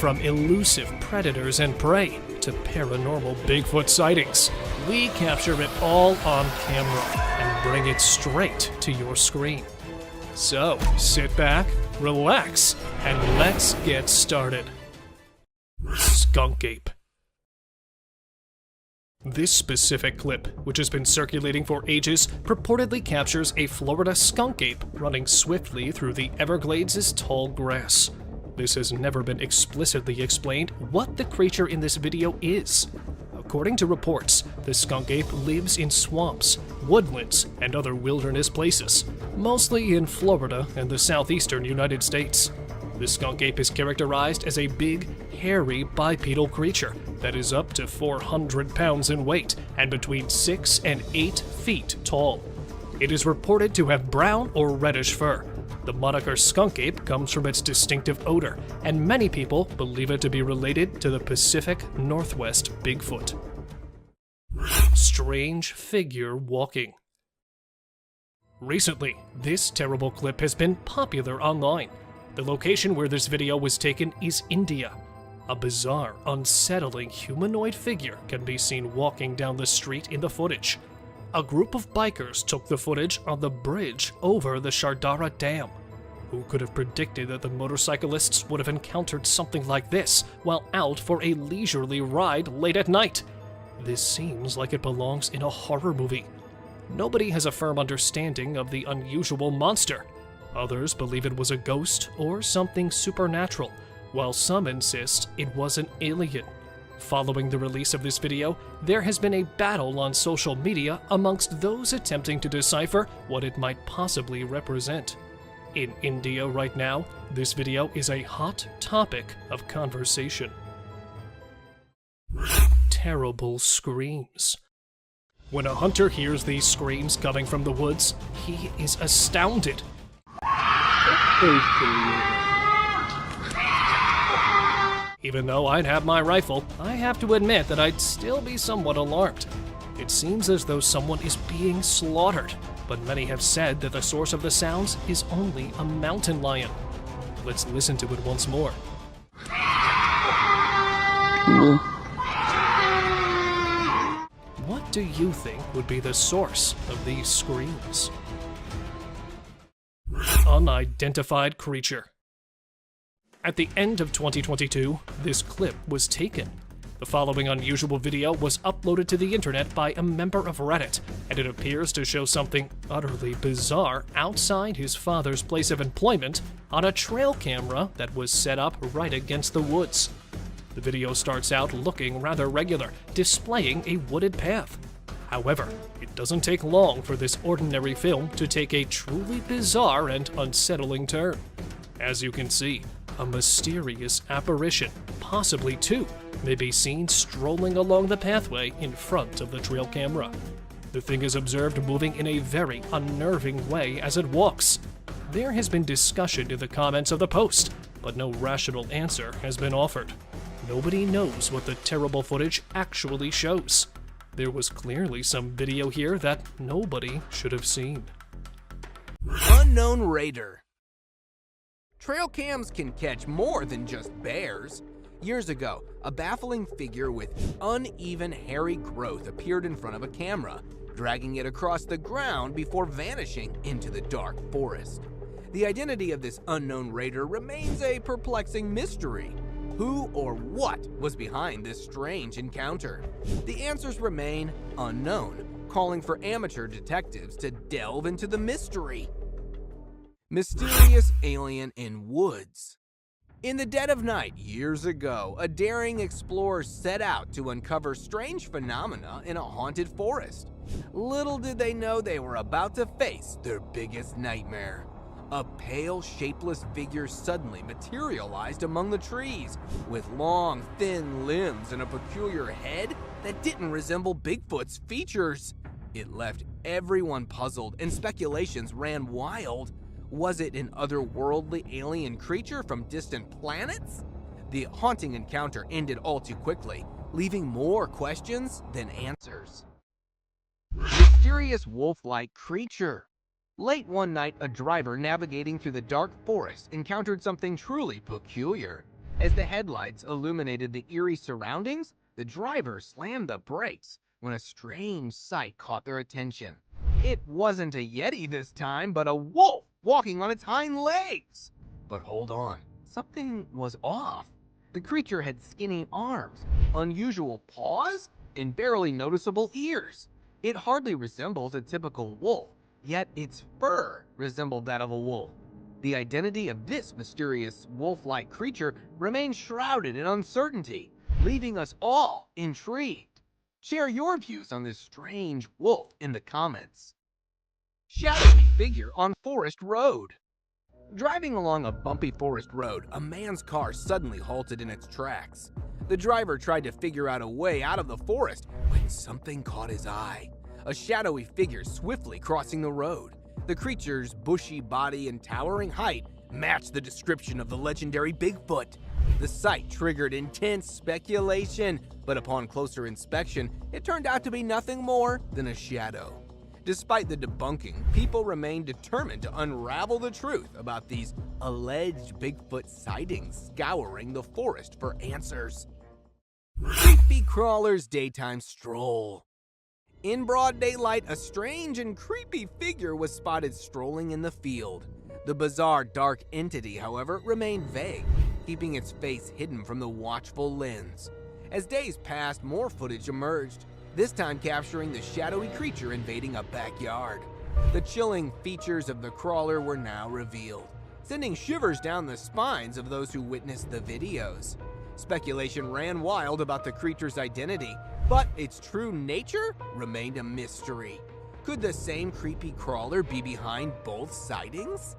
From elusive predators and prey to paranormal Bigfoot sightings, we capture it all on camera and bring it straight to your screen. So, sit back, relax, and let's get started. Skunk Ape. This specific clip, which has been circulating for ages, purportedly captures a Florida skunk ape running swiftly through the Everglades' tall grass. This has never been explicitly explained what the creature in this video is. According to reports, the skunk ape lives in swamps, woodlands, and other wilderness places, mostly in Florida and the southeastern United States. The skunk ape is characterized as a big, hairy, bipedal creature that is up to 400 pounds in weight and between 6 and 8 feet tall. It is reported to have brown or reddish fur. The moniker skunk ape comes from its distinctive odor, and many people believe it to be related to the Pacific Northwest Bigfoot. Strange figure walking. Recently, this terrible clip has been popular online. The location where this video was taken is India. A bizarre, unsettling humanoid figure can be seen walking down the street in the footage. A group of bikers took the footage on the bridge over the Shardara Dam. Who could have predicted that the motorcyclists would have encountered something like this while out for a leisurely ride late at night? This seems like it belongs in a horror movie. Nobody has a firm understanding of the unusual monster. Others believe it was a ghost or something supernatural, while some insist it was an alien. Following the release of this video, there has been a battle on social media amongst those attempting to decipher what it might possibly represent. In India right now, this video is a hot topic of conversation. Terrible screams. When a hunter hears these screams coming from the woods, he is astounded. Even though I'd have my rifle, I have to admit that I'd still be somewhat alarmed. It seems as though someone is being slaughtered, but many have said that the source of the sounds is only a mountain lion. Let's listen to it once more. What do you think would be the source of these screams? Unidentified Creature. At the end of 2022, this clip was taken. The following unusual video was uploaded to the internet by a member of Reddit, and it appears to show something utterly bizarre outside his father's place of employment on a trail camera that was set up right against the woods. The video starts out looking rather regular, displaying a wooded path. However, it doesn't take long for this ordinary film to take a truly bizarre and unsettling turn. As you can see, a mysterious apparition, possibly two, may be seen strolling along the pathway in front of the trail camera. The thing is observed moving in a very unnerving way as it walks. There has been discussion in the comments of the post, but no rational answer has been offered. Nobody knows what the terrible footage actually shows. There was clearly some video here that nobody should have seen. Unknown Raider. Trail cams can catch more than just bears. Years ago, a baffling figure with uneven hairy growth appeared in front of a camera, dragging it across the ground before vanishing into the dark forest. The identity of this unknown raider remains a perplexing mystery. Who or what was behind this strange encounter? The answers remain unknown, calling for amateur detectives to delve into the mystery. Mysterious alien in woods. In the dead of night years ago, a daring explorer set out to uncover strange phenomena in a haunted forest. Little did they know they were about to face their biggest nightmare. A pale, shapeless figure suddenly materialized among the trees, with long, thin limbs and a peculiar head that didn't resemble Bigfoot's features. It left everyone puzzled, and speculations ran wild. Was it an otherworldly alien creature from distant planets? The haunting encounter ended all too quickly, leaving more questions than answers. Mysterious wolf-like creature. Late one night, a driver navigating through the dark forest encountered something truly peculiar. As the headlights illuminated the eerie surroundings, the driver slammed the brakes when a strange sight caught their attention. It wasn't a Yeti this time, but a wolf walking on its hind legs. But hold on, something was off. The creature had skinny arms, unusual paws, and barely noticeable ears. It hardly resembled a typical wolf, yet its fur resembled that of a wolf. The identity of this mysterious wolf-like creature remains shrouded in uncertainty, leaving us all intrigued. Share your views on this strange wolf in the comments. Shadowy figure on forest road. Driving along a bumpy forest road, a man's car suddenly halted in its tracks. The driver tried to figure out a way out of the forest when something caught his eye. A shadowy figure swiftly crossing the road. The creature's bushy body and towering height matched the description of the legendary Bigfoot. The sight triggered intense speculation, but upon closer inspection, it turned out to be nothing more than a shadow. Despite the debunking, people remain determined to unravel the truth about these alleged Bigfoot sightings, scouring the forest for answers. Creepy crawler's daytime stroll. In broad daylight, a strange and creepy figure was spotted strolling in the field. The bizarre dark entity, however, remained vague, keeping its face hidden from the watchful lens. As days passed, more footage emerged, this time capturing the shadowy creature invading a backyard. The chilling features of the crawler were now revealed, sending shivers down the spines of those who witnessed the videos. Speculation ran wild about the creature's identity, but its true nature remained a mystery. Could the same creepy crawler be behind both sightings?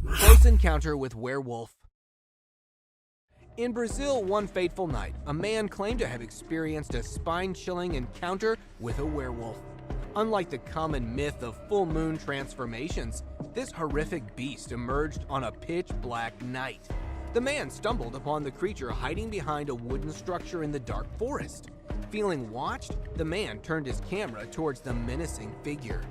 Close encounter with werewolf. In Brazil, one fateful night, a man claimed to have experienced a spine-chilling encounter with a werewolf. Unlike the common myth of full moon transformations, this horrific beast emerged on a pitch-black night. The man stumbled upon the creature hiding behind a wooden structure in the dark forest. Feeling watched, the man turned his camera towards the menacing figure.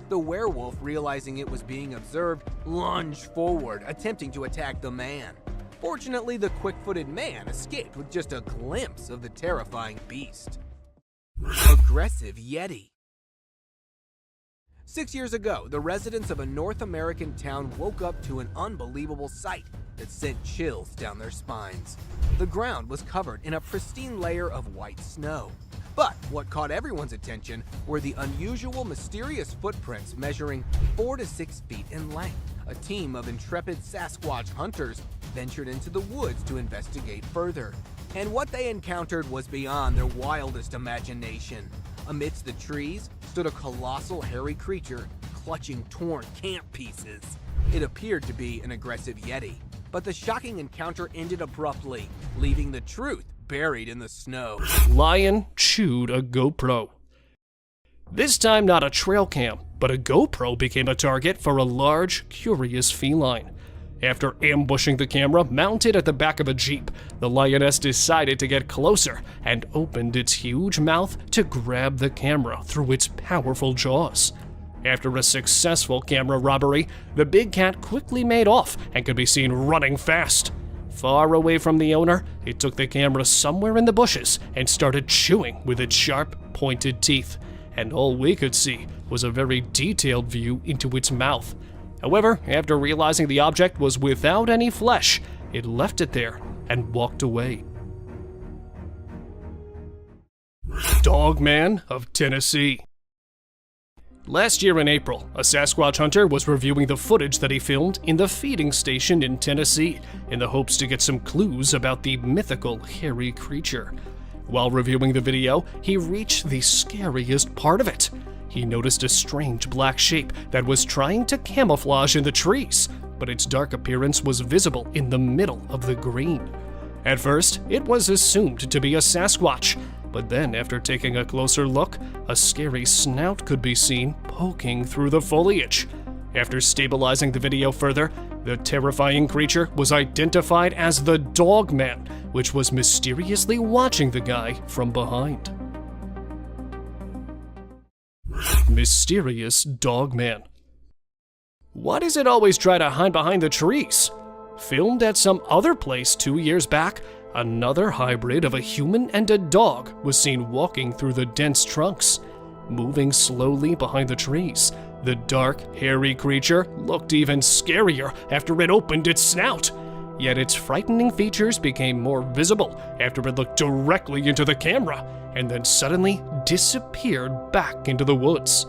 The werewolf, realizing it was being observed, lunged forward, attempting to attack the man. Fortunately, the quick-footed man escaped with just a glimpse of the terrifying beast. Aggressive Yeti. 6 years ago, the residents of a North American town woke up to an unbelievable sight that sent chills down their spines. The ground was covered in a pristine layer of white snow. But what caught everyone's attention were the unusual, mysterious footprints measuring 4 to 6 feet in length. A team of intrepid Sasquatch hunters ventured into the woods to investigate further. And what they encountered was beyond their wildest imagination. Amidst the trees stood a colossal hairy creature clutching torn camp pieces. It appeared to be an aggressive Yeti, but the shocking encounter ended abruptly, leaving the truth buried in the snow. Lion chewed a GoPro. This time not a trail cam, but a GoPro became a target for a large, curious feline. After ambushing the camera mounted at the back of a Jeep, the lioness decided to get closer and opened its huge mouth to grab the camera through its powerful jaws. After a successful camera robbery, the big cat quickly made off and could be seen running fast. Far away from the owner, it took the camera somewhere in the bushes and started chewing with its sharp, pointed teeth. And all we could see was a very detailed view into its mouth. However, after realizing the object was without any flesh, it left it there and walked away. Dogman of Tennessee. Last year in April, a Sasquatch hunter was reviewing the footage that he filmed in the feeding station in Tennessee in the hopes to get some clues about the mythical hairy creature. While reviewing the video, he reached the scariest part of it. He noticed a strange black shape that was trying to camouflage in the trees, but its dark appearance was visible in the middle of the green. At first, it was assumed to be a Sasquatch, but then after taking a closer look, a scary snout could be seen poking through the foliage. After stabilizing the video further, the terrifying creature was identified as the Dogman, which was mysteriously watching the guy from behind. Mysterious Dogman. Why does it always try to hide behind the trees? Filmed at some other place 2 years back, another hybrid of a human and a dog was seen walking through the dense trunks. Moving slowly behind the trees, the dark, hairy creature looked even scarier after it opened its snout. Yet its frightening features became more visible after it looked directly into the camera and then suddenly disappeared back into the woods.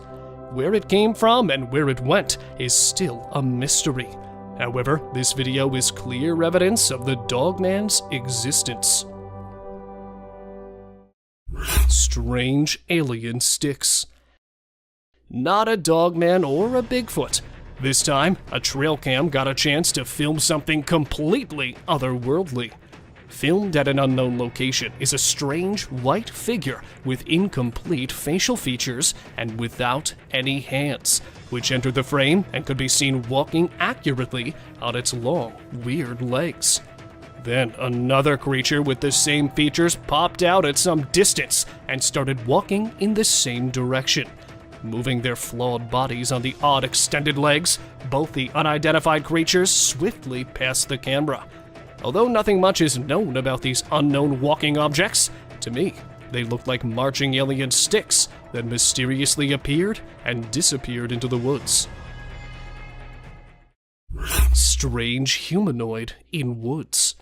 Where it came from and where it went is still a mystery. However, this video is clear evidence of the Dogman's existence. Strange alien sticks. Not a Dogman or a Bigfoot. This time, a trail cam got a chance to film something completely otherworldly. Filmed at an unknown location is a strange white figure with incomplete facial features and without any hands, which entered the frame and could be seen walking accurately on its long, weird legs. Then another creature with the same features popped out at some distance and started walking in the same direction. Moving their flawed bodies on the odd extended legs, both the unidentified creatures swiftly passed the camera. Although nothing much is known about these unknown walking objects, to me, they looked like marching alien sticks that mysteriously appeared and disappeared into the woods. Strange humanoid in woods.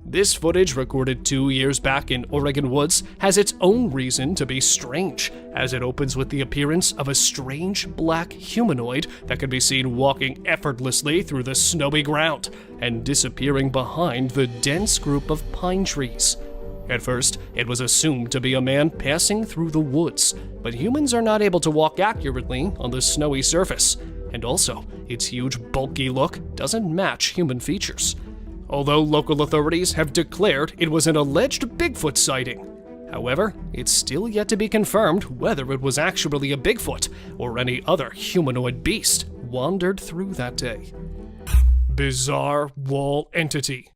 This footage, recorded 2 years back in Oregon woods, has its own reason to be strange, as it opens with the appearance of a strange black humanoid that can be seen walking effortlessly through the snowy ground and disappearing behind the dense group of pine trees. At first, it was assumed to be a man passing through the woods, but humans are not able to walk accurately on the snowy surface, and also, its huge bulky look doesn't match human features. Although local authorities have declared it was an alleged Bigfoot sighting. However, it's still yet to be confirmed whether it was actually a Bigfoot or any other humanoid beast wandered through that day. Bizarre wall entity.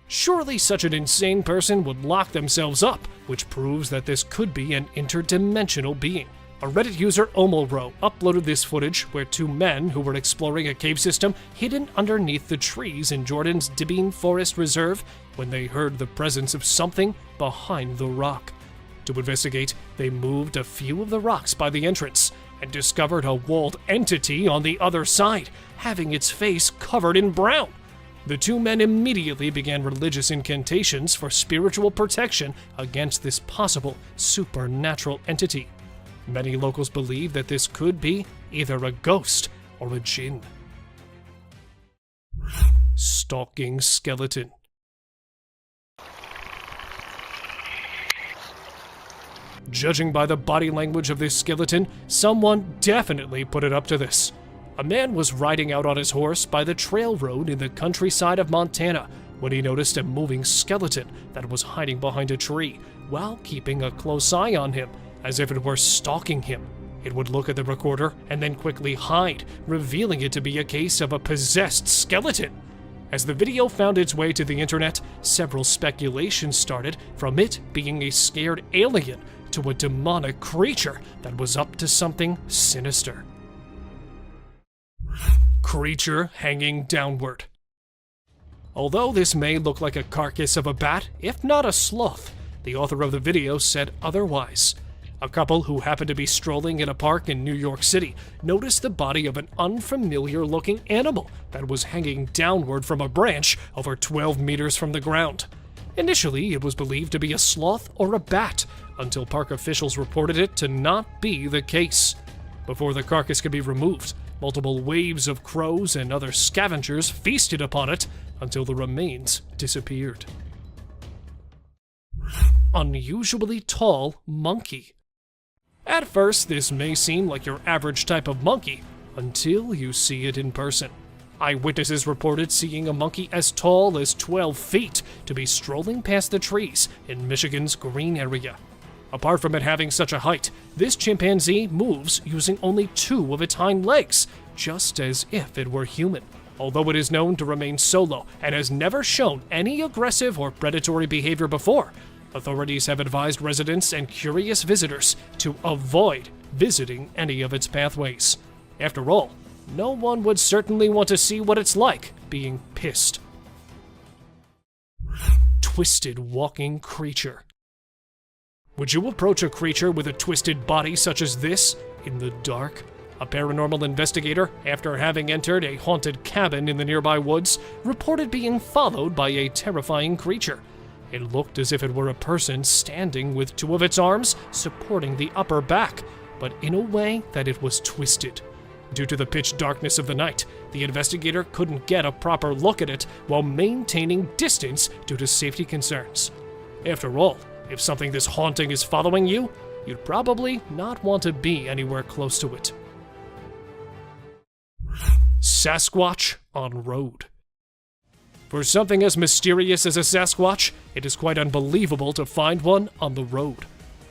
Surely such an insane person would lock themselves up, which proves that this could be an interdimensional being. A Reddit user, Omolro, uploaded this footage where two men who were exploring a cave system hidden underneath the trees in Jordan's Dibine Forest Reserve when they heard the presence of something behind the rock. To investigate, they moved a few of the rocks by the entrance and discovered a walled entity on the other side, having its face covered in brown. The two men immediately began religious incantations for spiritual protection against this possible supernatural entity. Many locals believe that this could be either a ghost or a jinn. Stalking skeleton. Judging by the body language of this skeleton, someone definitely put it up to this. A man was riding out on his horse by the trail road in the countryside of Montana when he noticed a moving skeleton that was hiding behind a tree while keeping a close eye on him, as if it were stalking him. It would look at the recorder and then quickly hide, revealing it to be a case of a possessed skeleton. As the video found its way to the internet, several speculations started, from it being a scared alien to a demonic creature that was up to something sinister. Creature hanging downward. Although this may look like a carcass of a bat, if not a sloth, the author of the video said otherwise. A couple who happened to be strolling in a park in New York City noticed the body of an unfamiliar-looking animal that was hanging downward from a branch over 12 meters from the ground. Initially, it was believed to be a sloth or a bat, until park officials reported it to not be the case. Before the carcass could be removed, multiple waves of crows and other scavengers feasted upon it until the remains disappeared. Unusually tall monkey. At first, this may seem like your average type of monkey, until you see it in person. Eyewitnesses reported seeing a monkey as tall as 12 feet to be strolling past the trees in Michigan's Green area. Apart from it having such a height, this chimpanzee moves using only 2 of its hind legs, just as if it were human. Although it is known to remain solo and has never shown any aggressive or predatory behavior before, authorities have advised residents and curious visitors to avoid visiting any of its pathways. After all, No one would certainly want to see what it's like being pissed. Twisted walking creature. Would you approach a creature with a twisted body such as this in the dark? A paranormal investigator, after having entered a haunted cabin in the nearby woods, reported being followed by a terrifying creature. It looked as if it were a person standing with two of its arms supporting the upper back, but in a way that it was twisted. Due to the pitch darkness of the night, the investigator couldn't get a proper look at it while maintaining distance due to safety concerns. After all, if something this haunting is following you, you'd probably not want to be anywhere close to it. Sasquatch On Road. For something as mysterious as a Sasquatch, it is quite unbelievable to find one on the road.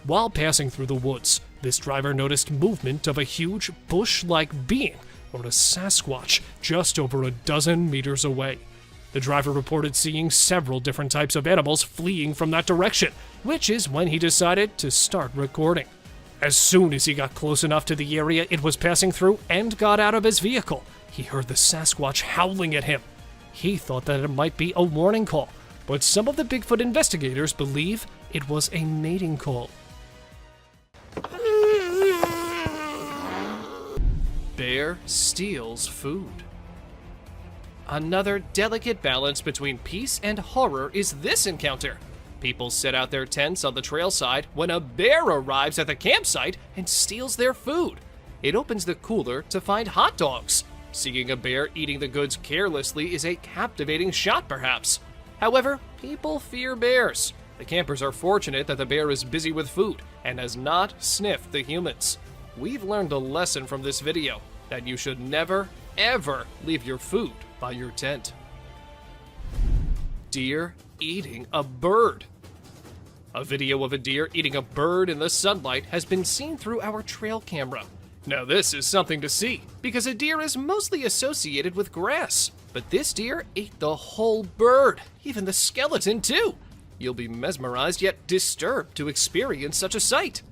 While passing through the woods, this driver noticed movement of a huge bush-like being, or a Sasquatch, just over a dozen meters away. The driver reported seeing several different types of animals fleeing from that direction, which is when he decided to start recording. As soon as he got close enough to the area it was passing through and got out of his vehicle, he heard the Sasquatch howling at him. He thought that it might be a warning call, but some of the Bigfoot investigators believe it was a mating call. Bear steals food. Another delicate balance between peace and horror is this encounter. People set out their tents on the trail side when a bear arrives at the campsite and steals their food. It opens the cooler to find hot dogs. Seeing a bear eating the goods carelessly is a captivating shot, perhaps. However, people fear bears. The campers are fortunate that the bear is busy with food and has not sniffed the humans. We've learned a lesson from this video, that you should never, ever leave your food by your tent. Deer eating a bird. A video of a deer eating a bird in the sunlight has been seen through our trail camera. Now this is something to see, because a deer is mostly associated with grass. But this deer ate the whole bird, even the skeleton too. You'll be mesmerized yet disturbed to experience such a sight.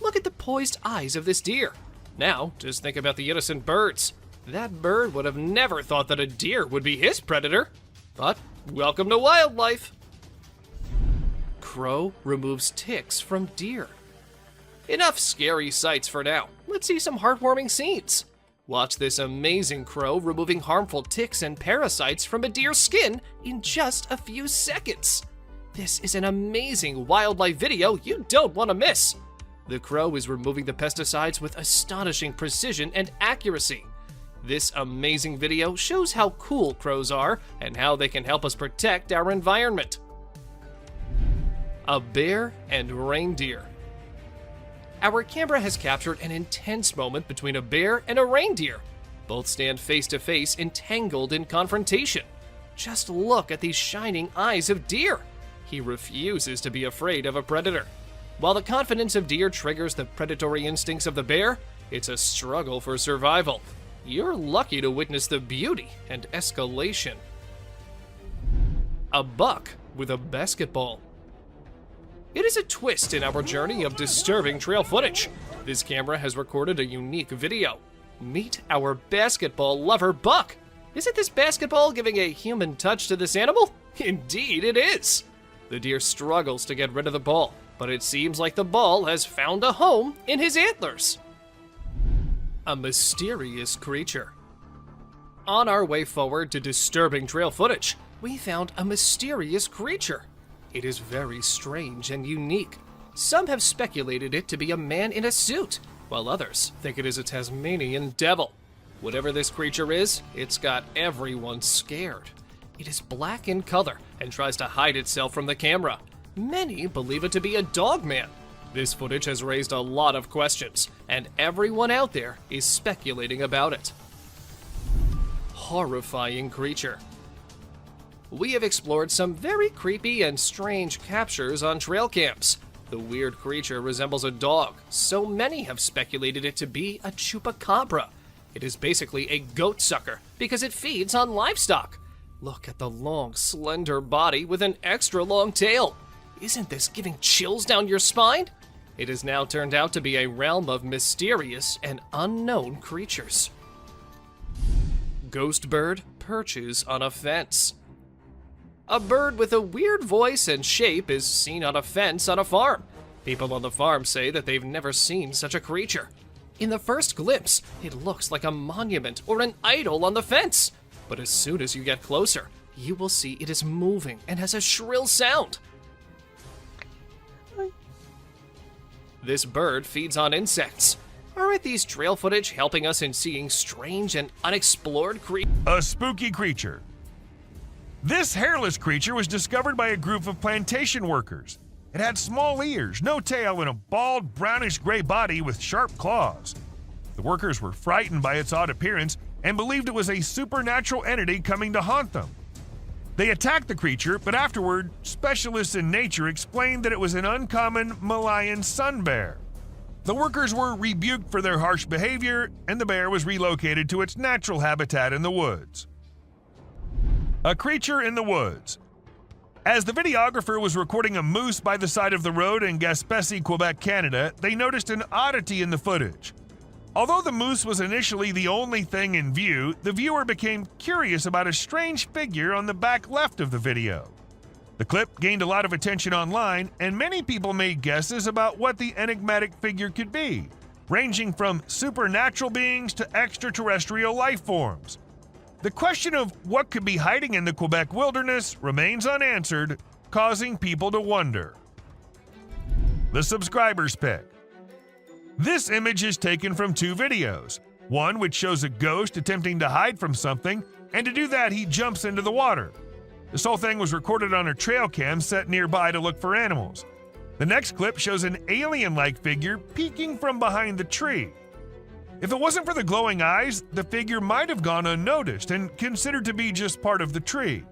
Look at the poised eyes of this deer. Now, just think about the innocent birds. That bird would have never thought that a deer would be his predator. But welcome to wildlife. Crow removes ticks from deer. Enough scary sights for now. Let's see some heartwarming scenes. Watch this amazing crow removing harmful ticks and parasites from a deer's skin in just a few seconds. This is an amazing wildlife video you don't want to miss. The crow is removing the pesticides with astonishing precision and accuracy. This amazing video shows how cool crows are and how they can help us protect our environment. A bear and reindeer. Our camera has captured an intense moment between a bear and a reindeer. Both stand face to face, entangled in confrontation. Just look at these shining eyes of deer. He refuses to be afraid of a predator. While the confidence of deer triggers the predatory instincts of the bear, it's a struggle for survival. You're lucky to witness the beauty and escalation. A buck with a basketball. It is a twist in our journey of disturbing trail footage. This camera has recorded a unique video. Meet our basketball lover buck. Isn't this basketball giving a human touch to this animal? Indeed it is. The deer struggles to get rid of the ball, but it seems like the ball has found a home in his antlers. A mysterious creature. On our way forward to disturbing trail footage, we found a mysterious creature. It is very strange and unique. Some have speculated it to be a man in a suit, while others think it is a Tasmanian devil. Whatever this creature is, it's got everyone scared. It is black in color and tries to hide itself from the camera. Many believe it to be a dog man. This footage has raised a lot of questions, and everyone out there is speculating about it. Horrifying creature. We have explored some very creepy and strange captures on trail cams. The weird creature resembles a dog, so many have speculated it to be a chupacabra. It is basically a goat sucker because it feeds on livestock. Look at the long, slender body with an extra long tail. Isn't this giving chills down your spine? It has now turned out to be a realm of mysterious and unknown creatures. Ghost bird perches on a fence. A bird with a weird voice and shape is seen on a fence on a farm. People on the farm say that they've never seen such a creature. In the first glimpse, it looks like a monument or an idol on the fence. But as soon as you get closer, you will see it is moving and has a shrill sound. This bird feeds on insects. Aren't these trail footage helping us in seeing strange and unexplored creatures? A spooky creature. This hairless creature was discovered by a group of plantation workers. It had small ears, no tail, and a bald, brownish-gray body with sharp claws. The workers were frightened by its odd appearance and believed it was a supernatural entity coming to haunt them. They attacked the creature, but afterward, specialists in nature explained that it was an uncommon Malayan sun bear. The workers were rebuked for their harsh behavior, and the bear was relocated to its natural habitat in the woods. A creature in the woods. As the videographer was recording a moose by the side of the road in Gaspésie, Quebec, Canada, they noticed an oddity in the footage. Although the moose was initially the only thing in view, the viewer became curious about a strange figure on the back left of the video. The clip gained a lot of attention online, and many people made guesses about what the enigmatic figure could be, ranging from supernatural beings to extraterrestrial life forms. The question of what could be hiding in the Quebec wilderness remains unanswered, causing people to wonder. The subscriber's pick. This image is taken from two videos, one which shows a ghost attempting to hide from something, and to do that he jumps into the water. This whole thing was recorded on a trail cam set nearby to look for animals. The next clip shows an alien-like figure peeking from behind the tree. If it wasn't for the glowing eyes, the figure might have gone unnoticed and considered to be just part of the tree.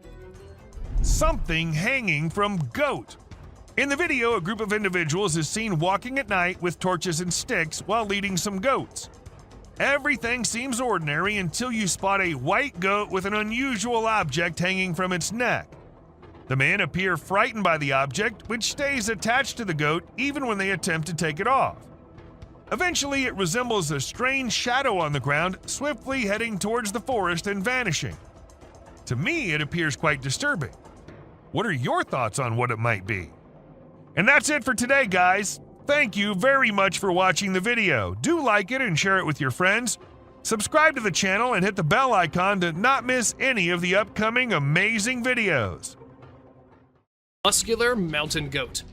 Something hanging from goat. In the video, a group of individuals is seen walking at night with torches and sticks while leading some goats. Everything seems ordinary until you spot a white goat with an unusual object hanging from its neck. The men appear frightened by the object, which stays attached to the goat even when they attempt to take it off. Eventually, it resembles a strange shadow on the ground, swiftly heading towards the forest and vanishing. To me, it appears quite disturbing. What are your thoughts on what it might be? And that's it for today, guys. Thank you very much for watching the video. Do like it and share it with your friends. Subscribe to the channel and hit the bell icon to not miss any of the upcoming amazing videos. Muscular mountain goat.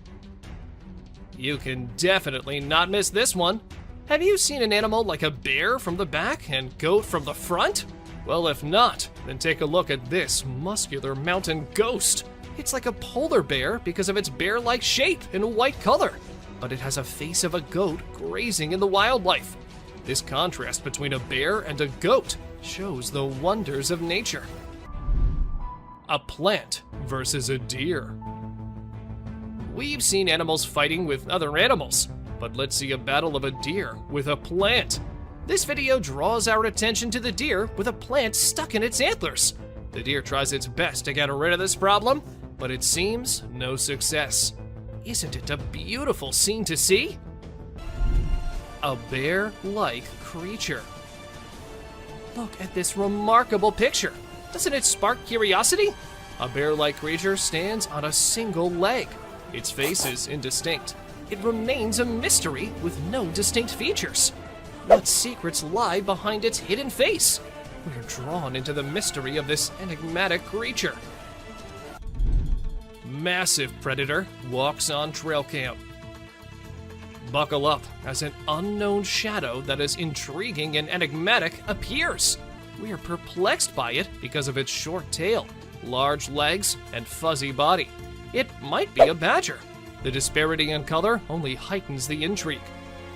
You can definitely not miss this one. Have you seen an animal like a bear from the back and goat from the front? Well, if not, then take a look at this muscular mountain ghost. It's like a polar bear because of its bear-like shape and white color, but it has a face of a goat grazing in the wildlife. This contrast between a bear and a goat shows the wonders of nature. A plant versus a deer. We've seen animals fighting with other animals, but let's see a battle of a deer with a plant. This video draws our attention to the deer with a plant stuck in its antlers. The deer tries its best to get rid of this problem, but it seems no success. Isn't it a beautiful scene to see? A bear-like creature. Look at this remarkable picture. Doesn't it spark curiosity? A bear-like creature stands on a single leg. Its face is indistinct. It remains a mystery with no distinct features. What secrets lie behind its hidden face? We're drawn into the mystery of this enigmatic creature. Massive predator walks on trail cam. Buckle up as an unknown shadow that is intriguing and enigmatic appears. We are perplexed by it because of its short tail, large legs, and fuzzy body. It might be a badger. The disparity in color only heightens the intrigue.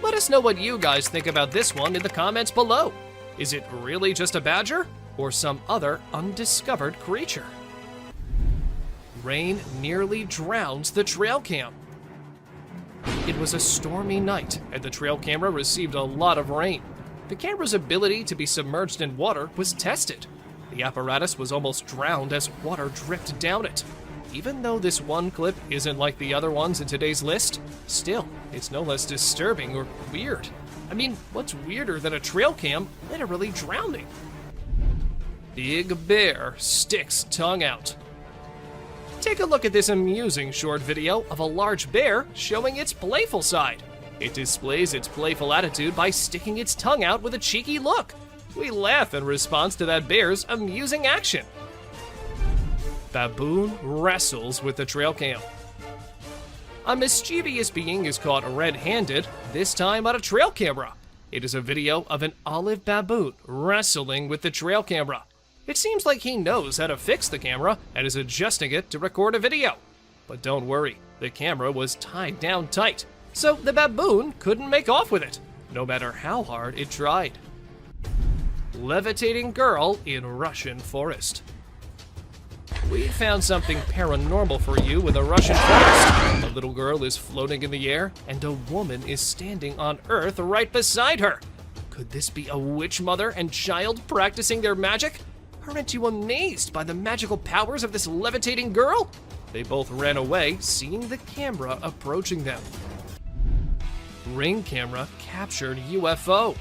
Let us know what you guys think about this one in the comments below. Is it really just a badger or some other undiscovered creature? Rain nearly drowns the trail cam. It was a stormy night, and the trail camera received a lot of rain. The camera's ability to be submerged in water was tested. The apparatus was almost drowned as water dripped down it. Even though this one clip isn't like the other ones in today's list, still, it's no less disturbing or weird. I mean, what's weirder than a trail cam literally drowning? Big bear sticks tongue out. Take a look at this amusing short video of a large bear showing its playful side. It displays its playful attitude by sticking its tongue out with a cheeky look. We laugh in response to that bear's amusing action. Baboon wrestles with the trail cam. A mischievous being is caught red-handed, this time on a trail camera. It is a video of an olive baboon wrestling with the trail camera. It seems like he knows how to fix the camera and is adjusting it to record a video. But don't worry, the camera was tied down tight, so the baboon couldn't make off with it, no matter how hard it tried. Levitating girl in Russian forest. We found something paranormal for you in the Russian forest. A little girl is floating in the air, and a woman is standing on Earth right beside her. Could this be a witch mother and child practicing their magic? Aren't you amazed by the magical powers of this levitating girl? They both ran away, seeing the camera approaching them. Ring camera captured UFO.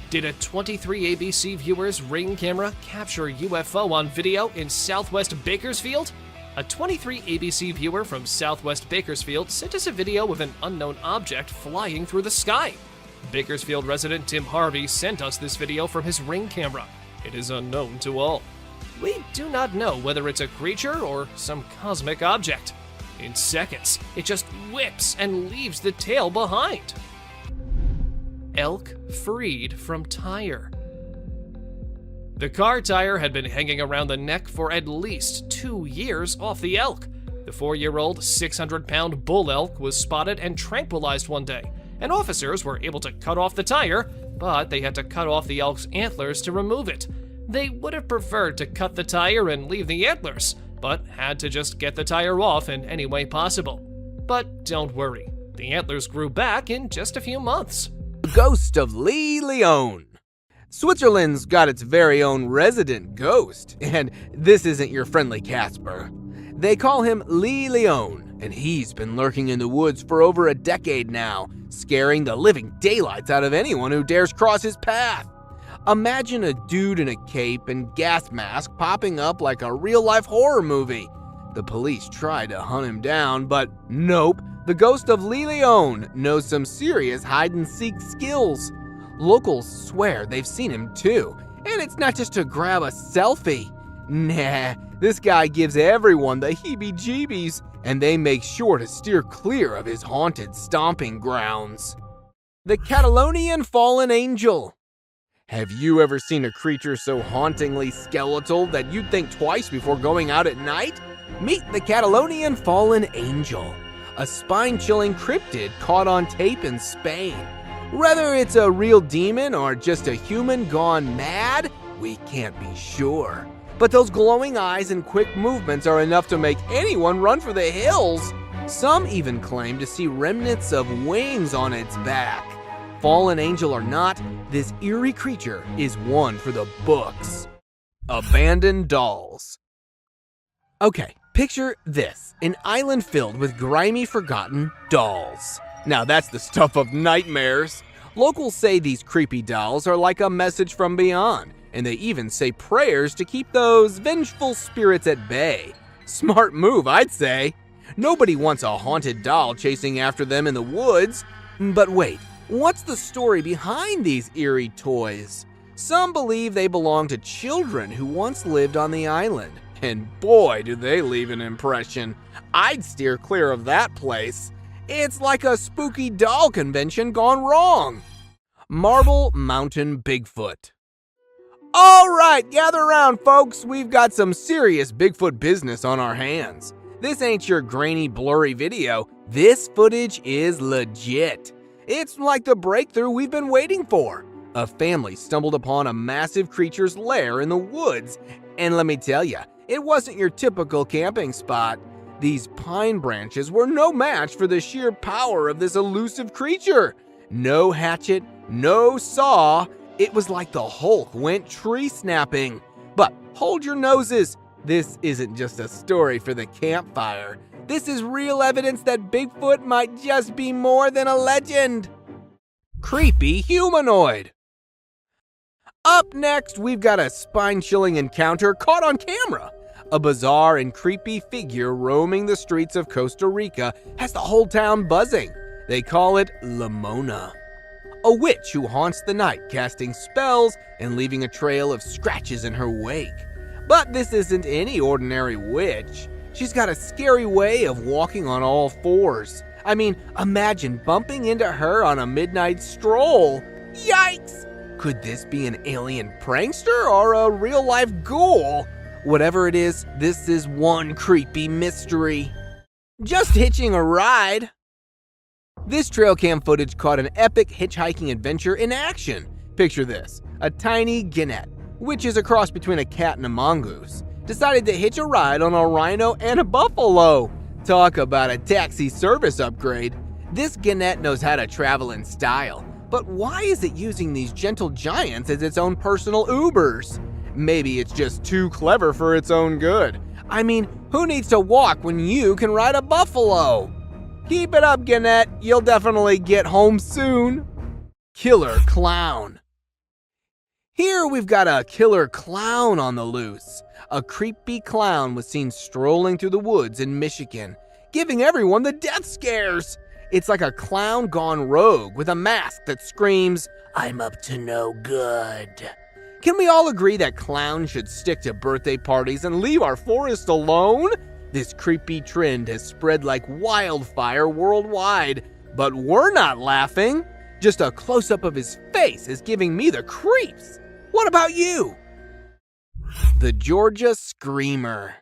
Did a 23 ABC viewer's Ring camera capture UFO on video in Southwest Bakersfield? A 23 ABC viewer from Southwest Bakersfield sent us a video of an unknown object flying through the sky. Bakersfield resident Tim Harvey sent us this video from his Ring camera. It is unknown to all. We do not know whether it's a creature or some cosmic object. In seconds, it just whips and leaves the tail behind. Elk freed from tire. The car tire had been hanging around the neck for at least 2 years off the elk. The 4-year-old, 600-pound bull elk was spotted and tranquilized one day, and officers were able to cut off the tire, but they had to cut off the elk's antlers to remove it. They would have preferred to cut the tire and leave the antlers, but had to just get the tire off in any way possible. But don't worry, the antlers grew back in just a few months. Ghost of Leelen. Switzerland's got its very own resident ghost, and this isn't your friendly Casper. They call him Leelen, and he's been lurking in the woods for over a decade now, scaring the living daylights out of anyone who dares cross his path. Imagine a dude in a cape and gas mask popping up like a real-life horror movie. The police tried to hunt him down, but nope. The ghost of Leelen knows some serious hide-and-seek skills. Locals swear they've seen him too, and it's not just to grab a selfie. Nah, this guy gives everyone the heebie-jeebies, and they make sure to steer clear of his haunted stomping grounds. The Catalan fallen angel. Have you ever seen a creature so hauntingly skeletal that you'd think twice before going out at night? Meet the Catalan fallen angel, a spine-chilling cryptid caught on tape in Spain. Whether it's a real demon or just a human gone mad, we can't be sure. But those glowing eyes and quick movements are enough to make anyone run for the hills. Some even claim to see remnants of wings on its back. Fallen angel or not, this eerie creature is one for the books. Abandoned dolls. Okay, picture this, an island filled with grimy, forgotten dolls. Now that's the stuff of nightmares. Locals say these creepy dolls are like a message from beyond, and they even say prayers to keep those vengeful spirits at bay. Smart move, I'd say. Nobody wants a haunted doll chasing after them in the woods. But wait, what's the story behind these eerie toys? Some believe they belong to children who once lived on the island. And boy, do they leave an impression. I'd steer clear of that place. It's like a spooky doll convention gone wrong. Marble Mountain Bigfoot. All right, gather around, folks. We've got some serious Bigfoot business on our hands. This ain't your grainy, blurry video. This footage is legit. It's like the breakthrough we've been waiting for. A family stumbled upon a massive creature's lair in the woods. And let me tell you, it wasn't your typical camping spot. These pine branches were no match for the sheer power of this elusive creature. No hatchet, no saw. It was like the Hulk went tree snapping. But hold your noses. This isn't just a story for the campfire. This is real evidence that Bigfoot might just be more than a legend. Creepy humanoid. Up next, we've got a spine-chilling encounter caught on camera. A bizarre and creepy figure roaming the streets of Costa Rica has the whole town buzzing. They call it Lamona, a witch who haunts the night, casting spells and leaving a trail of scratches in her wake. But this isn't any ordinary witch. She's got a scary way of walking on all fours. I mean, imagine bumping into her on a midnight stroll. Yikes! Could this be an alien prankster or a real-life ghoul? Whatever it is, this is one creepy mystery. Just hitching a ride. This trail cam footage caught an epic hitchhiking adventure in action. Picture this, a tiny genet, which is a cross between a cat and a mongoose, decided to hitch a ride on a rhino and a buffalo. Talk about a taxi service upgrade. This genet knows how to travel in style, but why is it using these gentle giants as its own personal Ubers? Maybe it's just too clever for its own good. I mean, who needs to walk when you can ride a buffalo? Keep it up, genet. You'll definitely get home soon. Killer clown. Here we've got a killer clown on the loose. A creepy clown was seen strolling through the woods in Michigan, giving everyone the death scares. It's like a clown gone rogue with a mask that screams, "I'm up to no good." Can we all agree that clowns should stick to birthday parties and leave our forest alone? This creepy trend has spread like wildfire worldwide, but we're not laughing. Just a close-up of his face is giving me the creeps. What about you? The Georgia Screamer.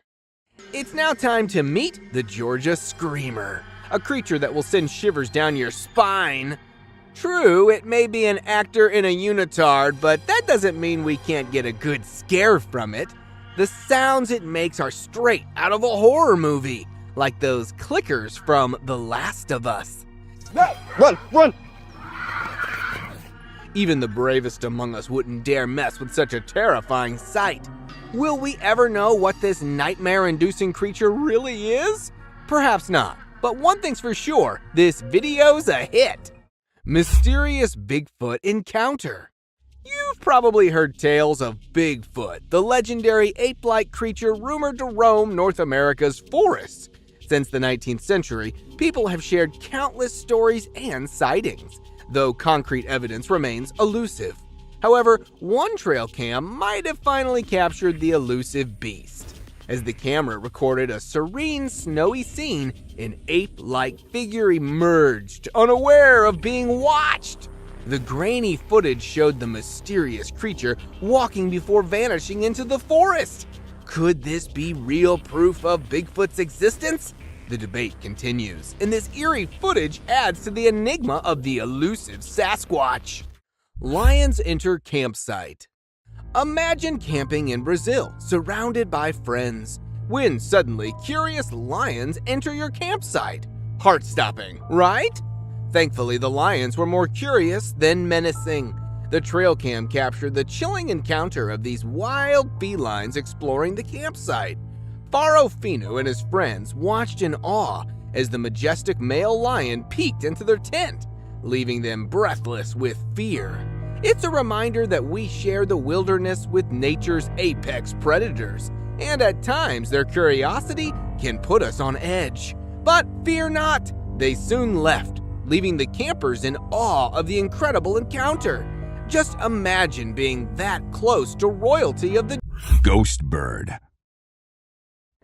It's now time to meet the Georgia Screamer, a creature that will send shivers down your spine. True, it may be an actor in a unitard, but that doesn't mean we can't get a good scare from it. The sounds it makes are straight out of a horror movie, like those clickers from The Last of Us. Run, run! Even the bravest among us wouldn't dare mess with such a terrifying sight. Will we ever know what this nightmare-inducing creature really is? Perhaps not, but one thing's for sure, this video's a hit. Mysterious Bigfoot Encounter. You've probably heard tales of Bigfoot, the legendary ape-like creature rumored to roam North America's forests. Since the 19th century, people have shared countless stories and sightings, though concrete evidence remains elusive. However, one trail cam might have finally captured the elusive beast, as the camera recorded a serene, snowy scene. An ape-like figure emerged, unaware of being watched. The grainy footage showed the mysterious creature walking before vanishing into the forest. Could this be real proof of Bigfoot's existence? The debate continues, and this eerie footage adds to the enigma of the elusive Sasquatch. Lions enter campsite. Imagine camping in Brazil, surrounded by friends, when suddenly curious lions enter your campsite. Heart-stopping, right? Thankfully, the lions were more curious than menacing. The trail cam captured the chilling encounter of these wild felines exploring the campsite. Faro Finu and his friends watched in awe as the majestic male lion peeked into their tent, leaving them breathless with fear. It's a reminder that we share the wilderness with nature's apex predators, and at times their curiosity can put us on edge. But fear not, they soon left, leaving the campers in awe of the incredible encounter. Just imagine being that close to royalty of the Ghost bird.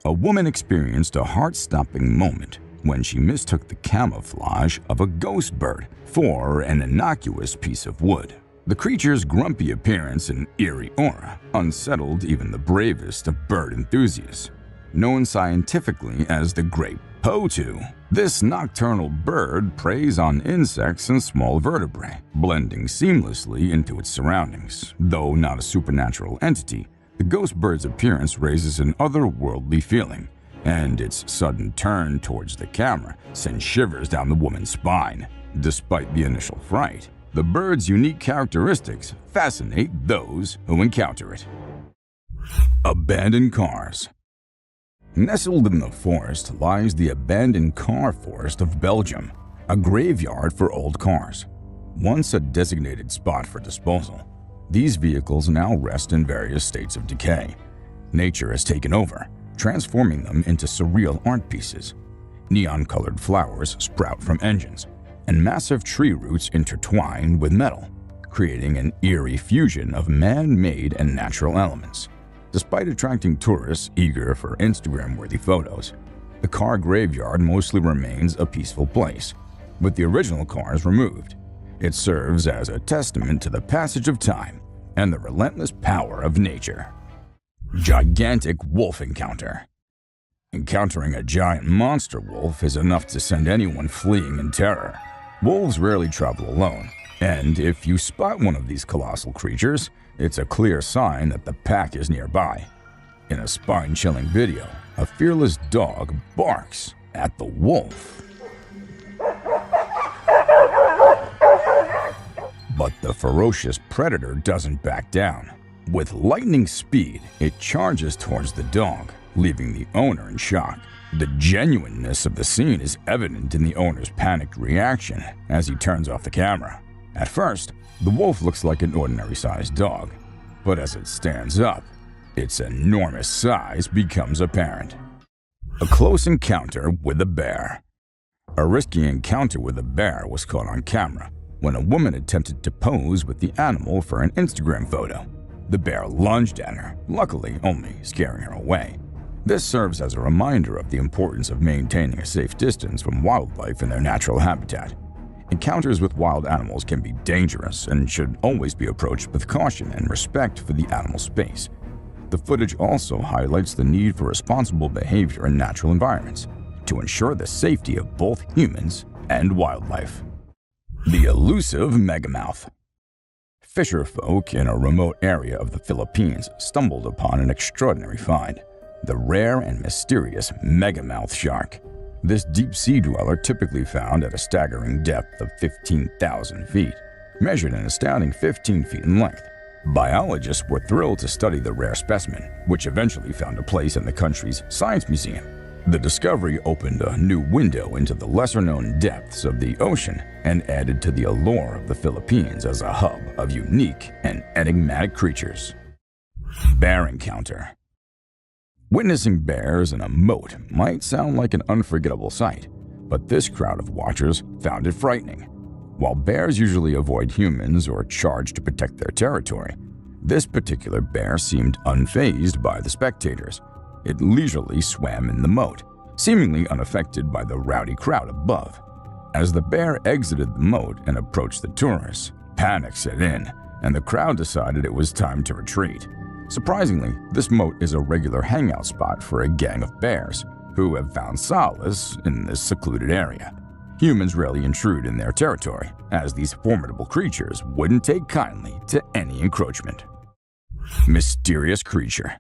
A woman experienced a heart-stopping moment when she mistook the camouflage of a ghost bird for an innocuous piece of wood. The creature's grumpy appearance and eerie aura unsettled even the bravest of bird enthusiasts. Known scientifically as the great potu, this nocturnal bird preys on insects and small vertebrae, blending seamlessly into its surroundings. Though not a supernatural entity, the ghost bird's appearance raises an otherworldly feeling, and its sudden turn towards the camera sends shivers down the woman's spine. Despite the initial fright, the bird's unique characteristics fascinate those who encounter it. Abandoned cars. Nestled in the forest lies the abandoned car forest of Belgium, a graveyard for old cars. Once a designated spot for disposal, These vehicles now rest in various states of decay. Nature has taken over, transforming them into surreal art pieces. Neon-colored flowers sprout from engines, and massive tree roots intertwine with metal, creating an eerie fusion of man-made and natural elements. Despite attracting tourists eager for Instagram-worthy photos, the car graveyard mostly remains a peaceful place, with the original cars removed. It serves as a testament to the passage of time and the relentless power of nature. Gigantic wolf encounter. Encountering a giant monster wolf is enough to send anyone fleeing in terror. Wolves rarely travel alone, and if you spot one of these colossal creatures, it's a clear sign that the pack is nearby. In a spine-chilling video, a fearless dog barks at the wolf. But the ferocious predator doesn't back down. With lightning speed, it charges towards the dog, leaving the owner in shock. The genuineness of the scene is evident in the owner's panicked reaction as he turns off the camera. At first, the wolf looks like an ordinary-sized dog, but as it stands up, its enormous size becomes apparent. A close encounter with a bear. A risky encounter with a bear was caught on camera when a woman attempted to pose with the animal for an Instagram photo. The bear lunged at her, luckily only scaring her away. This serves as a reminder of the importance of maintaining a safe distance from wildlife in their natural habitat. Encounters with wild animals can be dangerous and should always be approached with caution and respect for the animal space. The footage also highlights the need for responsible behavior in natural environments to ensure the safety of both humans and wildlife. The elusive megamouth. Fisher folk in a remote area of the Philippines stumbled upon an extraordinary find: the rare and mysterious megamouth shark. This deep-sea dweller, typically found at a staggering depth of 15,000 feet, measured an astounding 15 feet in length. Biologists were thrilled to study the rare specimen, which eventually found a place in the country's science museum. The discovery opened a new window into the lesser-known depths of the ocean and added to the allure of the Philippines as a hub of unique and enigmatic creatures. Bear encounter. Witnessing bears in a moat might sound like an unforgettable sight, but this crowd of watchers found it frightening. While bears usually avoid humans or charge to protect their territory, this particular bear seemed unfazed by the spectators. It leisurely swam in the moat, seemingly unaffected by the rowdy crowd above. As the bear exited the moat and approached the tourists, panic set in, and the crowd decided it was time to retreat. Surprisingly, this moat is a regular hangout spot for a gang of bears who have found solace in this secluded area. Humans rarely intrude in their territory, as these formidable creatures wouldn't take kindly to any encroachment. Mysterious creature.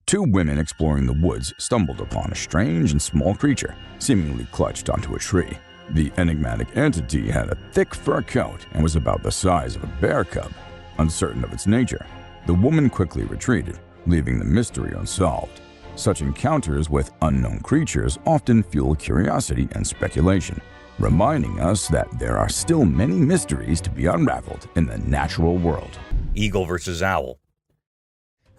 Two women exploring the woods stumbled upon a strange and small creature, seemingly clutched onto a tree. The enigmatic entity had a thick fur coat and was about the size of a bear cub. Uncertain of its nature, the woman quickly retreated, leaving the mystery unsolved. Such encounters with unknown creatures often fuel curiosity and speculation, reminding us that there are still many mysteries to be unraveled in the natural world. Eagle versus owl.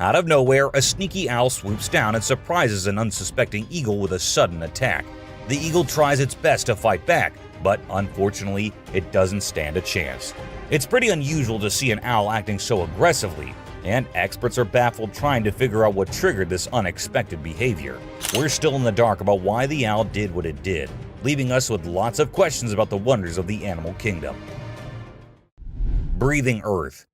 Out of nowhere, a sneaky owl swoops down and surprises an unsuspecting eagle with a sudden attack. The eagle tries its best to fight back, but unfortunately, it doesn't stand a chance. It's pretty unusual to see an owl acting so aggressively, and experts are baffled trying to figure out what triggered this unexpected behavior. We're still in the dark about why the owl did what it did, leaving us with lots of questions about the wonders of the animal kingdom. Breathing Earth.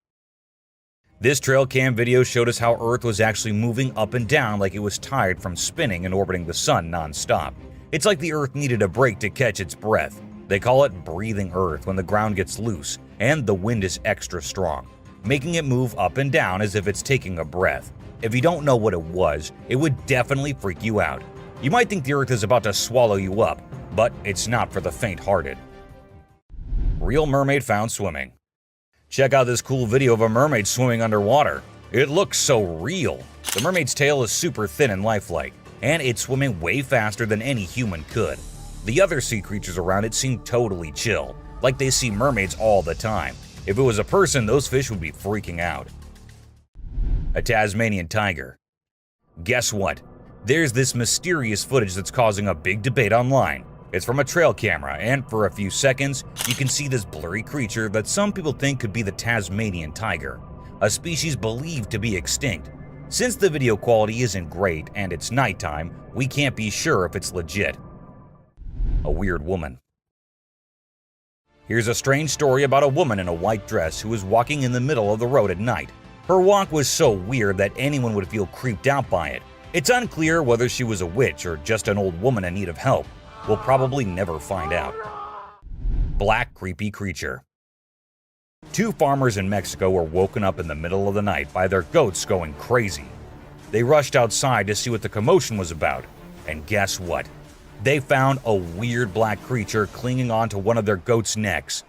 This trail cam video showed us how Earth was actually moving up and down like it was tired from spinning and orbiting the sun non-stop. It's like the Earth needed a break to catch its breath. They call it breathing Earth when the ground gets loose and the wind is extra strong, making it move up and down as if it's taking a breath. If you don't know what it was, it would definitely freak you out. You might think the Earth is about to swallow you up, but it's not for the faint-hearted. Real mermaid found swimming. Check out this cool video of a mermaid swimming underwater. It looks so real. The mermaid's tail is super thin and lifelike, and it's swimming way faster than any human could. The other sea creatures around it seem totally chill, like they see mermaids all the time. If it was a person, those fish would be freaking out. A Tasmanian tiger. Guess what? There's this mysterious footage that's causing a big debate online. It's from a trail camera, and for a few seconds, you can see this blurry creature that some people think could be the Tasmanian tiger, a species believed to be extinct. Since the video quality isn't great and it's nighttime, we can't be sure if it's legit. A weird woman. Here's a strange story about a woman in a white dress who was walking in the middle of the road at night. Her walk was so weird that anyone would feel creeped out by it. It's unclear whether she was a witch or just an old woman in need of help. We'll probably never find out. Black creepy creature. Two farmers in Mexico were woken up in the middle of the night by their goats going crazy. They rushed outside to see what the commotion was about, and guess what? They found a weird black creature clinging onto one of their goats' necks.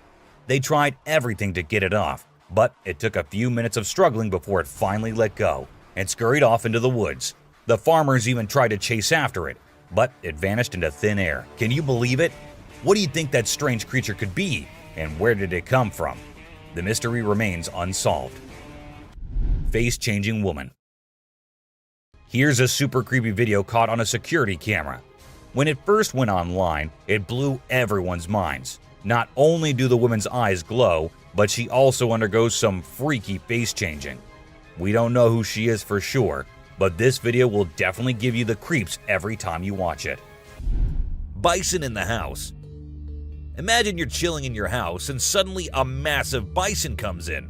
They tried everything to get it off, but it took a few minutes of struggling before it finally let go and scurried off into the woods. The farmers even tried to chase after it, but it vanished into thin air. Can you believe it? What do you think that strange creature could be, and where did it come from? The mystery remains unsolved. Face-changing woman. Here's a super creepy video caught on a security camera. When it first went online, it blew everyone's minds. Not only do the woman's eyes glow, but she also undergoes some freaky face changing. We don't know who she is for sure, but this video will definitely give you the creeps every time you watch it. Bison in the house. Imagine you're chilling in your house and suddenly a massive bison comes in.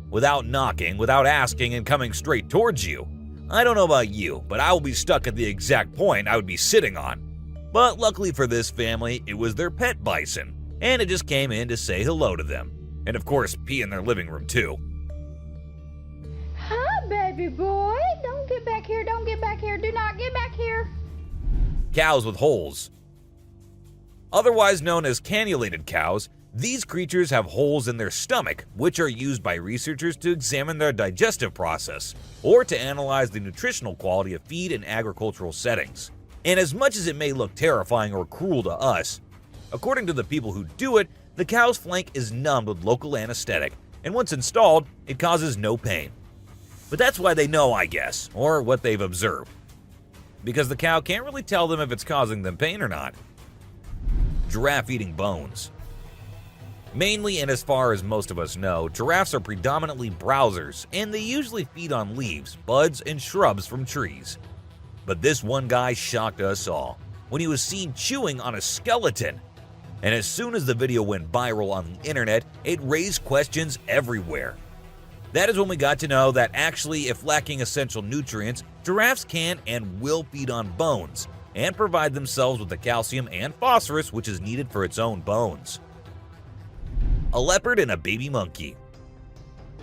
Without knocking, without asking, and coming straight towards you. I don't know about you, but I will be stuck at the exact point I would be sitting on. But luckily for this family, it was their pet bison, and it just came in to say hello to them. And of course, pee in their living room too. Hi, baby boy. Don't get back here. Don't get back here. Do not get back here. Cows with holes. Otherwise known as cannulated cows, these creatures have holes in their stomach, which are used by researchers to examine their digestive process, or to analyze the nutritional quality of feed in agricultural settings. And as much as it may look terrifying or cruel to us, according to the people who do it, the cow's flank is numbed with local anesthetic, and once installed, it causes no pain. But that's why they know, I guess, or what they've observed. Because the cow can't really tell them if it's causing them pain or not. Giraffe eating bones. Mainly, and as far as most of us know, giraffes are predominantly browsers, and they usually feed on leaves, buds, and shrubs from trees. But this one guy shocked us all when he was seen chewing on a skeleton. And as soon as the video went viral on the internet, it raised questions everywhere. That is when we got to know that actually, if lacking essential nutrients, giraffes can and will feed on bones, and provide themselves with the calcium and phosphorus which is needed for its own bones. A leopard and a baby monkey.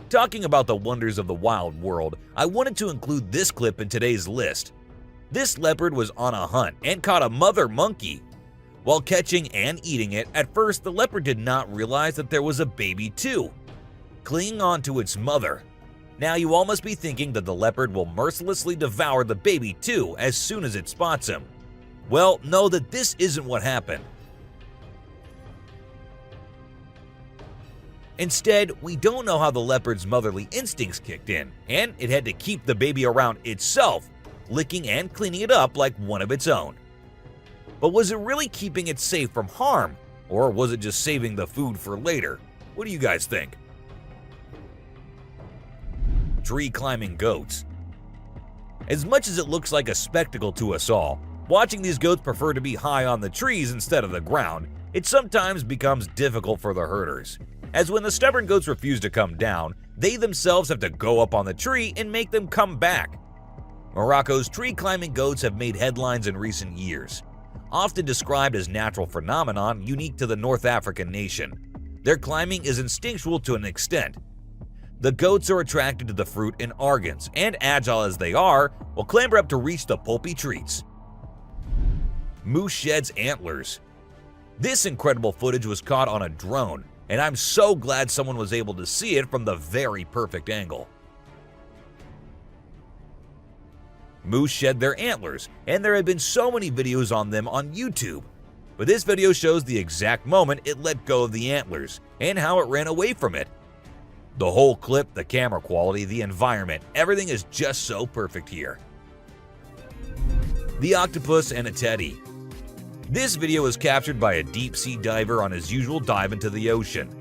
Talking about the wonders of the wild world, I wanted to include this clip in today's list. This leopard was on a hunt and caught a mother monkey. While catching and eating it, at first the leopard did not realize that there was a baby too, clinging on to its mother. Now you all must be thinking that the leopard will mercilessly devour the baby too as soon as it spots him. Well, know that this isn't what happened. Instead, we don't know how the leopard's motherly instincts kicked in, and it had to keep the baby around itself, licking and cleaning it up like one of its own. But was it really keeping it safe from harm, or was it just saving the food for later? What do you guys think? Tree climbing goats. As much as it looks like a spectacle to us all, watching these goats prefer to be high on the trees instead of the ground, it sometimes becomes difficult for the herders, as when the stubborn goats refuse to come down, they themselves have to go up on the tree and make them come back. Morocco's tree climbing goats have made headlines in recent years, often described as natural phenomenon unique to the North African nation. Their climbing is instinctual to an extent. The goats are attracted to the fruit in argons, and agile as they are, will clamber up to reach the pulpy treats. Moose sheds antlers. This incredible footage was caught on a drone, and I'm so glad someone was able to see it from the very perfect angle. Moose shed their antlers, and there have been so many videos on them on YouTube. But this video shows the exact moment it let go of the antlers, and how it ran away from it. The whole clip, the camera quality, the environment, everything is just so perfect here. The octopus and a teddy. This video was captured by a deep-sea diver on his usual dive into the ocean.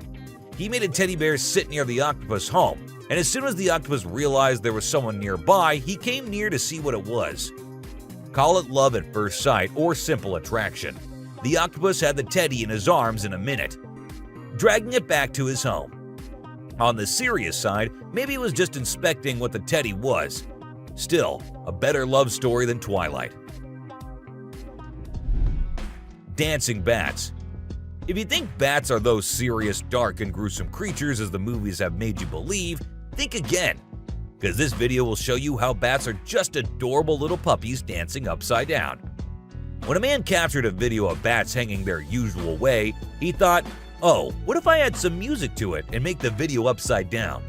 He made a teddy bear sit near the octopus home, and as soon as the octopus realized there was someone nearby, he came near to see what it was. Call it love at first sight or simple attraction. The octopus had the teddy in his arms in a minute, dragging it back to his home. On the serious side, maybe it was just inspecting what the teddy was. Still, a better love story than Twilight. Dancing bats. If you think bats are those serious, dark, and gruesome creatures as the movies have made you believe, think again, because this video will show you how bats are just adorable little puppies dancing upside down. When a man captured a video of bats hanging their usual way, he thought, oh, what if I add some music to it and make the video upside down?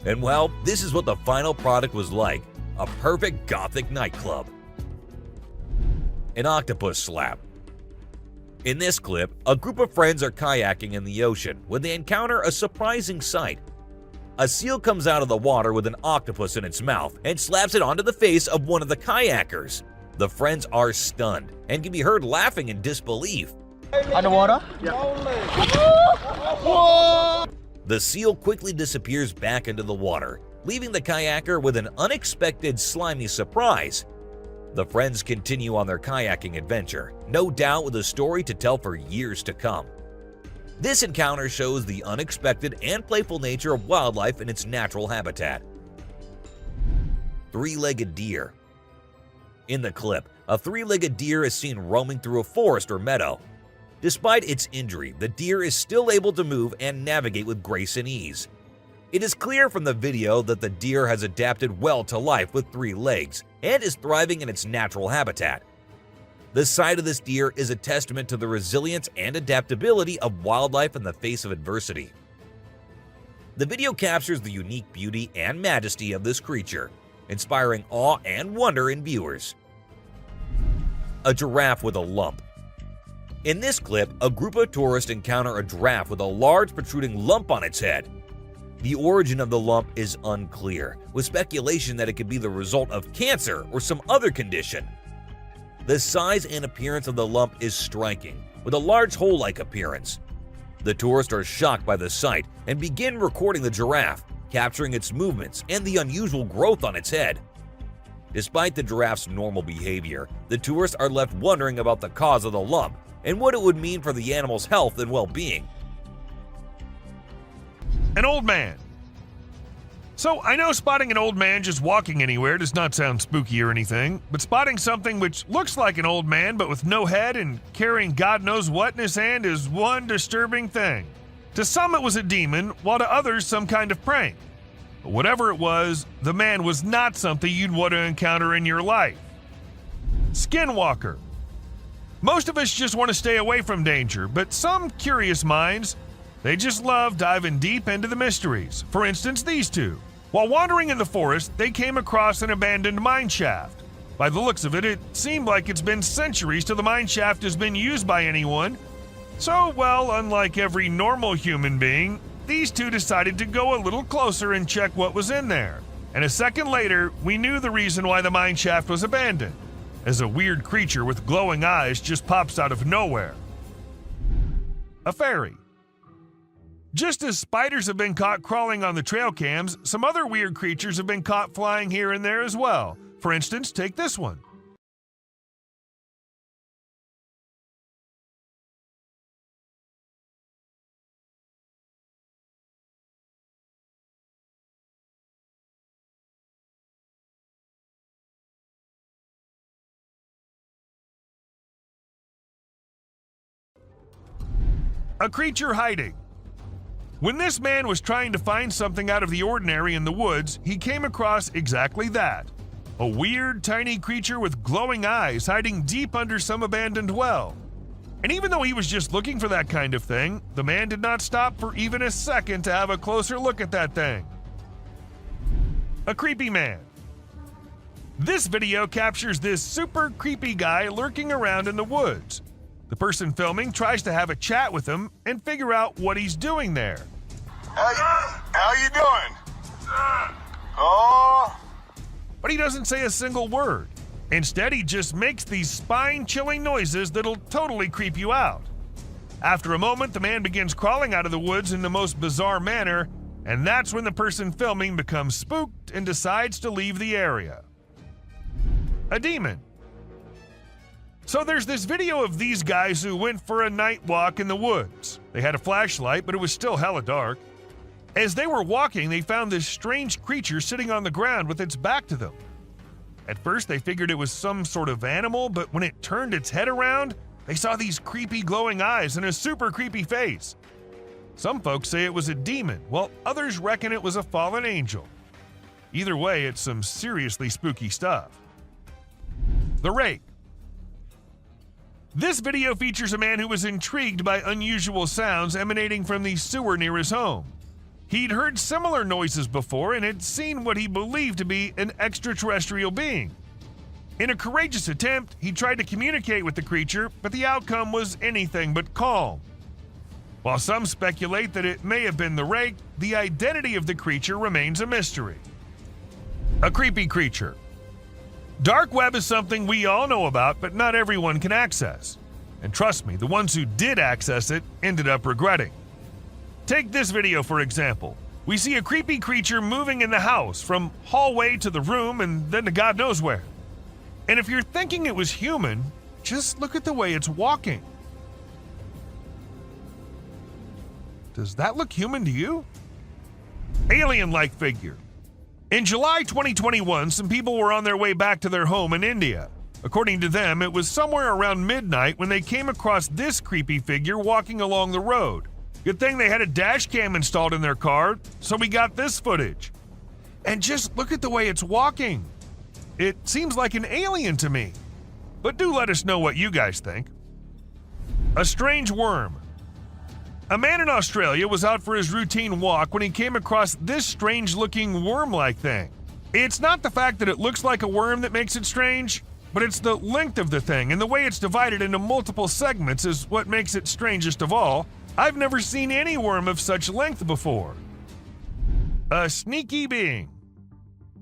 And well, this is what the final product was like, a perfect gothic nightclub. An octopus slap. In this clip, a group of friends are kayaking in the ocean when they encounter a surprising sight. A seal comes out of the water with an octopus in its mouth and slaps it onto the face of one of the kayakers. The friends are stunned and can be heard laughing in disbelief. Underwater? The seal quickly disappears back into the water, leaving the kayaker with an unexpected slimy surprise. The friends continue on their kayaking adventure, no doubt with a story to tell for years to come. This encounter shows the unexpected and playful nature of wildlife in its natural habitat. Three-legged deer. In the clip, a three-legged deer is seen roaming through a forest or meadow. Despite its injury, the deer is still able to move and navigate with grace and ease. It is clear from the video that the deer has adapted well to life with 3 legs and is thriving in its natural habitat. The sight of this deer is a testament to the resilience and adaptability of wildlife in the face of adversity. The video captures the unique beauty and majesty of this creature, inspiring awe and wonder in viewers. A giraffe with a lump. In this clip, a group of tourists encounter a giraffe with a large protruding lump on its head. The origin of the lump is unclear, with speculation that it could be the result of cancer or some other condition. The size and appearance of the lump is striking, with a large hole-like appearance. The tourists are shocked by the sight and begin recording the giraffe, capturing its movements and the unusual growth on its head. Despite the giraffe's normal behavior, the tourists are left wondering about the cause of the lump and what it would mean for the animal's health and well-being. An old man. So I know spotting an old man just walking anywhere does not sound spooky or anything, but spotting something which looks like an old man but with no head and carrying God knows what in his hand is one disturbing thing. To some it was a demon, while to others some kind of prank. But whatever it was, the man was not something you'd want to encounter in your life. Skinwalker. Most of us just want to stay away from danger, but some curious minds, they just love diving deep into the mysteries. For instance, these two. While wandering in the forest, they came across an abandoned mine shaft. By the looks of it, it seemed like it's been centuries till the mine shaft has been used by anyone. So, well, unlike every normal human being, these two decided to go a little closer and check what was in there. And a second later, we knew the reason why the mine shaft was abandoned, as a weird creature with glowing eyes just pops out of nowhere. A fairy. Just as spiders have been caught crawling on the trail cams, some other weird creatures have been caught flying here and there as well. For instance, take this one. A creature hiding. When this man was trying to find something out of the ordinary in the woods, he came across exactly that. A weird, tiny creature with glowing eyes hiding deep under some abandoned well. And even though he was just looking for that kind of thing, the man did not stop for even a second to have a closer look at that thing. A creepy man. This video captures this super creepy guy lurking around in the woods. The person filming tries to have a chat with him and figure out what he's doing there. How you doing? Oh. But he doesn't say a single word. Instead, he just makes these spine-chilling noises that'll totally creep you out. After a moment, the man begins crawling out of the woods in the most bizarre manner, and that's when the person filming becomes spooked and decides to leave the area. A demon. So there's this video of these guys who went for a night walk in the woods. They had a flashlight, but it was still hella dark. As they were walking, they found this strange creature sitting on the ground with its back to them. At first, they figured it was some sort of animal, but when it turned its head around, they saw these creepy glowing eyes and a super creepy face. Some folks say it was a demon, while others reckon it was a fallen angel. Either way, it's some seriously spooky stuff. The rake. This video features a man who was intrigued by unusual sounds emanating from the sewer near his home. He'd heard similar noises before and had seen what he believed to be an extraterrestrial being. In a courageous attempt, he tried to communicate with the creature, but the outcome was anything but calm. While some speculate that it may have been the rake, the identity of the creature remains a mystery. A creepy creature. Dark web is something we all know about, but not everyone can access. And trust me, the ones who did access it ended up regretting. Take this video for example. We see a creepy creature moving in the house from hallway to the room and then to God knows where. And if you're thinking it was human, just look at the way it's walking. Does that look human to you? Alien-like figure. In July 2021, some people were on their way back to their home in India. According to them, it was somewhere around midnight when they came across this creepy figure walking along the road. Good thing they had a dash cam installed in their car, so we got this footage. And just look at the way it's walking. It seems like an alien to me. But do let us know what you guys think. A strange worm. A man in Australia was out for his routine walk when he came across this strange-looking worm-like thing. It's not the fact that it looks like a worm that makes it strange, but it's the length of the thing and the way it's divided into multiple segments is what makes it strangest of all. I've never seen any worm of such length before. A sneaky being.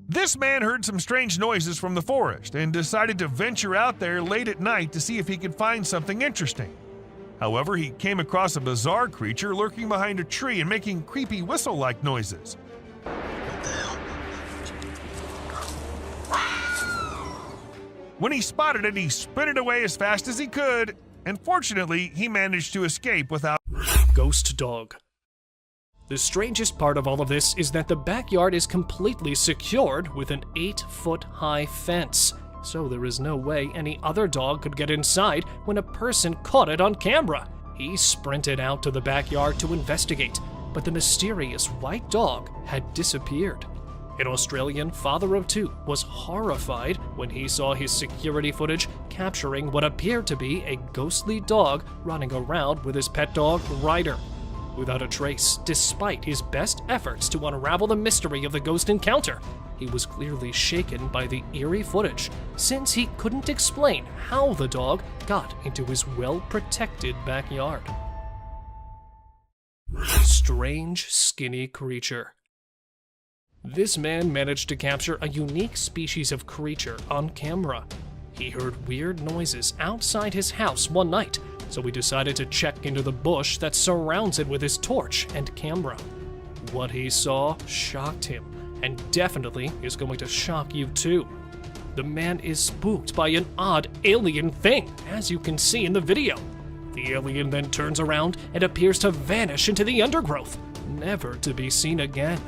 This man heard some strange noises from the forest and decided to venture out there late at night to see if he could find something interesting. However, he came across a bizarre creature lurking behind a tree and making creepy whistle-like noises. When he spotted it, he sprinted away as fast as he could, and fortunately, he managed to escape without... Ghost dog. The strangest part of all of this is that the backyard is completely secured with an 8-foot-high fence. So there is no way any other dog could get inside when a person caught it on camera. He sprinted out to the backyard to investigate, but the mysterious white dog had disappeared. An Australian father of 2 was horrified when he saw his security footage capturing what appeared to be a ghostly dog running around with his pet dog, Ryder. Without a trace, despite his best efforts to unravel the mystery of the ghost encounter, he was clearly shaken by the eerie footage, since he couldn't explain how the dog got into his well-protected backyard. Strange, skinny creature. This man managed to capture a unique species of creature on camera. He heard weird noises outside his house one night, so he decided to check into the bush that surrounds it with his torch and camera. What he saw shocked him, and definitely is going to shock you too. The man is spooked by an odd alien thing, as you can see in the video. The alien then turns around and appears to vanish into the undergrowth, never to be seen again.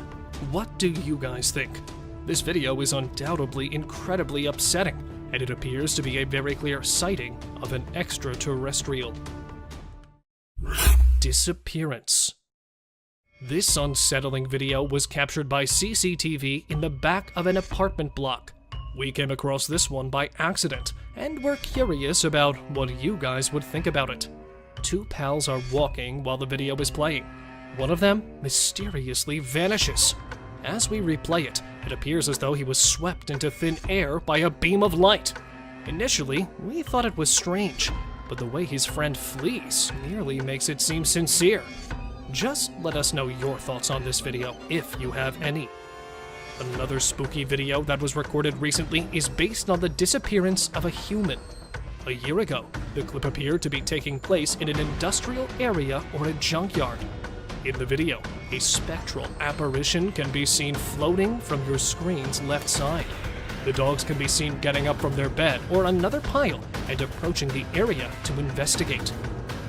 What do you guys think? This video is undoubtedly incredibly upsetting, and it appears to be a very clear sighting of an extraterrestrial. Disappearance. This unsettling video was captured by CCTV in the back of an apartment block. We came across this one by accident, and we're curious about what you guys would think about it. 2 pals are walking while the video is playing. One of them mysteriously vanishes. As we replay it, it appears as though he was swept into thin air by a beam of light. Initially, we thought it was strange, but the way his friend flees nearly makes it seem sincere. Just let us know your thoughts on this video, if you have any. Another spooky video that was recorded recently is based on the disappearance of a human. A year ago, the clip appeared to be taking place in an industrial area or a junkyard. In the video, a spectral apparition can be seen floating from your screen's left side. The dogs can be seen getting up from their bed or another pile and approaching the area to investigate.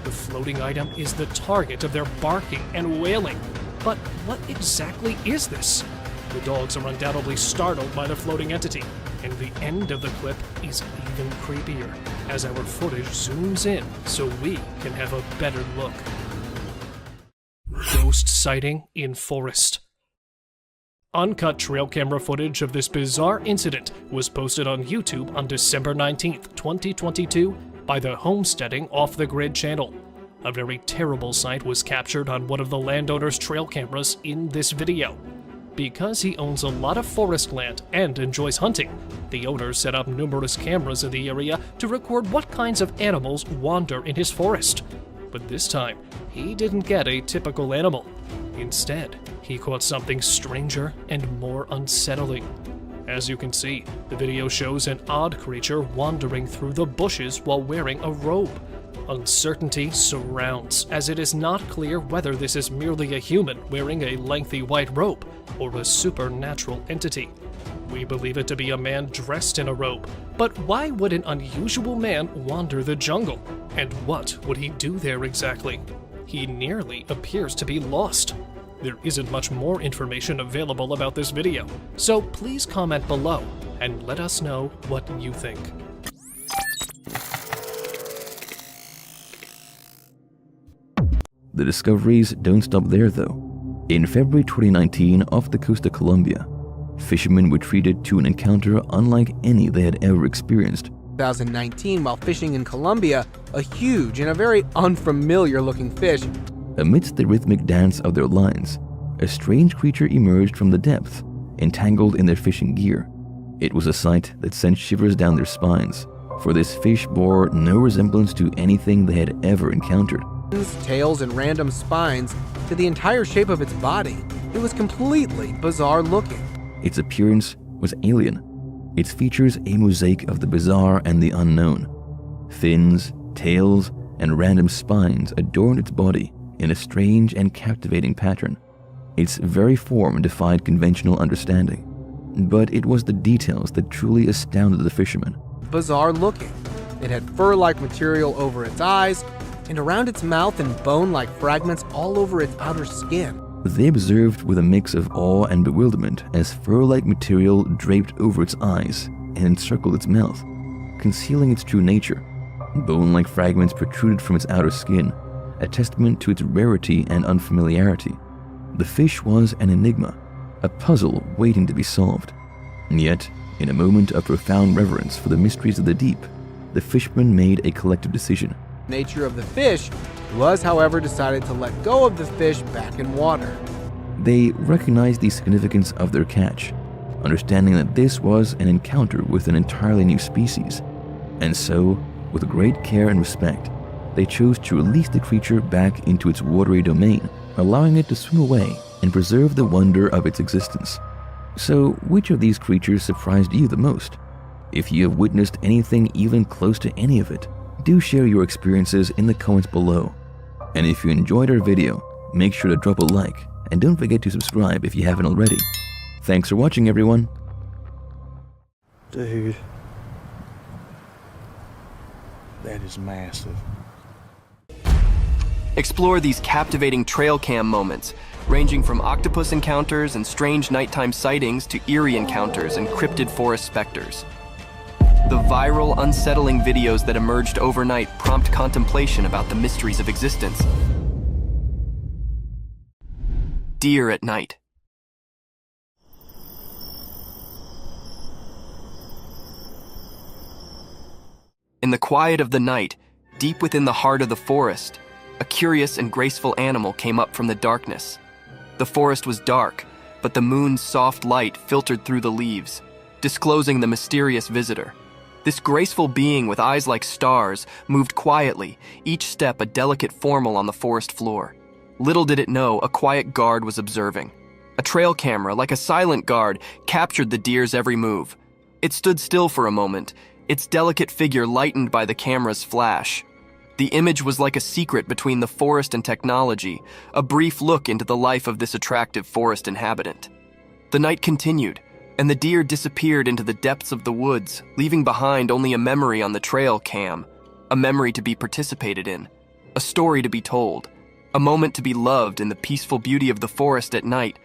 The floating item is the target of their barking and wailing. But what exactly is this? The dogs are undoubtedly startled by the floating entity, and the end of the clip is even creepier as our footage zooms in so we can have a better look. Ghost sighting in forest. Uncut trail camera footage of this bizarre incident was posted on YouTube on December 19th, 2022 by the Homesteading Off the Grid channel. A very terrible sight was captured on one of the landowner's trail cameras in this video. Because he owns a lot of forest land and enjoys hunting, the owner set up numerous cameras in the area to record what kinds of animals wander in his forest. But this time, he didn't get a typical animal. Instead, he caught something stranger and more unsettling. As you can see, the video shows an odd creature wandering through the bushes while wearing a robe. Uncertainty surrounds, as it is not clear whether this is merely a human wearing a lengthy white robe or a supernatural entity. We believe it to be a man dressed in a robe, but why would an unusual man wander the jungle? And what would he do there exactly? He nearly appears to be lost. There isn't much more information available about this video, so please comment below and let us know what you think. The discoveries don't stop there though. In February 2019, off the coast of Colombia, fishermen were treated to an encounter unlike any they had ever experienced. 2019, while fishing in Colombia, a huge and a very unfamiliar looking fish. Amidst the rhythmic dance of their lines, a strange creature emerged from the depth, entangled in their fishing gear. It was a sight that sent shivers down their spines, for this fish bore no resemblance to anything they had ever encountered. Tails and random spines to the entire shape of its body. It was completely bizarre looking. Its appearance was alien. Its features a mosaic of the bizarre and the unknown. Fins, tails, and random spines adorned its body in a strange and captivating pattern. Its very form defied conventional understanding. But it was the details that truly astounded the fishermen. Bizarre looking. It had fur-like material over its eyes, and around its mouth and bone-like fragments all over its outer skin. They observed with a mix of awe and bewilderment as fur-like material draped over its eyes and encircled its mouth, concealing its true nature. Bone-like fragments protruded from its outer skin, a testament to its rarity and unfamiliarity. The fish was an enigma, a puzzle waiting to be solved. And yet, in a moment of profound reverence for the mysteries of the deep, the fishermen made a collective decision. Nature of the fish was, however, decided to let go of the fish back in water. They recognized the significance of their catch, understanding that this was an encounter with an entirely new species. And so, with great care and respect, they chose to release the creature back into its watery domain, allowing it to swim away and preserve the wonder of its existence. So, which of these creatures surprised you the most? If you have witnessed anything even close to any of it, do share your experiences in the comments below. And if you enjoyed our video, make sure to drop a like and don't forget to subscribe if you haven't already. Thanks for watching, everyone. Dude. That is massive. Explore these captivating trail cam moments, ranging from octopus encounters and strange nighttime sightings to eerie encounters and cryptid forest specters. The viral, unsettling videos that emerged overnight prompt contemplation about the mysteries of existence. Deer at night. In the quiet of the night, deep within the heart of the forest, a curious and graceful animal came up from the darkness. The forest was dark, but the moon's soft light filtered through the leaves, disclosing the mysterious visitor. This graceful being with eyes like stars moved quietly, each step a delicate formel on the forest floor. Little did it know, a quiet guard was observing. A trail camera, like a silent guard, captured the deer's every move. It stood still for a moment, its delicate figure lightened by the camera's flash. The image was like a secret between the forest and technology, a brief look into the life of this attractive forest inhabitant. The night continued, and the deer disappeared into the depths of the woods, leaving behind only a memory on the trail cam, a memory to be participated in, a story to be told, a moment to be loved in the peaceful beauty of the forest at night.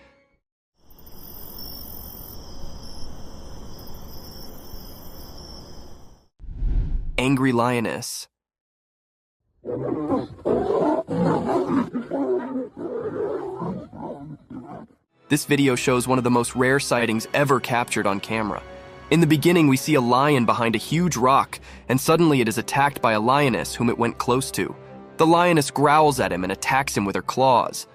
Angry lioness. This video shows one of the most rare sightings ever captured on camera. In the beginning, we see a lion behind a huge rock, and suddenly it is attacked by a lioness whom it went close to. The lioness growls at him and attacks him with her claws.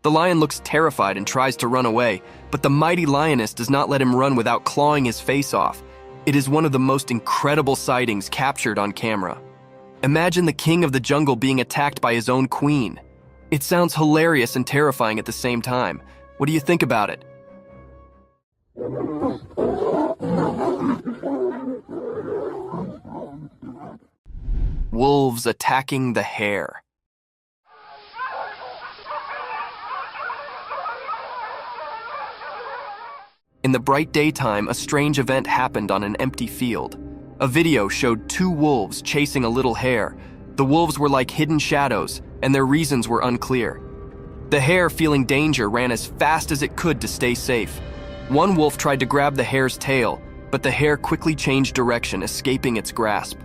The lion looks terrified and tries to run away, but the mighty lioness does not let him run without clawing his face off. It is one of the most incredible sightings captured on camera. Imagine the king of the jungle being attacked by his own queen. It sounds hilarious and terrifying at the same time. What do you think about it? Wolves attacking the hare. In the bright daytime, a strange event happened on an empty field. A video showed two wolves chasing a little hare. The wolves were like hidden shadows, and their reasons were unclear. The hare, feeling danger, ran as fast as it could to stay safe. One wolf tried to grab the hare's tail, but the hare quickly changed direction, escaping its grasp.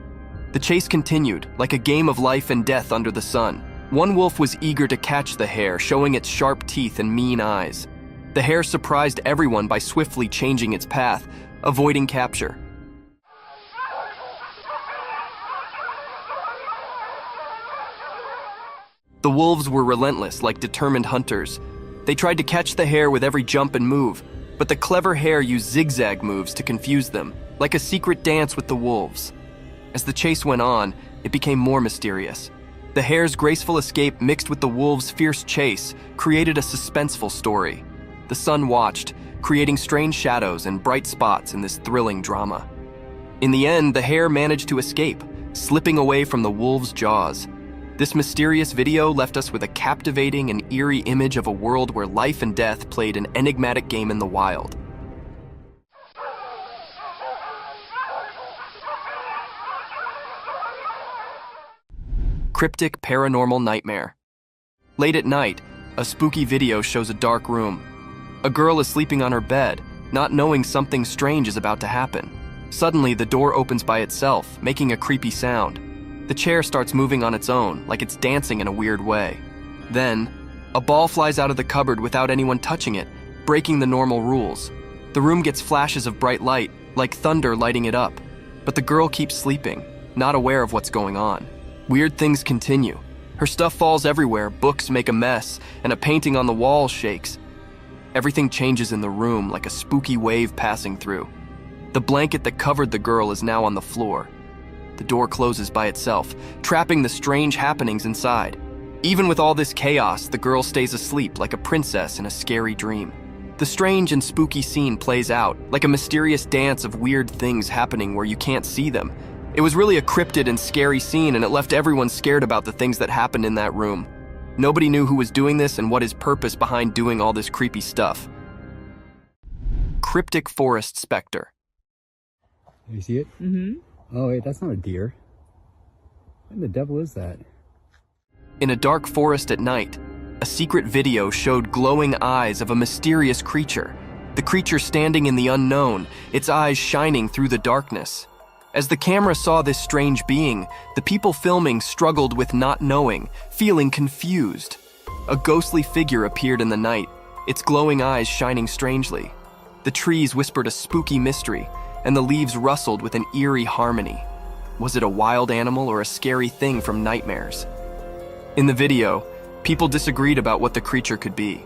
The chase continued, like a game of life and death under the sun. One wolf was eager to catch the hare, showing its sharp teeth and mean eyes. The hare surprised everyone by swiftly changing its path, avoiding capture. The wolves were relentless, like determined hunters. They tried to catch the hare with every jump and move, but the clever hare used zigzag moves to confuse them, like a secret dance with the wolves. As the chase went on, it became more mysterious. The hare's graceful escape mixed with the wolves' fierce chase created a suspenseful story. The sun watched, creating strange shadows and bright spots in this thrilling drama. In the end, the hare managed to escape, slipping away from the wolves' jaws. This mysterious video left us with a captivating and eerie image of a world where life and death played an enigmatic game in the wild. Cryptic paranormal nightmare. Late at night, a spooky video shows a dark room. A girl is sleeping on her bed, not knowing something strange is about to happen. Suddenly, the door opens by itself, making a creepy sound. The chair starts moving on its own, like it's dancing in a weird way. Then, a ball flies out of the cupboard without anyone touching it, breaking the normal rules. The room gets flashes of bright light, like thunder lighting it up. But the girl keeps sleeping, not aware of what's going on. Weird things continue. Her stuff falls everywhere, books make a mess, and a painting on the wall shakes. Everything changes in the room like a spooky wave passing through. The blanket that covered the girl is now on the floor. The door closes by itself, trapping the strange happenings inside. Even with all this chaos, the girl stays asleep like a princess in a scary dream. The strange and spooky scene plays out, like a mysterious dance of weird things happening where you can't see them. It was really a cryptid and scary scene, and it left everyone scared about the things that happened in that room. Nobody knew who was doing this and what his purpose behind doing all this creepy stuff. Cryptic forest specter. You see it? Mm-hmm. Oh wait, that's not a deer. What the devil is that? In a dark forest at night, a secret video showed glowing eyes of a mysterious creature. The creature standing in the unknown, its eyes shining through the darkness. As the camera saw this strange being, the people filming struggled with not knowing, feeling confused. A ghostly figure appeared in the night, its glowing eyes shining strangely. The trees whispered a spooky mystery, and the leaves rustled with an eerie harmony. Was it a wild animal or a scary thing from nightmares? In the video, people disagreed about what the creature could be.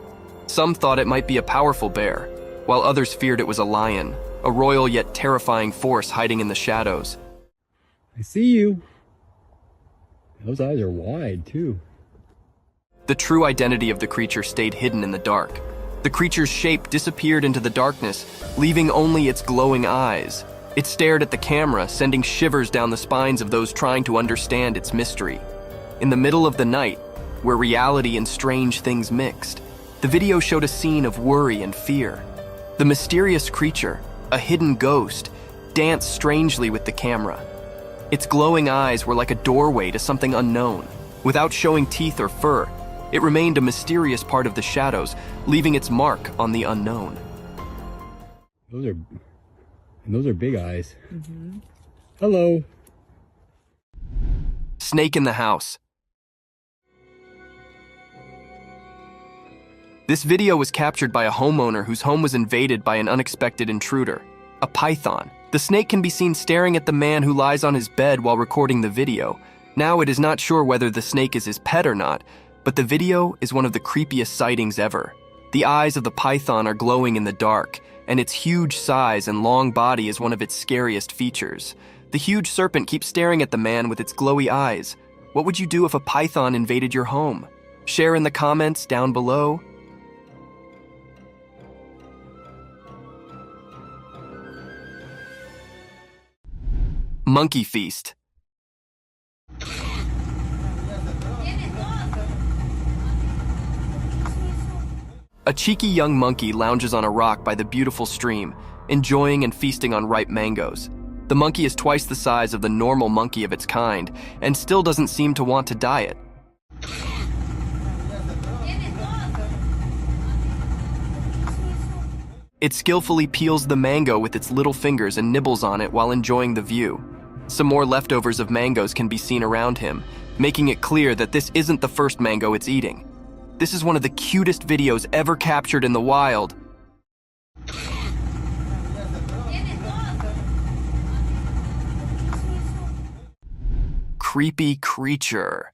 Some thought it might be a powerful bear, while others feared it was a lion, a royal yet terrifying force hiding in the shadows. I see you. Those eyes are wide, too. The true identity of the creature stayed hidden in the dark. The creature's shape disappeared into the darkness, leaving only its glowing eyes. It stared at the camera, sending shivers down the spines of those trying to understand its mystery. In the middle of the night, where reality and strange things mixed, the video showed a scene of worry and fear. The mysterious creature, a hidden ghost, danced strangely with the camera. Its glowing eyes were like a doorway to something unknown. Without showing teeth or fur, it remained a mysterious part of the shadows, leaving its mark on the unknown. Those are big eyes. Hello. Snake in the house. This video was captured by a homeowner whose home was invaded by an unexpected intruder, a python. The snake can be seen staring at the man who lies on his bed while recording the video. Now it is not sure whether the snake is his pet or not, but the video is one of the creepiest sightings ever. The eyes of the python are glowing in the dark, and its huge size and long body is one of its scariest features. The huge serpent keeps staring at the man with its glowy eyes. What would you do if a python invaded your home? Share in the comments down below. Monkey feast. A cheeky young monkey lounges on a rock by the beautiful stream, enjoying and feasting on ripe mangoes. The monkey is twice the size of the normal monkey of its kind, and still doesn't seem to want to diet. It skillfully peels the mango with its little fingers and nibbles on it while enjoying the view. Some more leftovers of mangoes can be seen around him, making it clear that this isn't the first mango it's eating. This is one of the cutest videos ever captured in the wild. Creepy creature.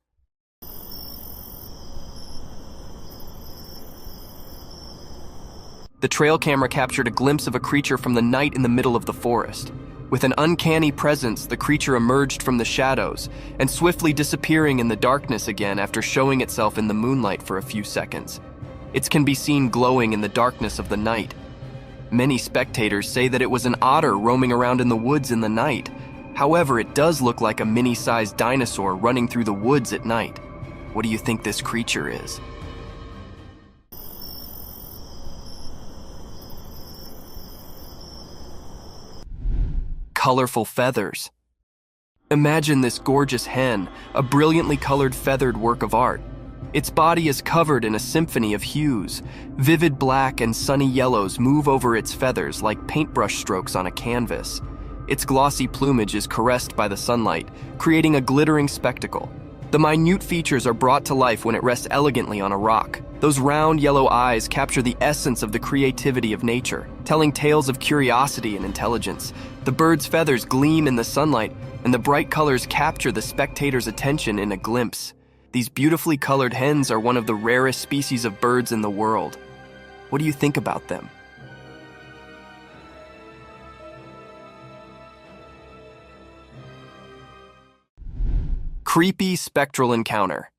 The trail camera captured a glimpse of a creature from the night in the middle of the forest. With an uncanny presence, the creature emerged from the shadows and swiftly disappearing in the darkness again after showing itself in the moonlight for a few seconds. It can be seen glowing in the darkness of the night. Many spectators say that it was an otter roaming around in the woods in the night. However, it does look like a mini-sized dinosaur running through the woods at night. What do you think this creature is? Colorful feathers. Imagine this gorgeous hen, a brilliantly colored feathered work of art. Its body is covered in a symphony of hues. Vivid black and sunny yellows move over its feathers like paintbrush strokes on a canvas. Its glossy plumage is caressed by the sunlight, creating a glittering spectacle. The minute features are brought to life when it rests elegantly on a rock. Those round yellow eyes capture the essence of the creativity of nature, telling tales of curiosity and intelligence. The bird's feathers gleam in the sunlight, and the bright colors capture the spectator's attention in a glimpse. These beautifully colored hens are one of the rarest species of birds in the world. What do you think about them? Creepy spectral encounter.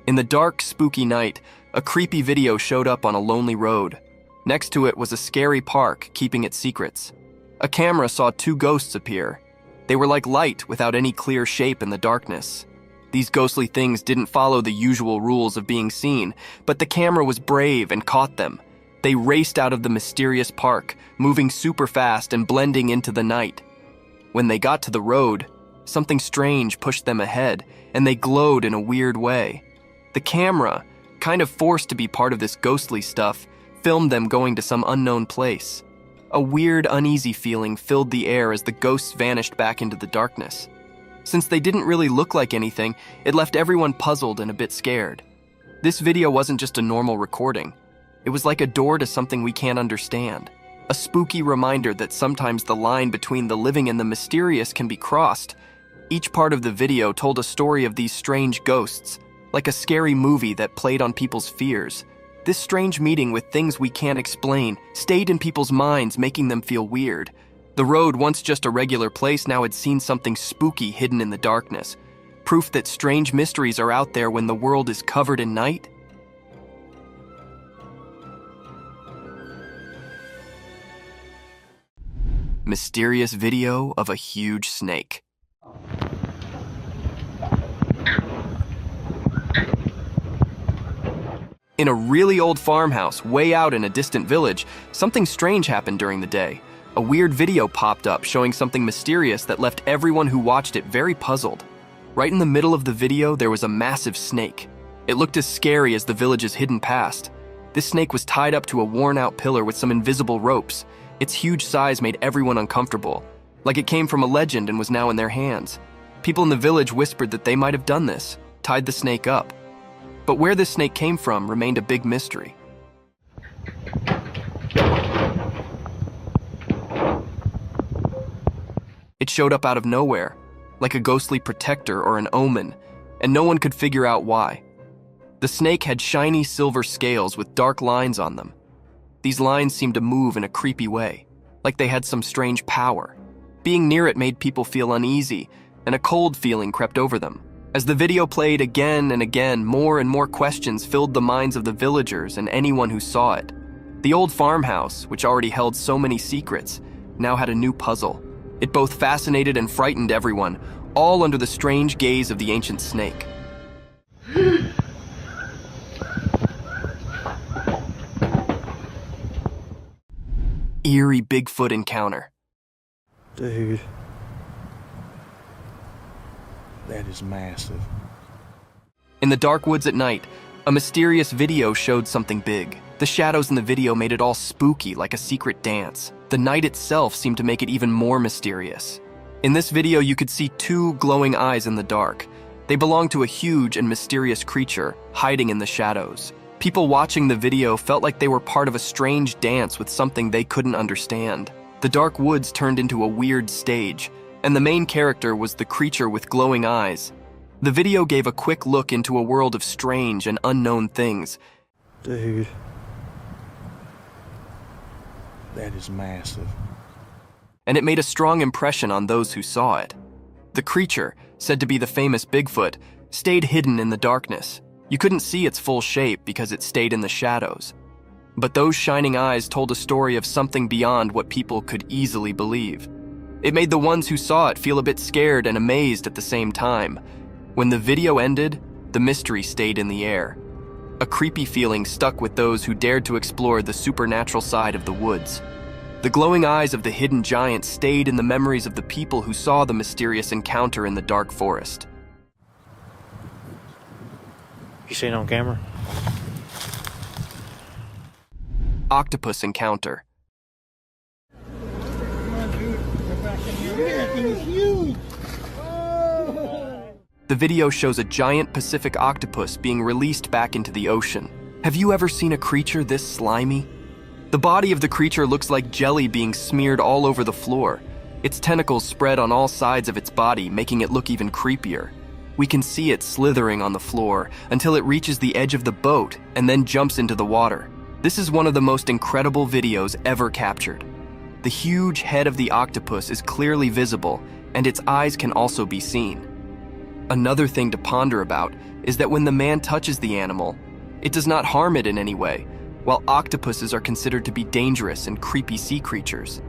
In the dark, spooky night, a creepy video showed up on a lonely road. Next to it was a scary park keeping its secrets. A camera saw two ghosts appear. They were like light without any clear shape in the darkness. These ghostly things didn't follow the usual rules of being seen, but the camera was brave and caught them. They raced out of the mysterious park, moving super fast and blending into the night. When they got to the road, something strange pushed them ahead, and they glowed in a weird way. The camera, kind of forced to be part of this ghostly stuff, filmed them going to some unknown place. A weird, uneasy feeling filled the air as the ghosts vanished back into the darkness. Since they didn't really look like anything, it left everyone puzzled and a bit scared. This video wasn't just a normal recording. It was like a door to something we can't understand. A spooky reminder that sometimes the line between the living and the mysterious can be crossed. Each part of the video told a story of these strange ghosts, like a scary movie that played on people's fears. This strange meeting with things we can't explain stayed in people's minds, making them feel weird. The road, once just a regular place, now had seen something spooky hidden in the darkness. Proof that strange mysteries are out there when the world is covered in night? Mysterious video of a huge snake. In a really old farmhouse, way out in a distant village, something strange happened during the day. A weird video popped up showing something mysterious that left everyone who watched it very puzzled. Right in the middle of the video, there was a massive snake. It looked as scary as the village's hidden past. This snake was tied up to a worn-out pillar with some invisible ropes. Its huge size made everyone uncomfortable, like it came from a legend and was now in their hands. People in the village whispered that they might have done this, tied the snake up. But where this snake came from remained a big mystery. It showed up out of nowhere, like a ghostly protector or an omen, and no one could figure out why. The snake had shiny silver scales with dark lines on them. These lines seemed to move in a creepy way, like they had some strange power. Being near it made people feel uneasy, and a cold feeling crept over them. As the video played again and again, more and more questions filled the minds of the villagers and anyone who saw it. The old farmhouse, which already held so many secrets, now had a new puzzle. It both fascinated and frightened everyone, all under the strange gaze of the ancient snake. Eerie Bigfoot encounter. Dude. That is massive. In the dark woods at night, a mysterious video showed something big. The shadows in the video made it all spooky, like a secret dance. The night itself seemed to make it even more mysterious. In this video, you could see two glowing eyes in the dark. They belonged to a huge and mysterious creature hiding in the shadows. People watching the video felt like they were part of a strange dance with something they couldn't understand. The dark woods turned into a weird stage, and the main character was the creature with glowing eyes. The video gave a quick look into a world of strange and unknown things. Dude. That is massive. And it made a strong impression on those who saw it. The creature, said to be the famous Bigfoot, stayed hidden in the darkness. You couldn't see its full shape because it stayed in the shadows. But those shining eyes told a story of something beyond what people could easily believe. It made the ones who saw it feel a bit scared and amazed at the same time. When the video ended, the mystery stayed in the air. A creepy feeling stuck with those who dared to explore the supernatural side of the woods. The glowing eyes of the hidden giant stayed in the memories of the people who saw the mysterious encounter in the dark forest. You seen it on camera? Octopus encounter. The video shows a giant Pacific octopus being released back into the ocean. Have you ever seen a creature this slimy? The body of the creature looks like jelly being smeared all over the floor. Its tentacles spread on all sides of its body, making it look even creepier. We can see it slithering on the floor until it reaches the edge of the boat and then jumps into the water. This is one of the most incredible videos ever captured. The huge head of the octopus is clearly visible, and its eyes can also be seen. Another thing to ponder about is that when the man touches the animal, it does not harm it in any way, while octopuses are considered to be dangerous and creepy sea creatures.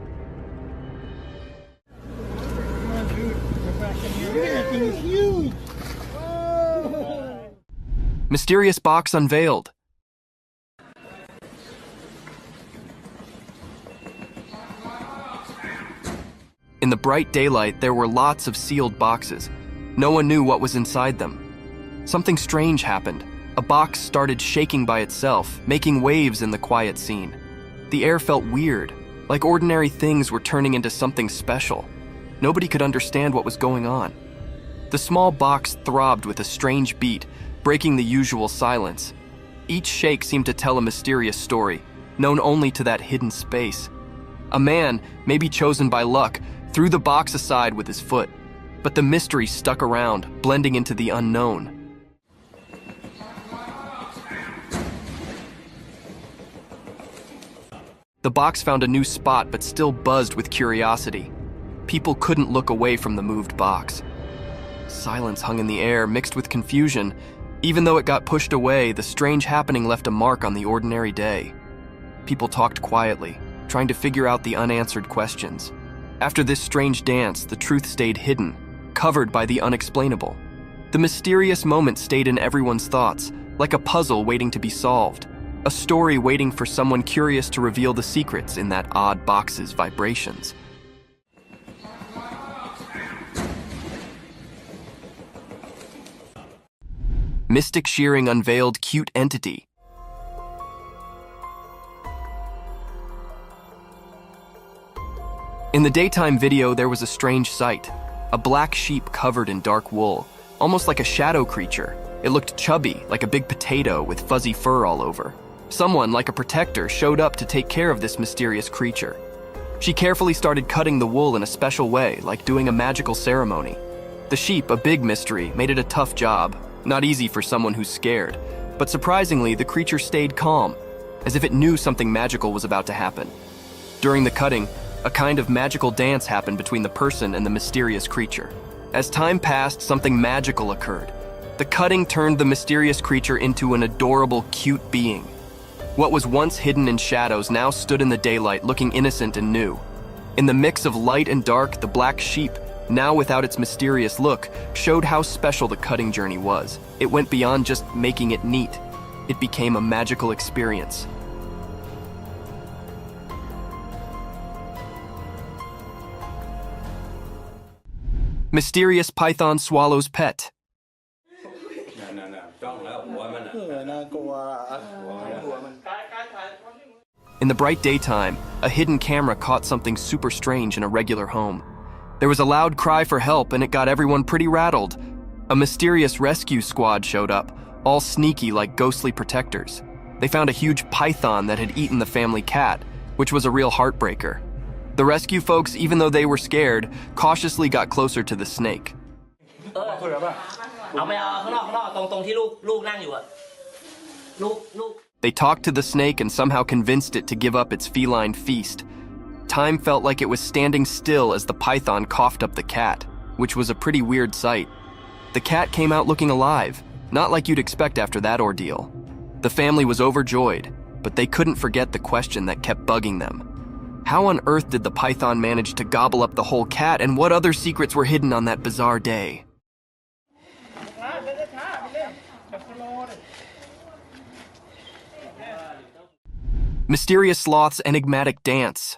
Mysterious box unveiled. In the bright daylight, there were lots of sealed boxes. No one knew what was inside them. Something strange happened. A box started shaking by itself, making waves in the quiet scene. The air felt weird, like ordinary things were turning into something special. Nobody could understand what was going on. The small box throbbed with a strange beat, breaking the usual silence. Each shake seemed to tell a mysterious story, known only to that hidden space. A man, maybe chosen by luck, threw the box aside with his foot, but the mystery stuck around, blending into the unknown. The box found a new spot but still buzzed with curiosity. People couldn't look away from the moved box. Silence hung in the air, mixed with confusion. Even though it got pushed away, the strange happening left a mark on the ordinary day. People talked quietly, trying to figure out the unanswered questions. After this strange dance, the truth stayed hidden, covered by the unexplainable. The mysterious moment stayed in everyone's thoughts, like a puzzle waiting to be solved, a story waiting for someone curious to reveal the secrets in that odd box's vibrations. Mystic Shearing unveiled cute entity. In the daytime video, there was a strange sight. A black sheep covered in dark wool, almost like a shadow creature. It looked chubby, like a big potato with fuzzy fur all over. Someone, like a protector, showed up to take care of this mysterious creature. She carefully started cutting the wool in a special way, like doing a magical ceremony. The sheep, a big mystery, made it a tough job. Not easy for someone who's scared. But surprisingly, the creature stayed calm, as if it knew something magical was about to happen. During the cutting, a kind of magical dance happened between the person and the mysterious creature. As time passed, something magical occurred. The cutting turned the mysterious creature into an adorable, cute being. What was once hidden in shadows now stood in the daylight, looking innocent and new. In the mix of light and dark, the black sheep, now without its mysterious look, showed how special the cutting journey was. It went beyond just making it neat. It became a magical experience. Mysterious python swallows pet. In the bright daytime, a hidden camera caught something super strange in a regular home. There was a loud cry for help, and it got everyone pretty rattled. A mysterious rescue squad showed up, all sneaky like ghostly protectors. They found a huge python that had eaten the family cat, which was a real heartbreaker. The rescue folks, even though they were scared, cautiously got closer to the snake. They talked to the snake and somehow convinced it to give up its feline feast. Time felt like it was standing still as the python coughed up the cat, which was a pretty weird sight. The cat came out looking alive, not like you'd expect after that ordeal. The family was overjoyed, but they couldn't forget the question that kept bugging them. How on earth did the python manage to gobble up the whole cat, and what other secrets were hidden on that bizarre day? Mysterious sloth's enigmatic dance.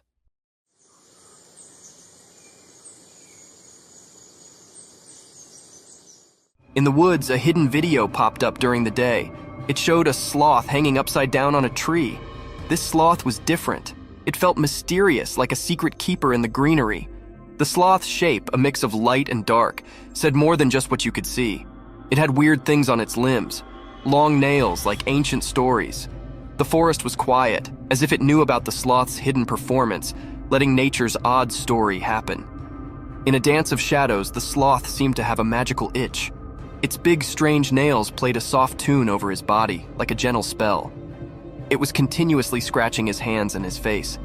In the woods, a hidden video popped up during the day. It showed a sloth hanging upside down on a tree. This sloth was different. It felt mysterious, like a secret keeper in the greenery. The sloth's shape, a mix of light and dark, said more than just what you could see. It had weird things on its limbs, long nails like ancient stories. The forest was quiet, as if it knew about the sloth's hidden performance, letting nature's odd story happen. In a dance of shadows, the sloth seemed to have a magical itch. Its big, strange nails played a soft tune over his body, like a gentle spell. It was continuously scratching his hands and his face.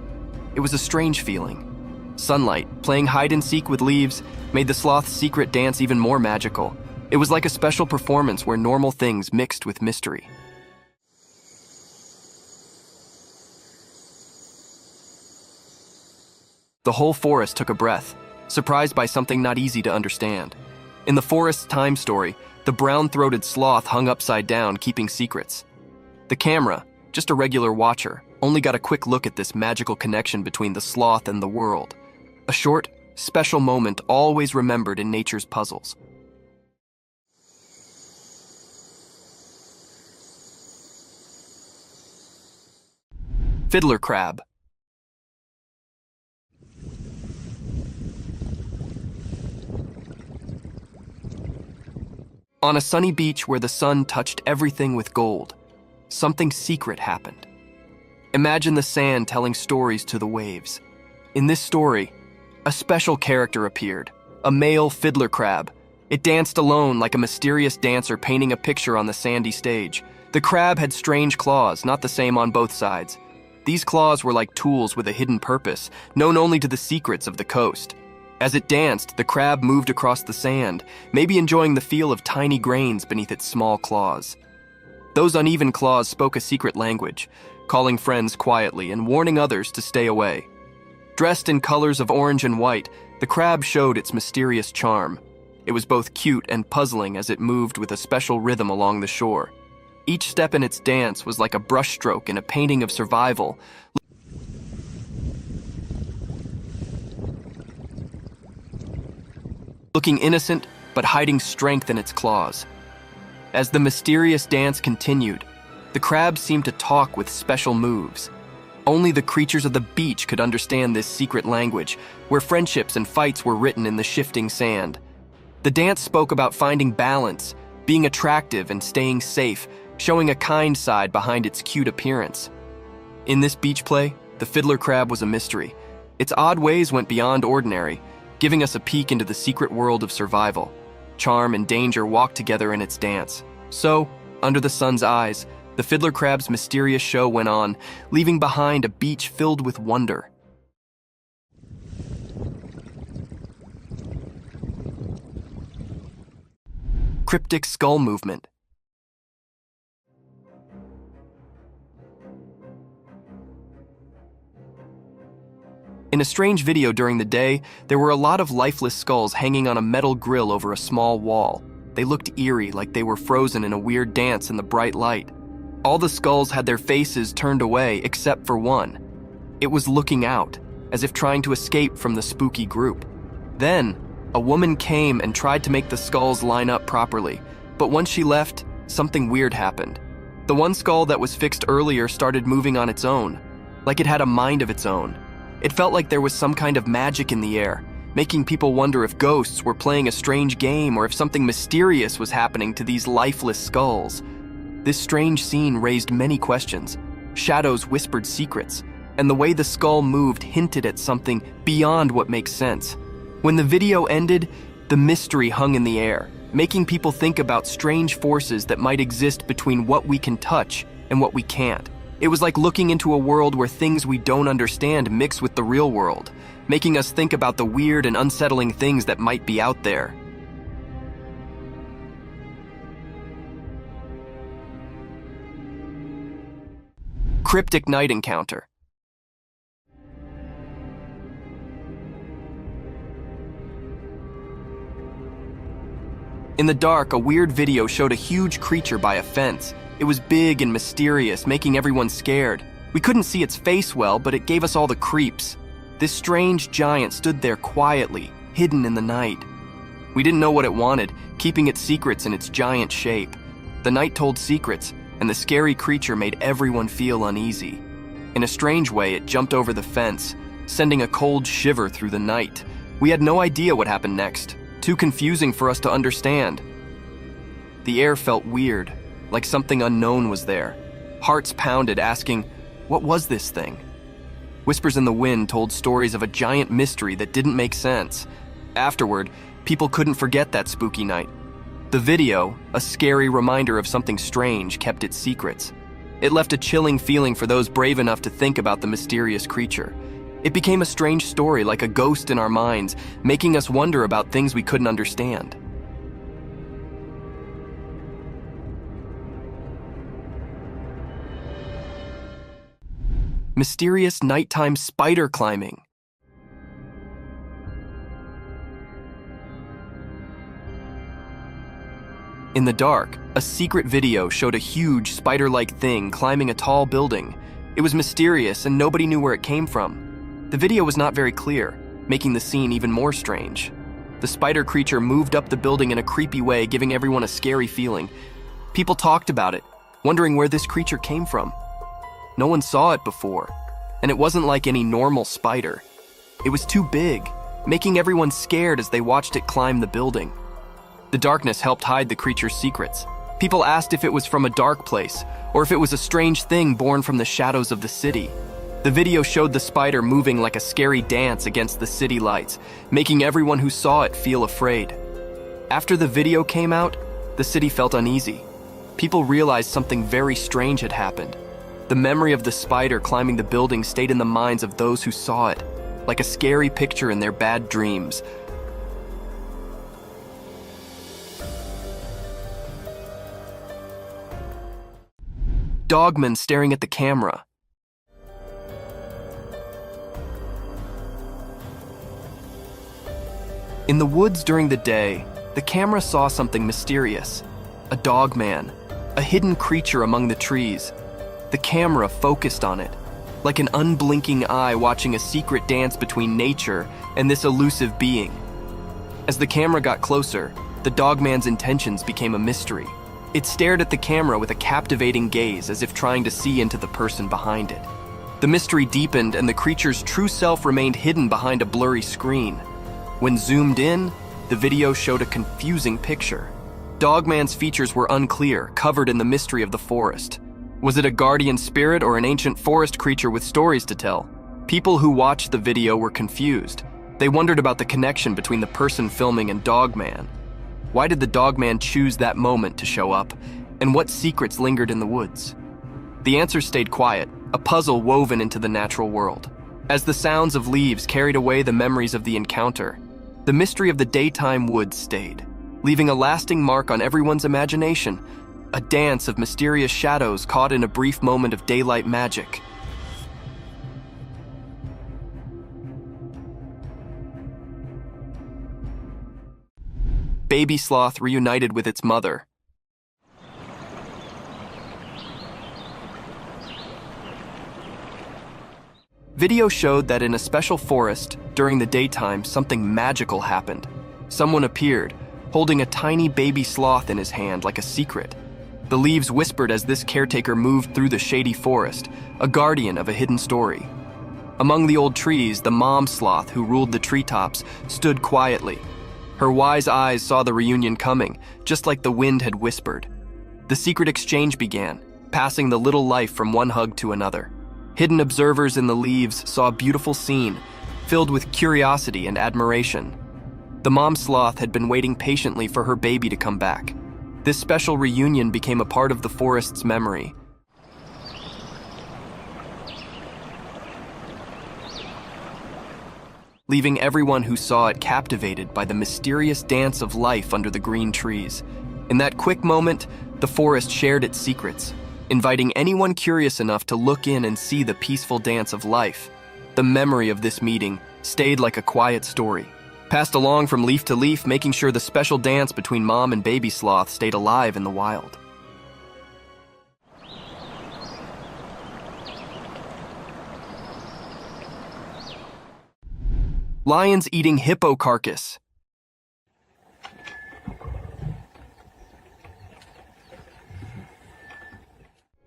It was a strange feeling. Sunlight, playing hide-and-seek with leaves, made the sloth's secret dance even more magical. It was like a special performance where normal things mixed with mystery. The whole forest took a breath, surprised by something not easy to understand. In the forest's time story, the brown-throated sloth hung upside down, keeping secrets. The camera, just a regular watcher, only got a quick look at this magical connection between the sloth and the world. A short, special moment always remembered in nature's puzzles. Fiddler crab. On a sunny beach where the sun touched everything with gold, something secret happened. Imagine the sand telling stories to the waves. In this story, a special character appeared, a male fiddler crab. It danced alone like a mysterious dancer painting a picture on the sandy stage. The crab had strange claws, not the same on both sides. These claws were like tools with a hidden purpose, known only to the secrets of the coast. As it danced, the crab moved across the sand, maybe enjoying the feel of tiny grains beneath its small claws. Those uneven claws spoke a secret language, calling friends quietly and warning others to stay away. Dressed in colors of orange and white, the crab showed its mysterious charm. It was both cute and puzzling as it moved with a special rhythm along the shore. Each step in its dance was like a brushstroke in a painting of survival. Looking innocent, but hiding strength in its claws. As the mysterious dance continued, the crab seemed to talk with special moves. Only the creatures of the beach could understand this secret language, where friendships and fights were written in the shifting sand. The dance spoke about finding balance, being attractive and staying safe, showing a kind side behind its cute appearance. In this beach play, the fiddler crab was a mystery. Its odd ways went beyond ordinary, giving us a peek into the secret world of survival. Charm and danger walked together in its dance. So, under the sun's eyes, the fiddler crab's mysterious show went on, leaving behind a beach filled with wonder. Cryptic skull movement. In a strange video during the day, there were a lot of lifeless skulls hanging on a metal grill over a small wall. They looked eerie, like they were frozen in a weird dance in the bright light. All the skulls had their faces turned away except for one. It was looking out, as if trying to escape from the spooky group. Then, a woman came and tried to make the skulls line up properly, but once she left, something weird happened. The one skull that was fixed earlier started moving on its own, like it had a mind of its own. It felt like there was some kind of magic in the air, making people wonder if ghosts were playing a strange game or if something mysterious was happening to these lifeless skulls. This strange scene raised many questions. Shadows whispered secrets, and the way the skull moved hinted at something beyond what makes sense. When the video ended, the mystery hung in the air, making people think about strange forces that might exist between what we can touch and what we can't. It was like looking into a world where things we don't understand mix with the real world, making us think about the weird and unsettling things that might be out there. Cryptic night encounter. In the dark, a weird video showed a huge creature by a fence. It was big and mysterious, making everyone scared. We couldn't see its face well, but it gave us all the creeps. This strange giant stood there quietly, hidden in the night. We didn't know what it wanted, keeping its secrets in its giant shape. The night told secrets, and the scary creature made everyone feel uneasy. In a strange way, it jumped over the fence, sending a cold shiver through the night. We had no idea what happened next, too confusing for us to understand. The air felt weird, like something unknown was there. Hearts pounded, asking, what was this thing? Whispers in the wind told stories of a giant mystery that didn't make sense. Afterward, people couldn't forget that spooky night. The video, a scary reminder of something strange, kept its secrets. It left a chilling feeling for those brave enough to think about the mysterious creature. It became a strange story, like a ghost in our minds, making us wonder about things we couldn't understand. Mysterious nighttime spider climbing. In the dark, a secret video showed a huge spider-like thing climbing a tall building. It was mysterious and nobody knew where it came from. The video was not very clear, making the scene even more strange. The spider creature moved up the building in a creepy way, giving everyone a scary feeling. People talked about it, wondering where this creature came from. No one saw it before, and it wasn't like any normal spider. It was too big, making everyone scared as they watched it climb the building. The darkness helped hide the creature's secrets. People asked if it was from a dark place, or if it was a strange thing born from the shadows of the city. The video showed the spider moving like a scary dance against the city lights, making everyone who saw it feel afraid. After the video came out, the city felt uneasy. People realized something very strange had happened. The memory of the spider climbing the building stayed in the minds of those who saw it, like a scary picture in their bad dreams. Dogman staring at the camera. In the woods during the day, the camera saw something mysterious. A dogman, a hidden creature among the trees. The camera focused on it, like an unblinking eye watching a secret dance between nature and this elusive being. As the camera got closer, the dogman's intentions became a mystery. It stared at the camera with a captivating gaze, as if trying to see into the person behind it. The mystery deepened, and the creature's true self remained hidden behind a blurry screen. When zoomed in, the video showed a confusing picture. Dogman's features were unclear, covered in the mystery of the forest. Was it a guardian spirit or an ancient forest creature with stories to tell? People who watched the video were confused. They wondered about the connection between the person filming and Dogman. Why did the Dogman choose that moment to show up? And what secrets lingered in the woods? The answers stayed quiet, a puzzle woven into the natural world. As the sounds of leaves carried away the memories of the encounter, the mystery of the daytime woods stayed, leaving a lasting mark on everyone's imagination, a dance of mysterious shadows caught in a brief moment of daylight magic. Baby sloth reunited with its mother. Video showed that in a special forest, during the daytime, something magical happened. Someone appeared, holding a tiny baby sloth in his hand like a secret. The leaves whispered as this caretaker moved through the shady forest, a guardian of a hidden story. Among the old trees, the mom sloth who ruled the treetops stood quietly. Her wise eyes saw the reunion coming, just like the wind had whispered. The secret exchange began, passing the little life from one hug to another. Hidden observers in the leaves saw a beautiful scene, filled with curiosity and admiration. The mom sloth had been waiting patiently for her baby to come back. This special reunion became a part of the forest's memory. Leaving everyone who saw it captivated by the mysterious dance of life under the green trees. In that quick moment, the forest shared its secrets, inviting anyone curious enough to look in and see the peaceful dance of life. The memory of this meeting stayed like a quiet story, passed along from leaf to leaf, making sure the special dance between mom and baby sloth stayed alive in the wild. Lions eating hippo carcass.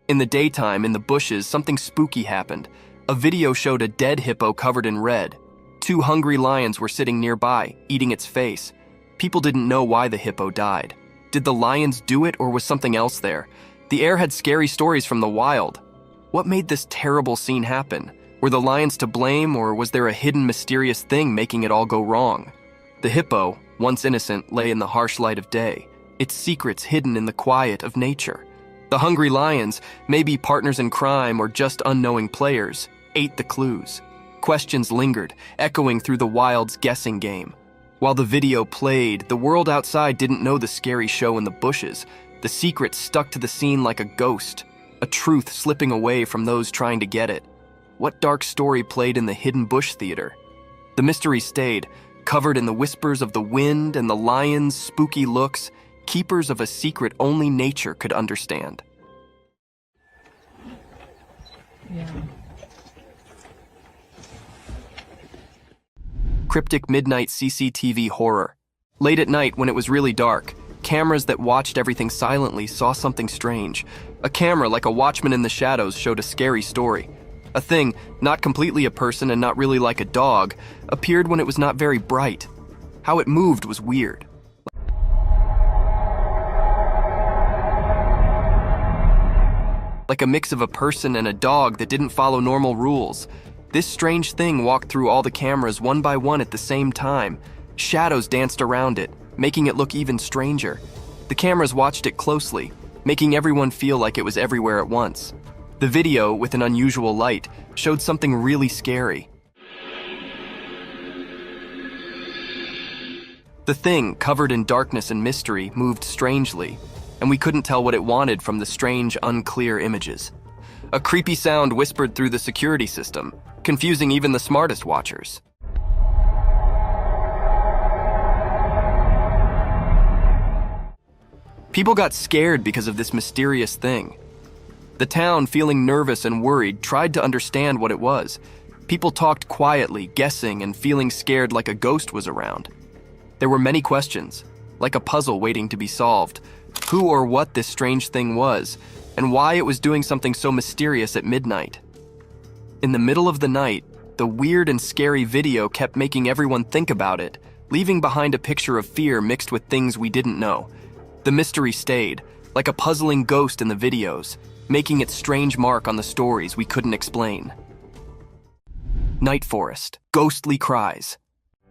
In the daytime, in the bushes, something spooky happened. A video showed a dead hippo covered in red. 2 hungry lions were sitting nearby, eating its face. People didn't know why the hippo died. Did the lions do it, or was something else there? The air had scary stories from the wild. What made this terrible scene happen? Were the lions to blame, or was there a hidden mysterious thing making it all go wrong? The hippo, once innocent, lay in the harsh light of day, its secrets hidden in the quiet of nature. The hungry lions, maybe partners in crime or just unknowing players, ate the clues. Questions lingered, echoing through the wild's guessing game. While the video played, the world outside didn't know the scary show in the bushes. The secret stuck to the scene like a ghost, a truth slipping away from those trying to get it. What dark story played in the hidden bush theater? The mystery stayed, covered in the whispers of the wind and the lions' spooky looks, keepers of a secret only nature could understand. Yeah. Cryptic midnight CCTV horror. Late at night, when it was really dark, cameras that watched everything silently saw something strange. A camera, like a watchman in the shadows, showed a scary story. A thing, not completely a person and not really like a dog, appeared when it was not very bright. How it moved was weird. Like a mix of a person and a dog that didn't follow normal rules. This strange thing walked through all the cameras one by one at the same time. Shadows danced around it, making it look even stranger. The cameras watched it closely, making everyone feel like it was everywhere at once. The video, with an unusual light, showed something really scary. The thing, covered in darkness and mystery, moved strangely, and we couldn't tell what it wanted from the strange, unclear images. A creepy sound whispered through the security system, confusing even the smartest watchers. People got scared because of this mysterious thing. The town, feeling nervous and worried, tried to understand what it was. People talked quietly, guessing and feeling scared like a ghost was around. There were many questions, like a puzzle waiting to be solved. Who or what this strange thing was, and why it was doing something so mysterious at midnight. In the middle of the night, the weird and scary video kept making everyone think about it, leaving behind a picture of fear mixed with things we didn't know. The mystery stayed, like a puzzling ghost in the videos, making its strange mark on the stories we couldn't explain. Night forest, ghostly cries.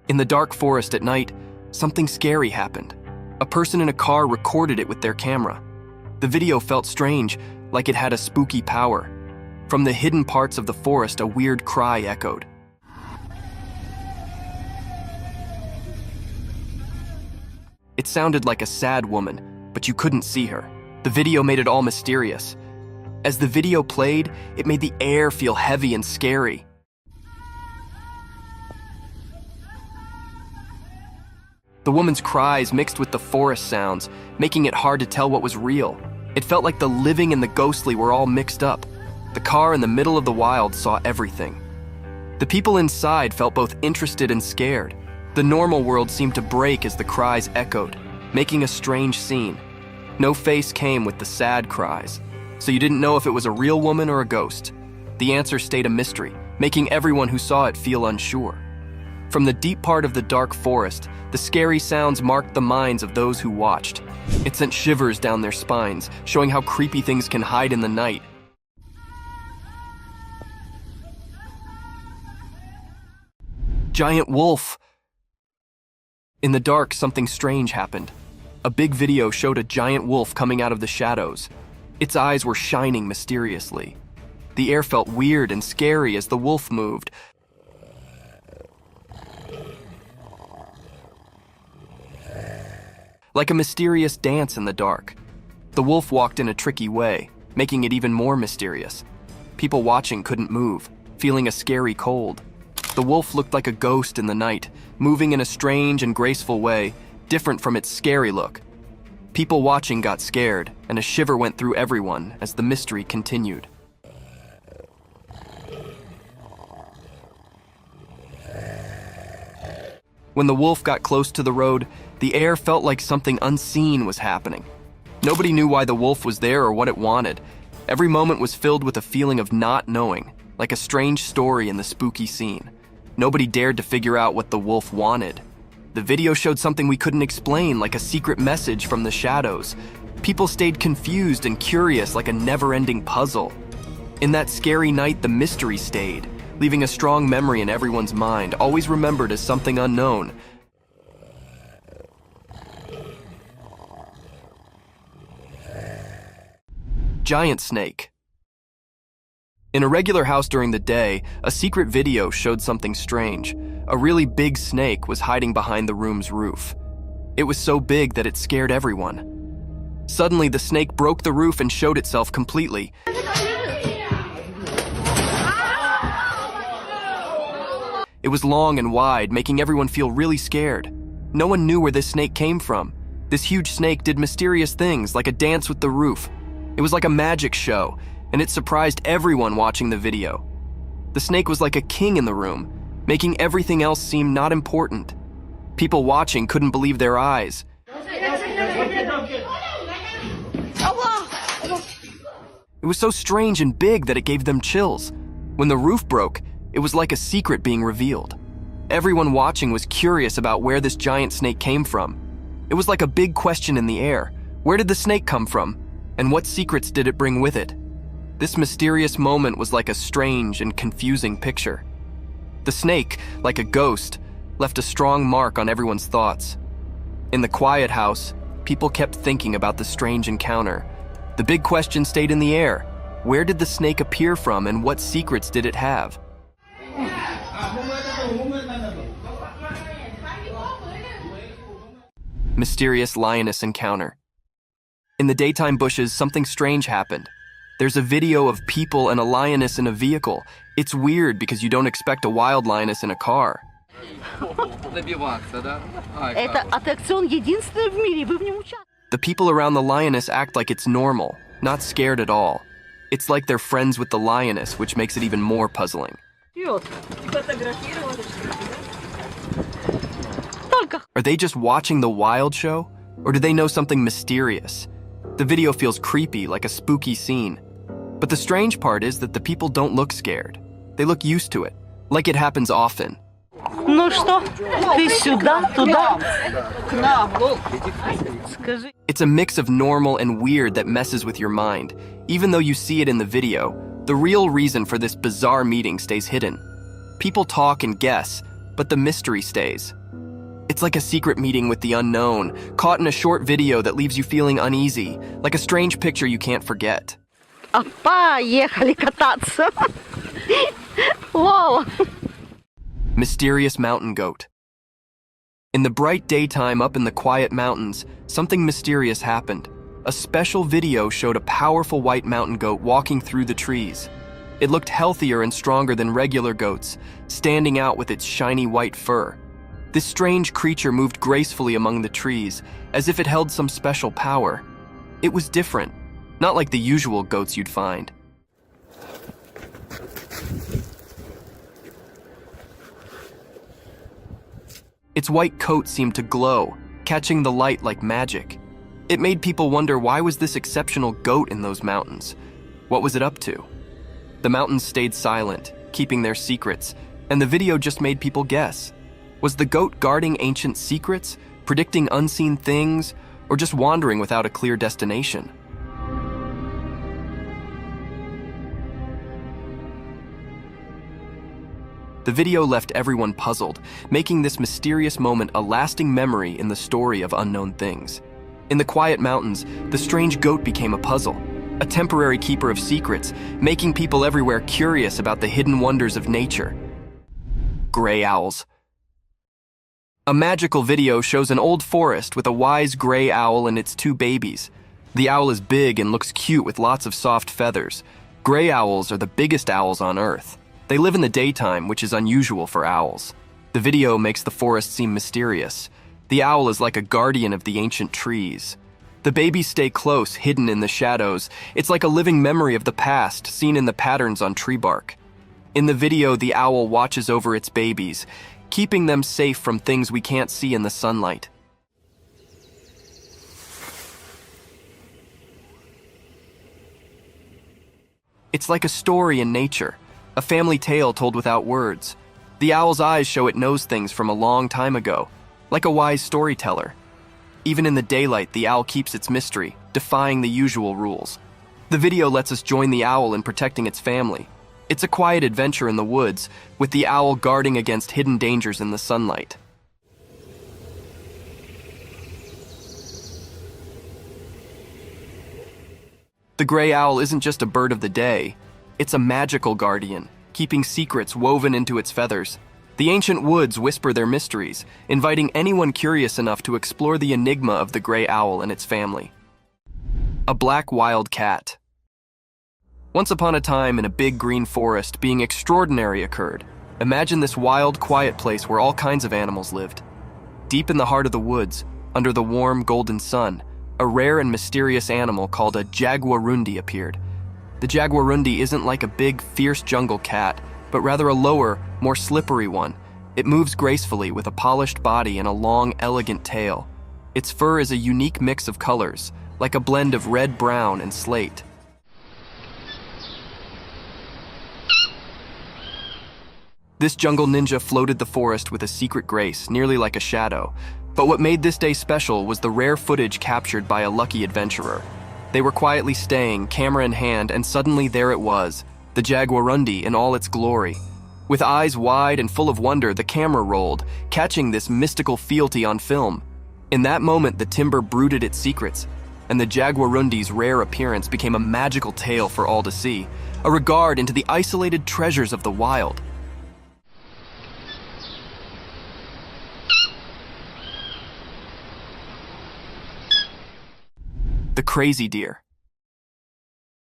In the dark forest at night, something scary happened. A person in a car recorded it with their camera. The video felt strange, like it had a spooky power. From the hidden parts of the forest, a weird cry echoed. It sounded like a sad woman, but you couldn't see her. The video made it all mysterious. As the video played, it made the air feel heavy and scary. The woman's cries mixed with the forest sounds, making it hard to tell what was real. It felt like the living and the ghostly were all mixed up. The car in the middle of the wild saw everything. The people inside felt both interested and scared. The normal world seemed to break as the cries echoed, making a strange scene. No face came with the sad cries, so you didn't know if it was a real woman or a ghost. The answer stayed a mystery, making everyone who saw it feel unsure. From the deep part of the dark forest, the scary sounds marked the minds of those who watched. It sent shivers down their spines, showing how creepy things can hide in the night. Giant wolf! In the dark, something strange happened. A big video showed a giant wolf coming out of the shadows. Its eyes were shining mysteriously. The air felt weird and scary as the wolf moved. Like a mysterious dance in the dark. The wolf walked in a tricky way, making it even more mysterious. People watching couldn't move, feeling a scary cold. The wolf looked like a ghost in the night, moving in a strange and graceful way, different from its scary look. People watching got scared, and a shiver went through everyone as the mystery continued. When the wolf got close to the road, the air felt like something unseen was happening. Nobody knew why the wolf was there or what it wanted. Every moment was filled with a feeling of not knowing, like a strange story in the spooky scene. Nobody dared to figure out what the wolf wanted. The video showed something we couldn't explain, like a secret message from the shadows. People stayed confused and curious, like a never-ending puzzle. In that scary night, the mystery stayed, leaving a strong memory in everyone's mind, always remembered as something unknown. Giant snake. In a regular house during the day, a secret video showed something strange. A really big snake was hiding behind the room's roof. It was so big that it scared everyone. Suddenly, the snake broke the roof and showed itself completely. It was long and wide, making everyone feel really scared. No one knew where this snake came from. This huge snake did mysterious things, like a dance with the roof. It was like a magic show, and it surprised everyone watching the video. The snake was like a king in the room, making everything else seem not important. People watching couldn't believe their eyes. It was so strange and big that it gave them chills. When the roof broke, it was like a secret being revealed. Everyone watching was curious about where this giant snake came from. It was like a big question in the air. Where did the snake come from? And what secrets did it bring with it? This mysterious moment was like a strange and confusing picture. The snake, like a ghost, left a strong mark on everyone's thoughts. In the quiet house, people kept thinking about the strange encounter. The big question stayed in the air. Where did the snake appear from and what secrets did it have? Mysterious lioness encounter. In the daytime bushes, something strange happened. There's a video of people and a lioness in a vehicle. It's weird because you don't expect a wild lioness in a car. The people around the lioness act like it's normal, not scared at all. It's like they're friends with the lioness, which makes it even more puzzling. Are they just watching the wild show? Or do they know something mysterious? The video feels creepy, like a spooky scene. But the strange part is that the people don't look scared. They look used to it, like it happens often. It's a mix of normal and weird that messes with your mind. Even though you see it in the video, the real reason for this bizarre meeting stays hidden. People talk and guess, but the mystery stays. It's like a secret meeting with the unknown, caught in a short video that leaves you feeling uneasy, like a strange picture you can't forget. Mysterious mountain goat. In the bright daytime up in the quiet mountains, something mysterious happened. A special video showed a powerful white mountain goat walking through the trees. It looked healthier and stronger than regular goats, standing out with its shiny white fur. This strange creature moved gracefully among the trees, as if it held some special power. It was different, not like the usual goats you'd find. Its white coat seemed to glow, catching the light like magic. It made people wonder, why was this exceptional goat in those mountains? What was it up to? The mountains stayed silent, keeping their secrets, and the video just made people guess. Was the goat guarding ancient secrets, predicting unseen things, or just wandering without a clear destination? The video left everyone puzzled, making this mysterious moment a lasting memory in the story of unknown things. In the quiet mountains, the strange goat became a puzzle, a temporary keeper of secrets, making people everywhere curious about the hidden wonders of nature. Gray owls. A magical video shows an old forest with a wise gray owl and its two babies. The owl is big and looks cute with lots of soft feathers. Gray owls are the biggest owls on Earth. They live in the daytime, which is unusual for owls. The video makes the forest seem mysterious. The owl is like a guardian of the ancient trees. The babies stay close, hidden in the shadows. It's like a living memory of the past, seen in the patterns on tree bark. In the video, the owl watches over its babies, keeping them safe from things we can't see in the sunlight. It's like a story in nature, a family tale told without words. The owl's eyes show it knows things from a long time ago, like a wise storyteller. Even in the daylight, the owl keeps its mystery, defying the usual rules. The video lets us join the owl in protecting its family. It's a quiet adventure in the woods, with the owl guarding against hidden dangers in the sunlight. The gray owl isn't just a bird of the day. It's a magical guardian, keeping secrets woven into its feathers. The ancient woods whisper their mysteries, inviting anyone curious enough to explore the enigma of the gray owl and its family. A black wild cat. Once upon a time in a big green forest, being extraordinary occurred. Imagine this wild, quiet place where all kinds of animals lived. Deep in the heart of the woods, under the warm, golden sun, a rare and mysterious animal called a jaguarundi appeared. The jaguarundi isn't like a big, fierce jungle cat, but rather a lower, more slippery one. It moves gracefully with a polished body and a long, elegant tail. Its fur is a unique mix of colors, like a blend of red, brown, and slate. This jungle ninja floated the forest with a secret grace, nearly like a shadow. But what made this day special was the rare footage captured by a lucky adventurer. They were quietly staying, camera in hand, and suddenly there it was, the jaguarundi in all its glory. With eyes wide and full of wonder, the camera rolled, catching this mystical fealty on film. In that moment, the timber brooded its secrets. and the jaguarundi's rare appearance became a magical tale for all to see, a regard into the isolated treasures of the wild. The crazy deer.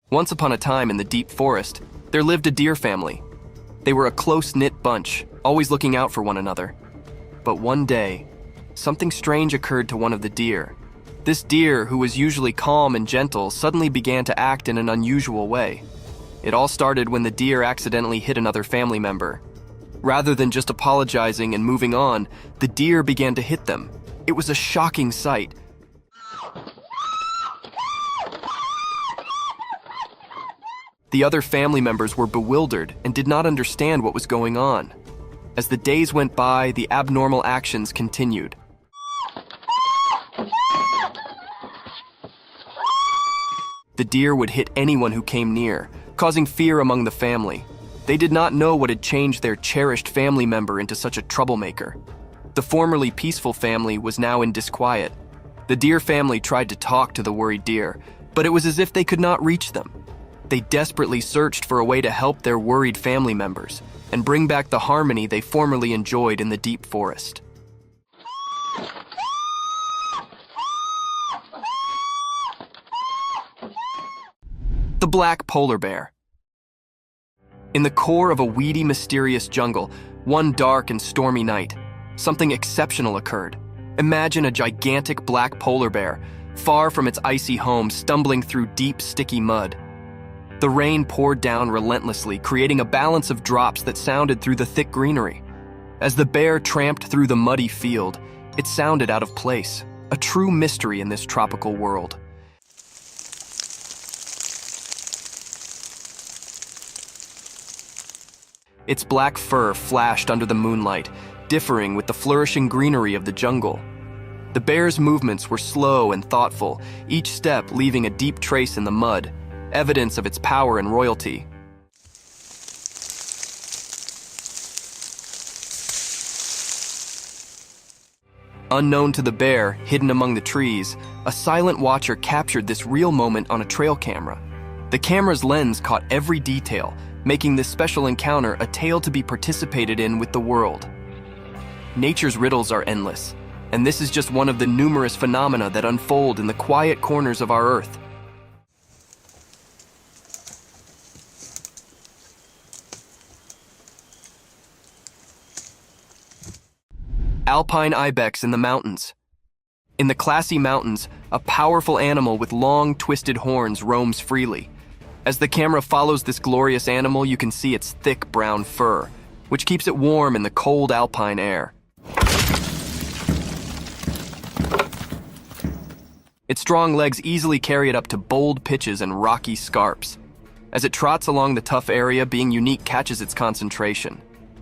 Once upon a time in the deep forest, there lived a deer family. They were a close-knit bunch, always looking out for one another. But one day, something strange occurred to one of the deer. This deer, who was usually calm and gentle, suddenly began to act in an unusual way. It all started when the deer accidentally hit another family member. Rather than just apologizing and moving on, the deer began to hit them. It was a shocking sight. The other family members were bewildered and did not understand what was going on. As the days went by, the abnormal actions continued. The deer would hit anyone who came near, causing fear among the family. They did not know what had changed their cherished family member into such a troublemaker. The formerly peaceful family was now in disquiet. The deer family tried to talk to the worried deer, but it was as if they could not reach them. They desperately searched for a way to help their worried family members and bring back the harmony they formerly enjoyed in the deep forest. The black polar bear. In the core of a weedy, mysterious jungle, one dark and stormy night, something exceptional occurred. Imagine a gigantic black polar bear, far from its icy home, stumbling through deep, sticky mud. The rain poured down relentlessly, creating a balance of drops that sounded through the thick greenery. As the bear tramped through the muddy field, it sounded out of place, a true mystery in this tropical world. Its black fur flashed under the moonlight, differing with the flourishing greenery of the jungle. The bear's movements were slow and thoughtful, each step leaving a deep trace in the mud, evidence of its power and royalty. Unknown to the bear, hidden among the trees, a silent watcher captured this real moment on a trail camera. The camera's lens caught every detail, making this special encounter a tale to be participated in with the world. Nature's riddles are endless, and this is just one of the numerous phenomena that unfold in the quiet corners of our Earth. Alpine ibex in the mountains. In the classy mountains, a powerful animal with long, twisted horns roams freely. As the camera follows this glorious animal, you can see its thick brown fur, which keeps it warm in the cold alpine air. Its strong legs easily carry it up to bold pitches and rocky scarps. As it trots along the tough area, being unique catches its concentration.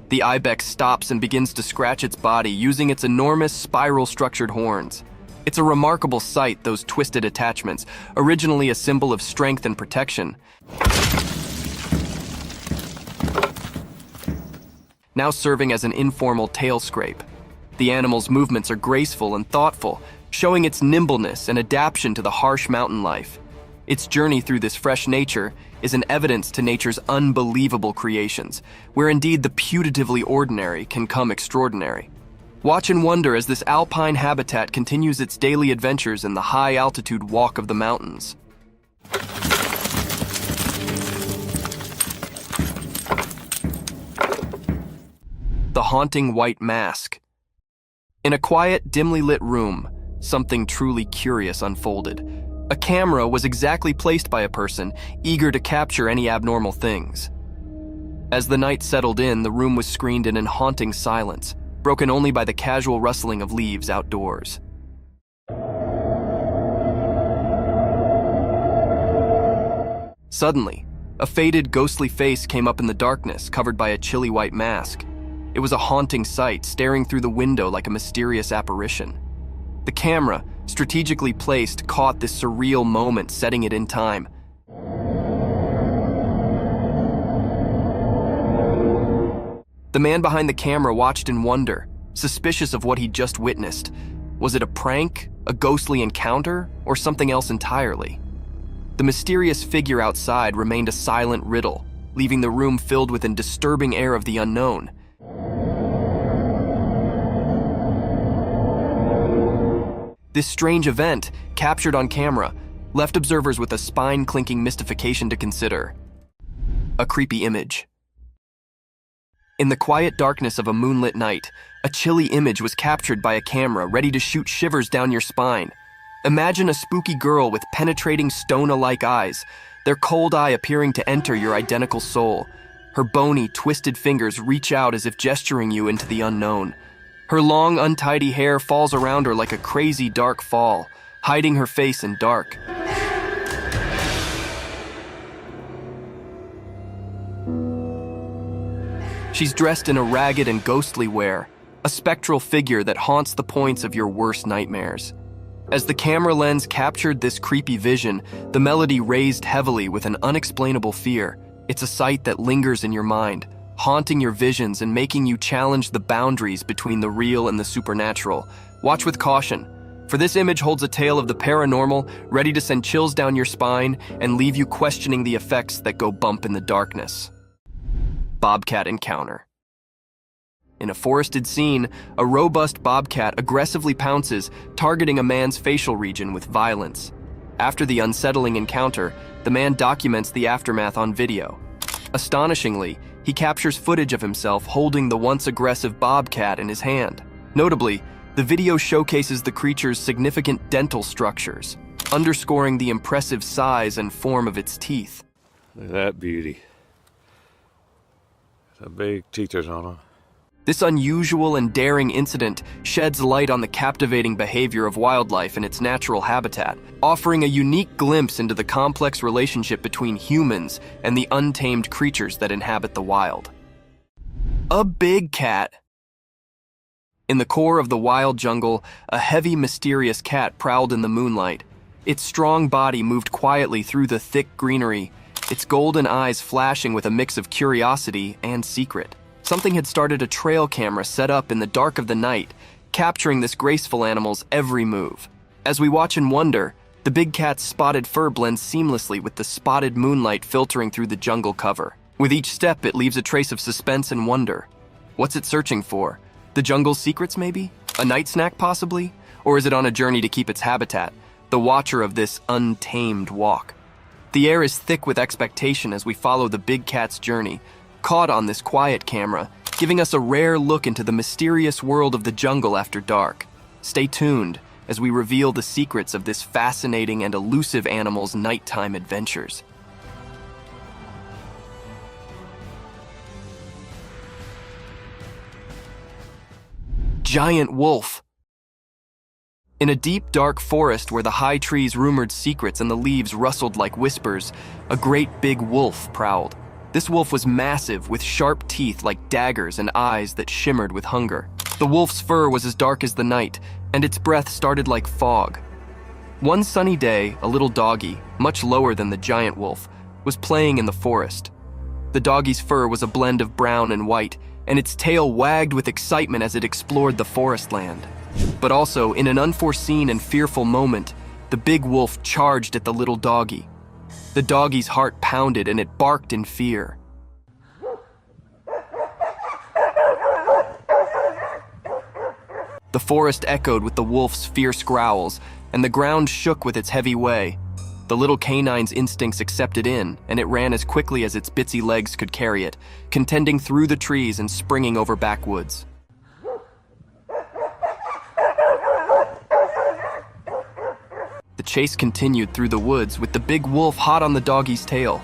The ibex stops and begins to scratch its body using its enormous spiral-structured horns. It's a remarkable sight, those twisted attachments, originally a symbol of strength and protection, now serving as an informal tail scrape. The animal's movements are graceful and thoughtful, showing its nimbleness and adaptation to the harsh mountain life. Its journey through this fresh nature is an evidence to nature's unbelievable creations, where indeed the putatively ordinary can come extraordinary. Watch and wonder as this alpine habitat continues its daily adventures in the high-altitude walk of the mountains. The haunting white mask. In a quiet, dimly lit room, something truly curious unfolded. A camera was exactly placed by a person, eager to capture any abnormal things. As the night settled in, the room was screened in haunting silence, broken only by the casual rustling of leaves outdoors. Suddenly, a faded, ghostly face came up in the darkness, covered by a chilly white mask. It was a haunting sight, staring through the window like a mysterious apparition. The camera, strategically placed, caught this surreal moment, setting it in time. The man behind the camera watched in wonder, suspicious of what he'd just witnessed. Was it a prank, A ghostly encounter? Or something else entirely? The mysterious figure outside remained a silent riddle, leaving the room filled with a disturbing air of the unknown. This strange event, captured on camera, left observers with a spine-clinking mystification to consider. A creepy image. In the quiet darkness of a moonlit night, a chilly image was captured by a camera ready to shoot shivers down your spine. Imagine a spooky girl with penetrating stone-alike eyes, their cold eye appearing to enter your identical soul. Her bony, twisted fingers reach out as if gesturing you into the unknown. Her long, untidy hair falls around her like a crazy dark fall, hiding her face in dark. She's dressed in a ragged and ghostly wear, a spectral figure that haunts the points of your worst nightmares. As the camera lens captured this creepy vision, the melody raised heavily with an unexplainable fear. It's a sight that lingers in your mind, haunting your visions and making you challenge the boundaries between the real and the supernatural. Watch with caution, for this image holds a tale of the paranormal, ready to send chills down your spine and leave you questioning the effects that go bump in the darkness. Bobcat encounter. In a forested scene, a robust bobcat aggressively pounces, targeting a man's facial region with violence. After the unsettling encounter, the man documents the aftermath on video. Astonishingly, he captures footage of himself holding the once aggressive bobcat in his hand. Notably, the video showcases the creature's significant dental structures, underscoring the impressive size and form of its teeth. Look at that beauty. The big teeth on him. This unusual and daring incident sheds light on the captivating behavior of wildlife in its natural habitat, offering a unique glimpse into the complex relationship between humans and the untamed creatures that inhabit the wild. A big cat. In the core of the wild jungle, a heavy, mysterious cat prowled in the moonlight. Its strong body moved quietly through the thick greenery, its golden eyes flashing with a mix of curiosity and secret. Something had started a trail camera set up in the dark of the night, capturing this graceful animal's every move. As we watch and wonder, the big cat's spotted fur blends seamlessly with the spotted moonlight filtering through the jungle cover. With each step, it leaves a trace of suspense and wonder. What's it searching for? The jungle's secrets, maybe? A night snack, possibly? Or is it on a journey to keep its habitat, the watcher of this untamed walk? The air is thick with expectation as we follow the big cat's journey, caught on this quiet camera, giving us a rare look into the mysterious world of the jungle after dark. Stay tuned as we reveal the secrets of this fascinating and elusive animal's nighttime adventures. Giant wolf. In a deep, dark forest where the high trees rumored secrets and the leaves rustled like whispers, a great big wolf prowled. This wolf was massive, with sharp teeth like daggers and eyes that shimmered with hunger. The wolf's fur was as dark as the night, and its breath started like fog. One sunny day, a little doggy, much lower than the giant wolf, was playing in the forest. The doggy's fur was a blend of brown and white, and its tail wagged with excitement as it explored the forest land. But also, in an unforeseen and fearful moment, the big wolf charged at the little doggy. The doggy's heart pounded and it barked in fear. The forest echoed with the wolf's fierce growls, and the ground shook with its heavy way. The little canine's instincts accepted in, and it ran as quickly as its bitsy legs could carry it, contending through the trees and springing over backwoods. The chase continued through the woods with the big wolf hot on the doggy's tail.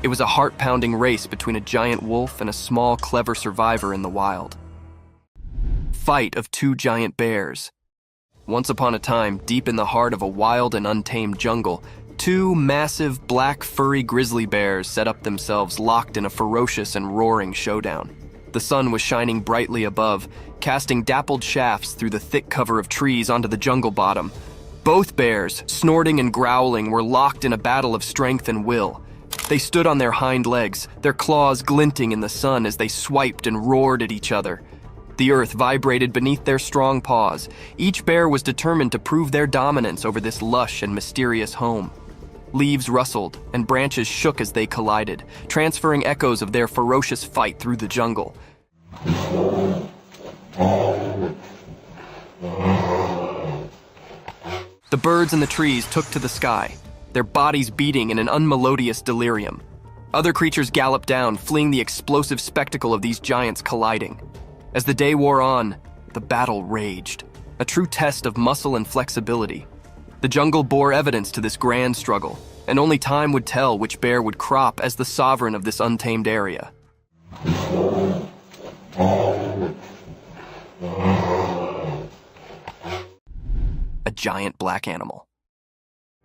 It was a heart-pounding race between a giant wolf and a small, clever survivor in the wild. Fight of two giant bears. Once upon a time, deep in the heart of a wild and untamed jungle, two massive, black, furry grizzly bears set up themselves locked in a ferocious and roaring showdown. The sun was shining brightly above, casting dappled shafts through the thick cover of trees onto the jungle bottom. Both bears, snorting and growling, were locked in a battle of strength and will. They stood on their hind legs, their claws glinting in the sun as they swiped and roared at each other. The earth vibrated beneath their strong paws. Each bear was determined to prove their dominance over this lush and mysterious home. Leaves rustled and branches shook as they collided, transferring echoes of their ferocious fight through the jungle. The birds in the trees took to the sky, their bodies beating in an unmelodious delirium. Other creatures galloped down, fleeing the explosive spectacle of these giants colliding. As the day wore on, the battle raged, a true test of muscle and flexibility. The jungle bore evidence to this grand struggle, and only time would tell which bear would crop as the sovereign of this untamed area. A giant black animal.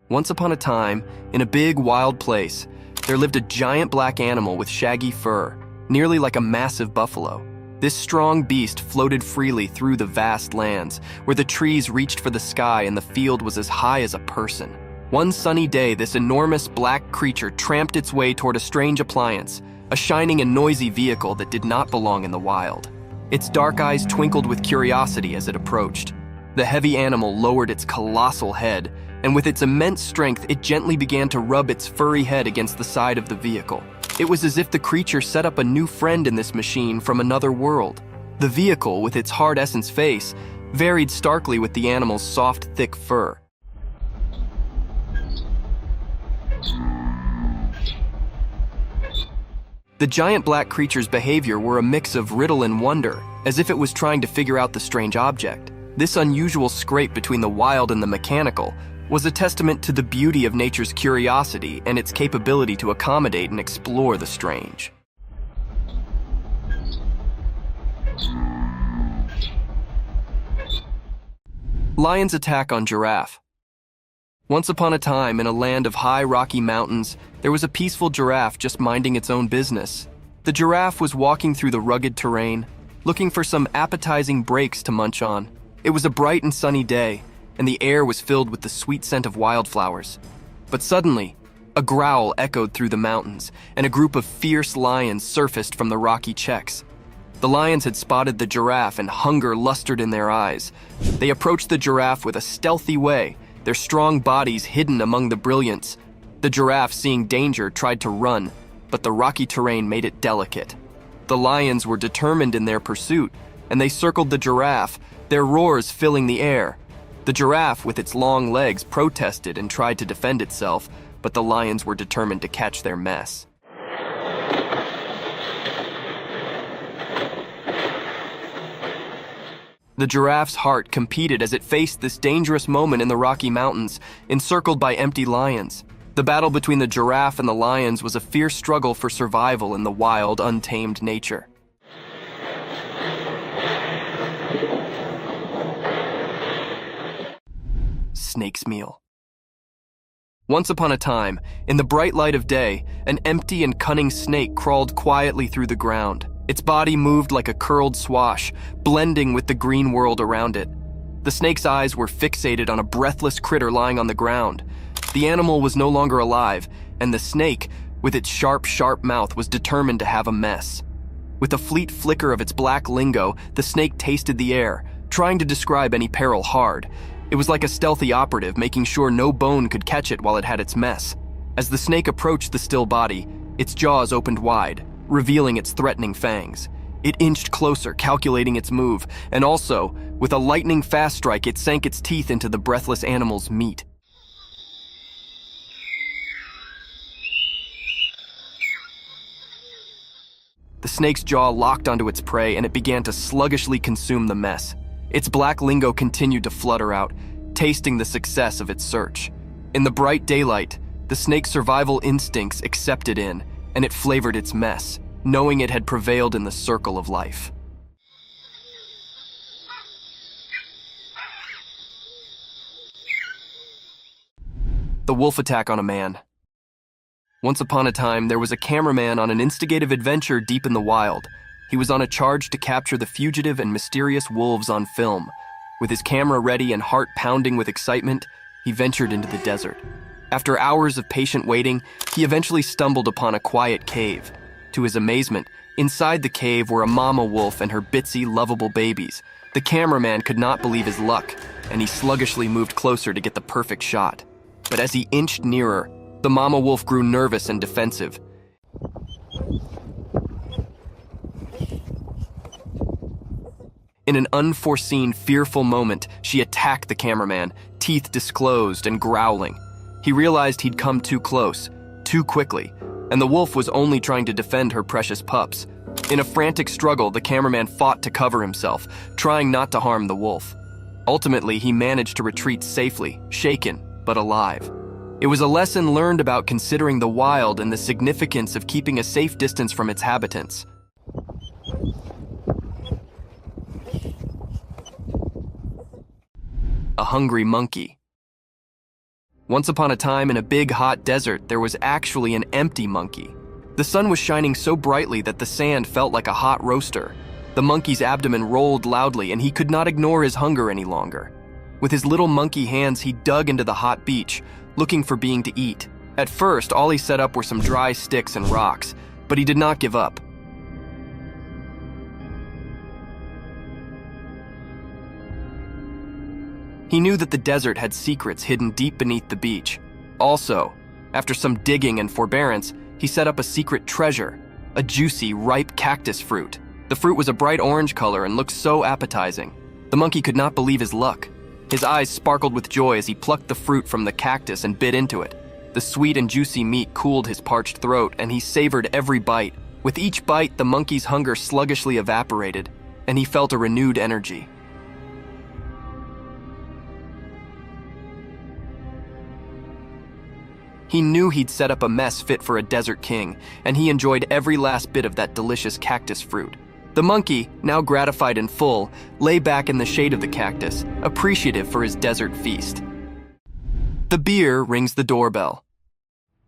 Once upon a time, in a big wild place, there lived a giant black animal with shaggy fur, nearly like a massive buffalo. This strong beast floated freely through the vast lands, where the trees reached for the sky and the field was as high as a person. One sunny day, this enormous black creature tramped its way toward a strange appliance, a shining and noisy vehicle that did not belong in the wild. Its dark eyes twinkled with curiosity as it approached. The heavy animal lowered its colossal head, and with its immense strength, it gently began to rub its furry head against the side of the vehicle. It was as if the creature set up a new friend in this machine from another world. The vehicle, with its hard essence face, varied starkly with the animal's soft, thick fur. The giant black creature's behavior were a mix of riddle and wonder, as if it was trying to figure out the strange object. This unusual scrape between the wild and the mechanical was a testament to the beauty of nature's curiosity and its capability to accommodate and explore the strange. Lion's attack on giraffe. Once upon a time, in a land of high rocky mountains, there was a peaceful giraffe just minding its own business. The giraffe was walking through the rugged terrain, looking for some appetizing breaks to munch on. It was a bright and sunny day, and the air was filled with the sweet scent of wildflowers. But suddenly, a growl echoed through the mountains, and a group of fierce lions surfaced from the rocky checks. The lions had spotted the giraffe, and hunger lustered in their eyes. They approached the giraffe with a stealthy way, their strong bodies hidden among the brilliance. The giraffe, seeing danger, tried to run, but the rocky terrain made it delicate. The lions were determined in their pursuit, and they circled the giraffe, their roars filling the air. The giraffe, with its long legs, protested and tried to defend itself, but the lions were determined to catch their mess. The giraffe's heart competed as it faced this dangerous moment in the Rocky Mountains, encircled by empty lions. The battle between the giraffe and the lions was a fierce struggle for survival in the wild, untamed nature. Snake's meal. Once upon a time, in the bright light of day, an empty and cunning snake crawled quietly through the ground. Its body moved like a curled swash, blending with the green world around it. The snake's eyes were fixated on a breathless critter lying on the ground. The animal was no longer alive, and the snake, with its sharp, sharp mouth, was determined to have a mess. With a fleet flicker of its black lingo, the snake tasted the air, trying to describe any peril hard. It was like a stealthy operative, making sure no bone could catch it while it had its mess. As the snake approached the still body, its jaws opened wide, revealing its threatening fangs. It inched closer, calculating its move, and also, with a lightning-fast strike, it sank its teeth into the breathless animal's meat. The snake's jaw locked onto its prey, and it began to sluggishly consume the mess. Its black lingo continued to flutter out, tasting the success of its search. In the bright daylight, the snake's survival instincts accepted in, and it flavored its mess, knowing it had prevailed in the circle of life. The wolf attack on a man. Once upon a time, there was a cameraman on an instigative adventure deep in the wild. He was on a charge to capture the fugitive and mysterious wolves on film. With his camera ready and heart pounding with excitement, he ventured into the desert. After hours of patient waiting, he eventually stumbled upon a quiet cave. To his amazement, Inside the cave were a mama wolf and her bitsy, lovable babies. The cameraman could not believe his luck, and he sluggishly moved closer to get the perfect shot. But as he inched nearer, the mama wolf grew nervous and defensive. In an unforeseen, fearful moment, she attacked the cameraman, teeth disclosed and growling. He realized he'd come too close, too quickly, and the wolf was only trying to defend her precious pups. In a frantic struggle, the cameraman fought to cover himself, trying not to harm the wolf. Ultimately, he managed to retreat safely, shaken, but alive. It was a lesson learned about considering the wild and the significance of keeping a safe distance from its habitants. A hungry monkey. Once upon a time in a big hot desert, there was actually an empty monkey. The sun was shining so brightly that the sand felt like a hot roaster. The monkey's abdomen rolled loudly and he could not ignore his hunger any longer. With his little monkey hands, he dug into the hot beach, looking for being to eat. At first, all he set up were some dry sticks and rocks, but he did not give up. He knew that the desert had secrets hidden deep beneath the beach. Also, after some digging and forbearance, he set up a secret treasure, a juicy, ripe cactus fruit. The fruit was a bright orange color and looked so appetizing. The monkey could not believe his luck. His eyes sparkled with joy as he plucked the fruit from the cactus and bit into it. The sweet and juicy meat cooled his parched throat, and he savored every bite. With each bite, the monkey's hunger sluggishly evaporated, and he felt a renewed energy. He knew he'd set up a mess fit for a desert king, and he enjoyed every last bit of that delicious cactus fruit. The monkey, now gratified and full, lay back in the shade of the cactus, appreciative for his desert feast. The bear rings the doorbell.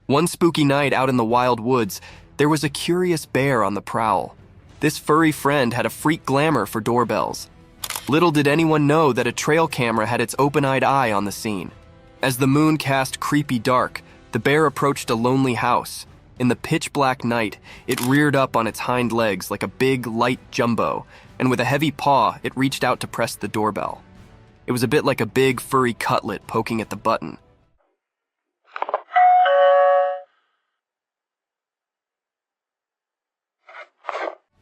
One spooky night out in the wild woods, there was a curious bear on the prowl. This furry friend had a freak glamour for doorbells. Little did anyone know that a trail camera had its open-eyed eye on the scene. As the moon cast creepy dark, the bear approached a lonely house. In the pitch-black night, it reared up on its hind legs like a big, light jumbo, and with a heavy paw, it reached out to press the doorbell. It was a bit like a big, furry cutlet poking at the button.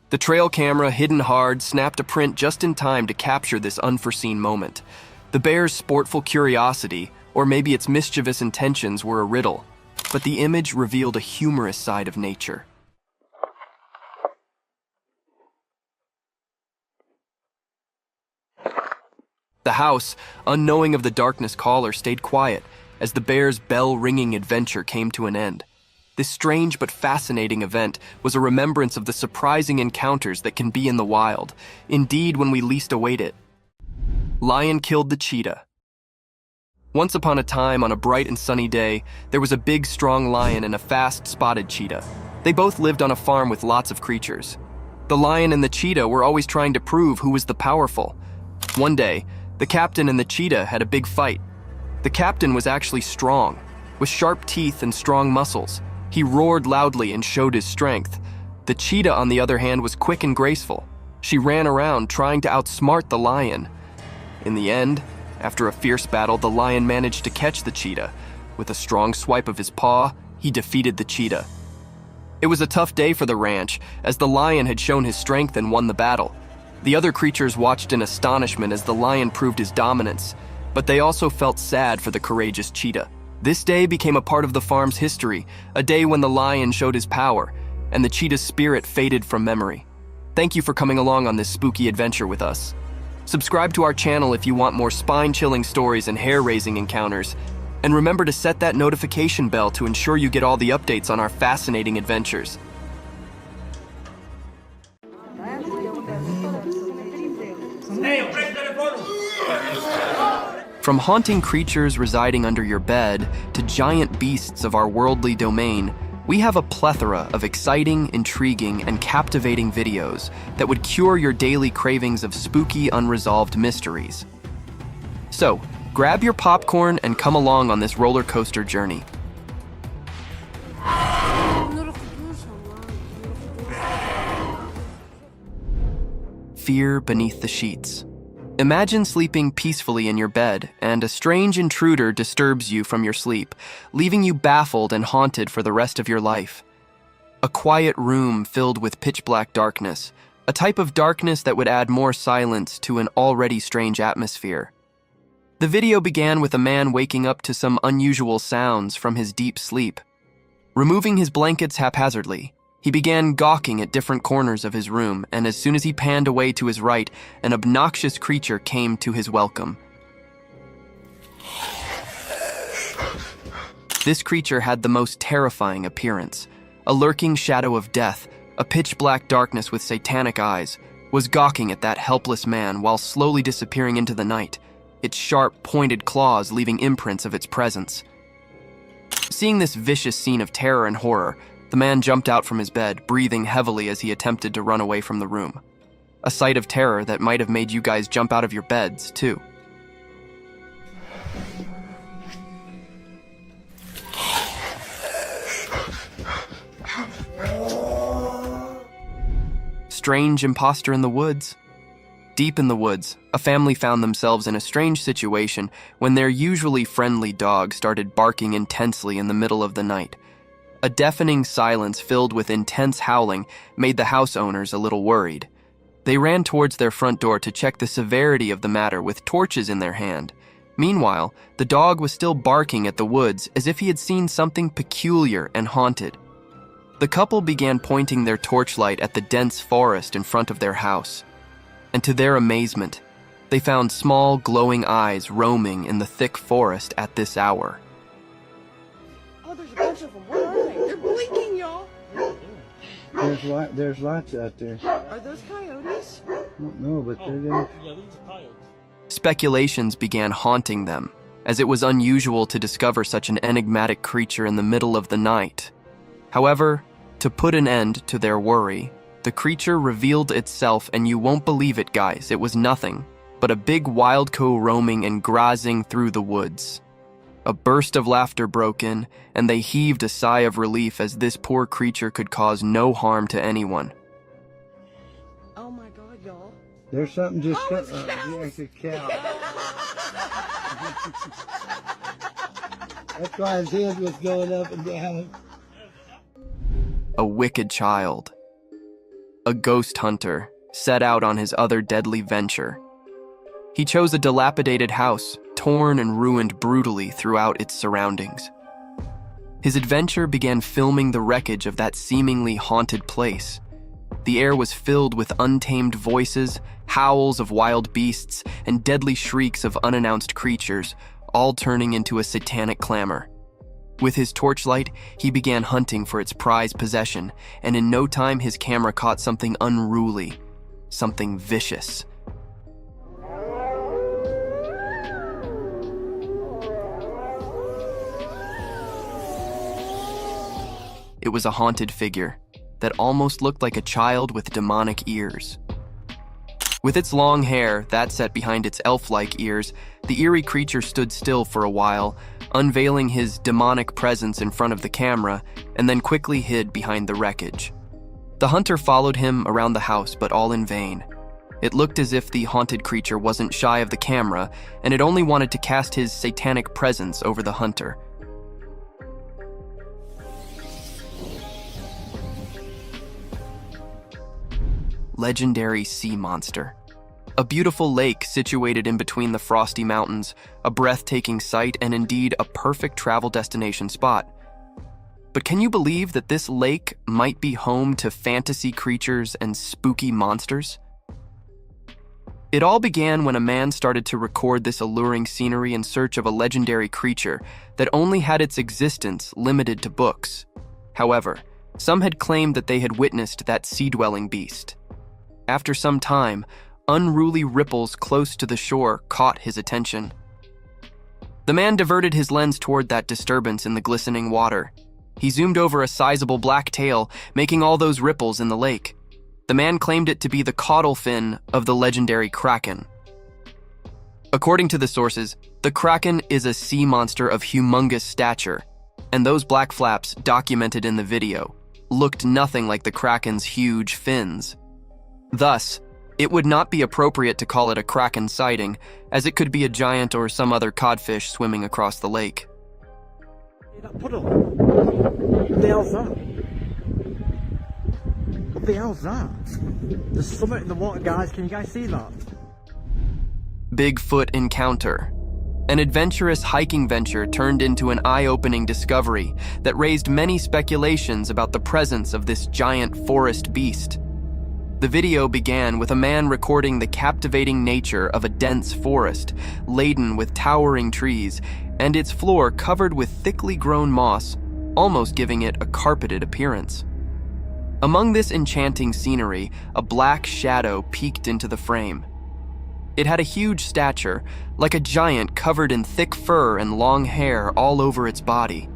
The trail camera, hidden hard, snapped a print just in time to capture this unforeseen moment. The bear's sportful curiosity, or maybe its mischievous intentions, were a riddle, but the image revealed a humorous side of nature. The house, unknowing of the darkness caller, stayed quiet as the bear's bell-ringing adventure came to an end. This strange but fascinating event was a remembrance of the surprising encounters that can be in the wild, indeed when we least await it. Lion killed the cheetah. Once upon a time, on a bright and sunny day, there was a big, strong lion and a fast, spotted cheetah. They both lived on a farm with lots of creatures. The lion and the cheetah were always trying to prove who was the powerful. One day, the captain and the cheetah had a big fight. The captain was actually strong, with sharp teeth and strong muscles. He roared loudly and showed his strength. The cheetah, on the other hand, was quick and graceful. She ran around trying to outsmart the lion. In the end, after a fierce battle, the lion managed to catch the cheetah. With a strong swipe of his paw, he defeated the cheetah. It was a tough day for the ranch, as the lion had shown his strength and won the battle. The other creatures watched in astonishment as the lion proved his dominance, but they also felt sad for the courageous cheetah. This day became a part of the farm's history, a day when the lion showed his power, and the cheetah's spirit faded from memory. Thank you for coming along on this spooky adventure with us. Subscribe to our channel if you want more spine-chilling stories and hair-raising encounters. And remember to set that notification bell to ensure you get all the updates on our fascinating adventures. From haunting creatures residing under your bed to giant beasts of our worldly domain, we have a plethora of exciting, intriguing, and captivating videos that would cure your daily cravings of spooky, unresolved mysteries. So, grab your popcorn and come along on this roller coaster journey. fear beneath the sheets. Imagine sleeping peacefully in your bed, and a strange intruder disturbs you from your sleep, leaving you baffled and haunted for the rest of your life. A quiet room filled with pitch-black darkness, a type of darkness that would add more silence to an already strange atmosphere. The video began with a man waking up to some unusual sounds from his deep sleep. Removing his blankets haphazardly, he began gawking at different corners of his room, and as soon as he panned away to his right, an obnoxious creature came to his welcome. This creature had the most terrifying appearance. A lurking shadow of death, a pitch-black darkness with satanic eyes, was gawking at that helpless man while slowly disappearing into the night, its sharp, pointed claws leaving imprints of its presence. Seeing this vicious scene of terror and horror, the man jumped out from his bed, breathing heavily as he attempted to run away from the room. A sight of terror that might have made you guys jump out of your beds, too. Strange imposter in the woods. Deep in the woods, a family found themselves in a strange situation when their usually friendly dog started barking intensely in the middle of the night. A deafening silence filled with intense howling made the house owners a little worried. They ran towards their front door to check the severity of the matter with torches in their hand. Meanwhile, the dog was still barking at the woods as if he had seen something peculiar and haunted. The couple began pointing their torchlight at the dense forest in front of their house. And to their amazement, they found small, glowing eyes roaming in the thick forest at this hour. Oh, there's a bunch of them. What are they? They're blinking, y'all. There's lots out there. Are those coyotes? No, but they're them. Yeah, these are coyotes. Speculations began haunting them, as it was unusual to discover such an enigmatic creature in the middle of the night. However, to put an end to their worry, the creature revealed itself, and you won't believe it, guys. It was nothing but a big wild cow roaming and grazing through the woods. A burst of laughter broke in, and they heaved a sigh of relief as this poor creature could cause no harm to anyone. Oh my God, y'all. There's something just it's it's a cow. That's why his head was going up and down. A wicked child. A ghost hunter set out on his other deadly venture. He chose a dilapidated house, torn and ruined brutally throughout its surroundings. His adventure began filming the wreckage of that seemingly haunted place. The air was filled with untamed voices, howls of wild beasts, and deadly shrieks of unannounced creatures, all turning into a satanic clamor. With his torchlight, he began hunting for its prized possession, and in no time his camera caught something unruly, something vicious. It was a haunted figure that almost looked like a child with demonic ears. With its long hair, that set behind its elf-like ears, the eerie creature stood still for a while, unveiling his demonic presence in front of the camera, and then quickly hid behind the wreckage. The hunter followed him around the house, but all in vain. It looked as if the haunted creature wasn't shy of the camera, and it only wanted to cast his satanic presence over the hunter. Legendary sea monster. A beautiful lake situated in between the frosty mountains, a breathtaking sight, and indeed a perfect travel destination spot. But can you believe that this lake might be home to fantasy creatures and spooky monsters? It all began when a man started to record this alluring scenery in search of a legendary creature that only had its existence limited to books. However, some had claimed that they had witnessed that sea-dwelling beast. After some time, unruly ripples close to the shore caught his attention. The man diverted his lens toward that disturbance in the glistening water. He zoomed over a sizable black tail, making all those ripples in the lake. The man claimed it to be the caudal fin of the legendary kraken. According to the sources, the kraken is a sea monster of humongous stature, and those black flaps documented in the video looked nothing like the kraken's huge fins. Thus, It would not be appropriate to call it a kraken sighting, as it could be a giant or some other codfish swimming across the lake. That puddle. What the hell's that? What the hell's that? There's something in the water, guys. Can you guys see that? Bigfoot encounter. An adventurous hiking venture turned into an eye-opening discovery that raised many speculations about the presence of this giant forest beast. The video began with a man recording the captivating nature of a dense forest, laden with towering trees, and its floor covered with thickly grown moss, almost giving it a carpeted appearance. Among this enchanting scenery, a black shadow peeked into the frame. It had a huge stature, like a giant covered in thick fur and long hair all over its body.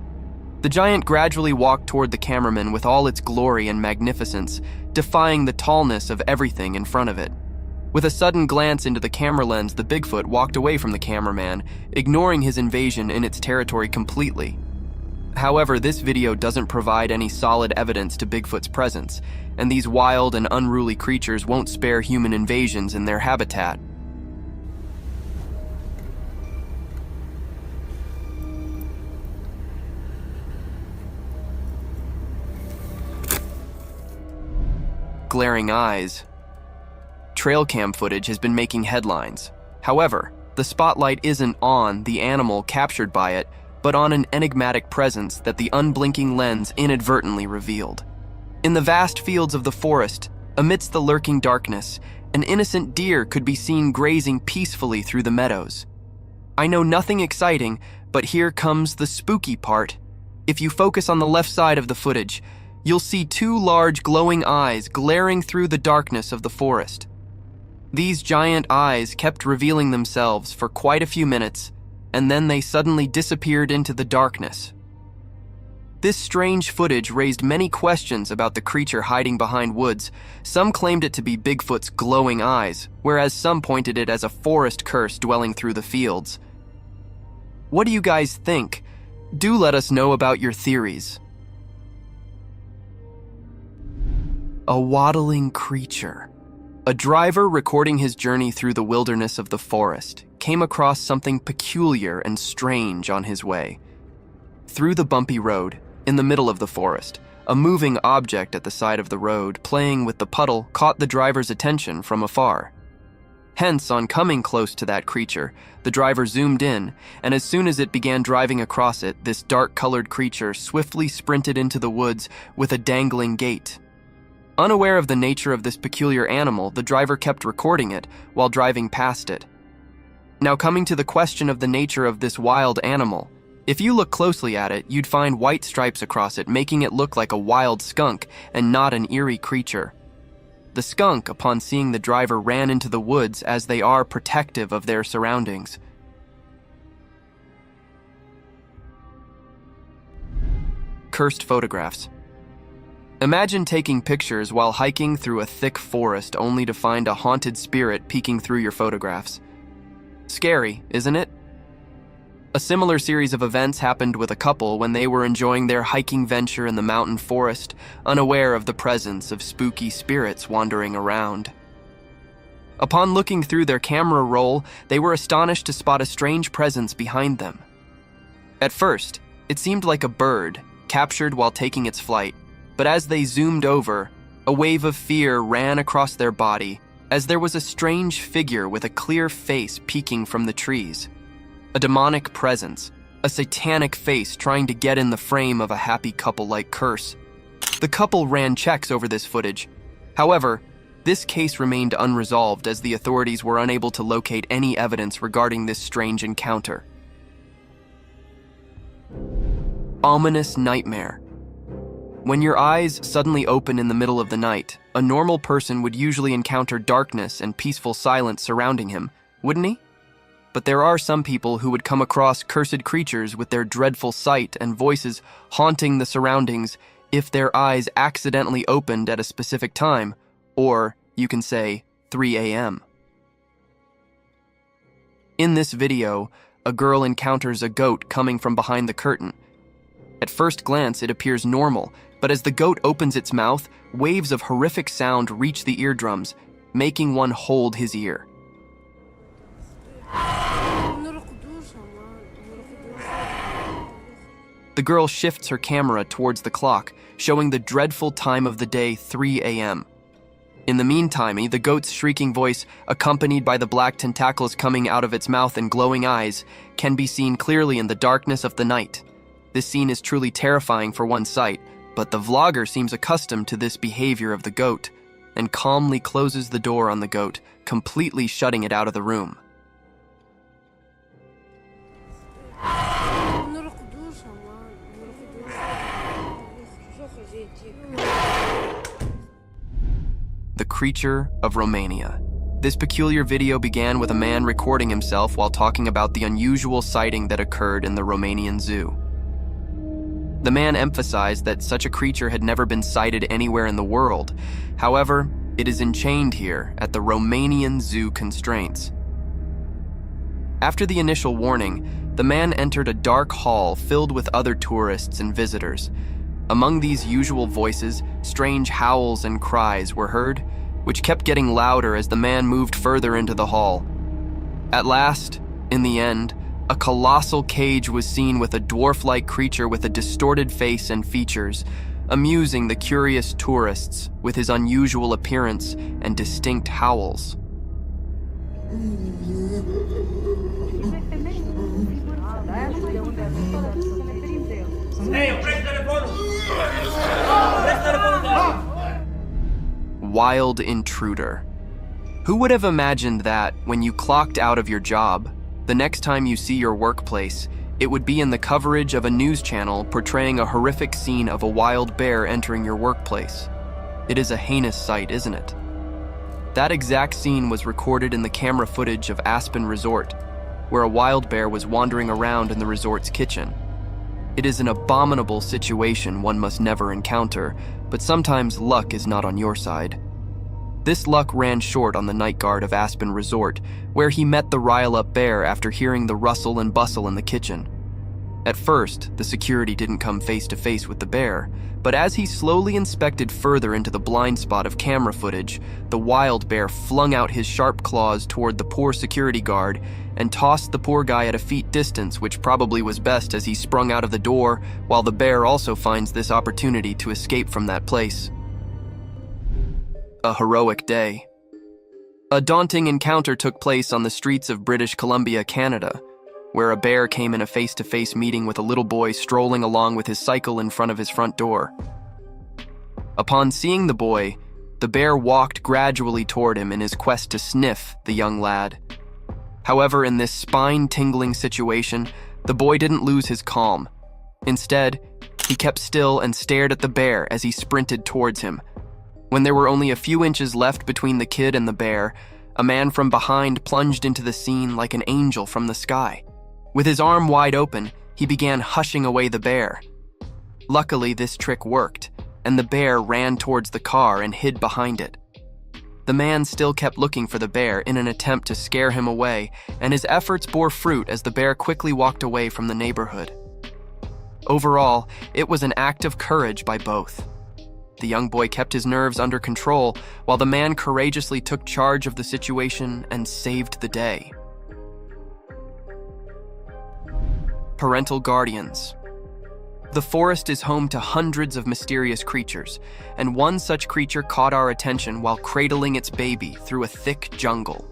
The giant gradually walked toward the cameraman with all its glory and magnificence, defying the tallness of everything in front of it. With a sudden glance into the camera lens, the Bigfoot walked away from the cameraman, ignoring his invasion in its territory completely. However, this video doesn't provide any solid evidence to Bigfoot's presence, and these wild and unruly creatures won't spare human invasions in their habitat. Glaring eyes. Trail cam footage has been making headlines. However, the spotlight isn't on the animal captured by it, but on an enigmatic presence that the unblinking lens inadvertently revealed. In the vast fields of the forest, amidst the lurking darkness, an innocent deer could be seen grazing peacefully through the meadows. I know nothing exciting, but here comes the spooky part. If you focus on the left side of the footage, you'll see two large glowing eyes glaring through the darkness of the forest. These giant eyes kept revealing themselves for quite a few minutes, and then they suddenly disappeared into the darkness. This strange footage raised many questions about the creature hiding behind woods. Some claimed it to be Bigfoot's glowing eyes, whereas some pointed it as a forest curse dwelling through the fields. What do you guys think? Do let us know about your theories. A waddling creature. A driver recording his journey through the wilderness of the forest came across something peculiar and strange on his way. Through the bumpy road, in the middle of the forest, a moving object at the side of the road playing with the puddle caught the driver's attention from afar. Hence, on coming close to that creature, the driver zoomed in, and as soon as it began driving across it, this dark-colored creature swiftly sprinted into the woods with a dangling gait. Unaware of the nature of this peculiar animal, the driver kept recording it while driving past it. Now, coming to the question of the nature of this wild animal, if you look closely at it, you'd find white stripes across it, making it look like a wild skunk and not an eerie creature. The skunk, upon seeing the driver, ran into the woods as they are protective of their surroundings. Cursed photographs. Imagine taking pictures while hiking through a thick forest only to find a haunted spirit peeking through your photographs. Scary, isn't it? A similar series of events happened with a couple when they were enjoying their hiking venture in the mountain forest, unaware of the presence of spooky spirits wandering around. Upon looking through their camera roll, they were astonished to spot a strange presence behind them. At first, it seemed like a bird, captured while taking its flight, but as they zoomed over, a wave of fear ran across their body as there was a strange figure with a clear face peeking from the trees. A demonic presence, a satanic face trying to get in the frame of a happy couple-like curse. The couple ran checks over this footage. However, this case remained unresolved as the authorities were unable to locate any evidence regarding this strange encounter. Ominous nightmare. When your eyes suddenly open in the middle of the night, a normal person would usually encounter darkness and peaceful silence surrounding him, wouldn't he? But there are some people who would come across cursed creatures with their dreadful sight and voices haunting the surroundings if their eyes accidentally opened at a specific time, or you can say 3 a.m. In this video, a girl encounters a goat coming from behind the curtain. At first glance, it appears normal, but as the goat opens its mouth, waves of horrific sound reach the eardrums, making one hold his ear. The girl shifts her camera towards the clock, showing the dreadful time of the day, 3 a.m. In the meantime, the goat's shrieking voice, accompanied by the black tentacles coming out of its mouth and glowing eyes, can be seen clearly in the darkness of the night. This scene is truly terrifying for one sight, but the vlogger seems accustomed to this behavior of the goat and calmly closes the door on the goat, completely shutting it out of the room. The Creature of Romania. This peculiar video began with a man recording himself while talking about the unusual sighting that occurred in the Romanian zoo. The man emphasized that such a creature had never been sighted anywhere in the world. However, it is enchained here at the Romanian zoo constraints. After the initial warning, the man entered a dark hall filled with other tourists and visitors. Among these usual voices, strange howls and cries were heard, which kept getting louder as the man moved further into the hall. At last, in the end, a colossal cage was seen with a dwarf-like creature with a distorted face and features, amusing the curious tourists with his unusual appearance and distinct howls. Wild intruder. Who would have imagined that, when you clocked out of your job, the next time you see your workplace, it would be in the coverage of a news channel portraying a horrific scene of a wild bear entering your workplace? It is a heinous sight, isn't it? That exact scene was recorded in the camera footage of Aspen Resort, where a wild bear was wandering around in the resort's kitchen. It is an abominable situation one must never encounter, but sometimes luck is not on your side. This luck ran short on the night guard of Aspen Resort, where he met the rile-up bear after hearing the rustle and bustle in the kitchen. At first, the security didn't come face-to-face with the bear, but as he slowly inspected further into the blind spot of camera footage, the wild bear flung out his sharp claws toward the poor security guard and tossed the poor guy at a feet distance, which probably was best as he sprung out of the door, while the bear also finds this opportunity to escape from that place. A heroic day. A daunting encounter took place on the streets of British Columbia, Canada, where a bear came in a face-to-face meeting with a little boy strolling along with his cycle in front of his front door. Upon seeing the boy, the bear walked gradually toward him in his quest to sniff the young lad. However, in this spine-tingling situation, the boy didn't lose his calm. Instead, he kept still and stared at the bear as he sprinted towards him. When there were only a few inches left between the kid and the bear, a man from behind plunged into the scene like an angel from the sky. With his arm wide open, he began hushing away the bear. Luckily, this trick worked, and the bear ran towards the car and hid behind it. The man still kept looking for the bear in an attempt to scare him away, and his efforts bore fruit as the bear quickly walked away from the neighborhood. Overall, it was an act of courage by both. The young boy kept his nerves under control, while the man courageously took charge of the situation and saved the day. Parental guardians. The forest is home to hundreds of mysterious creatures, and one such creature caught our attention while cradling its baby through a thick jungle.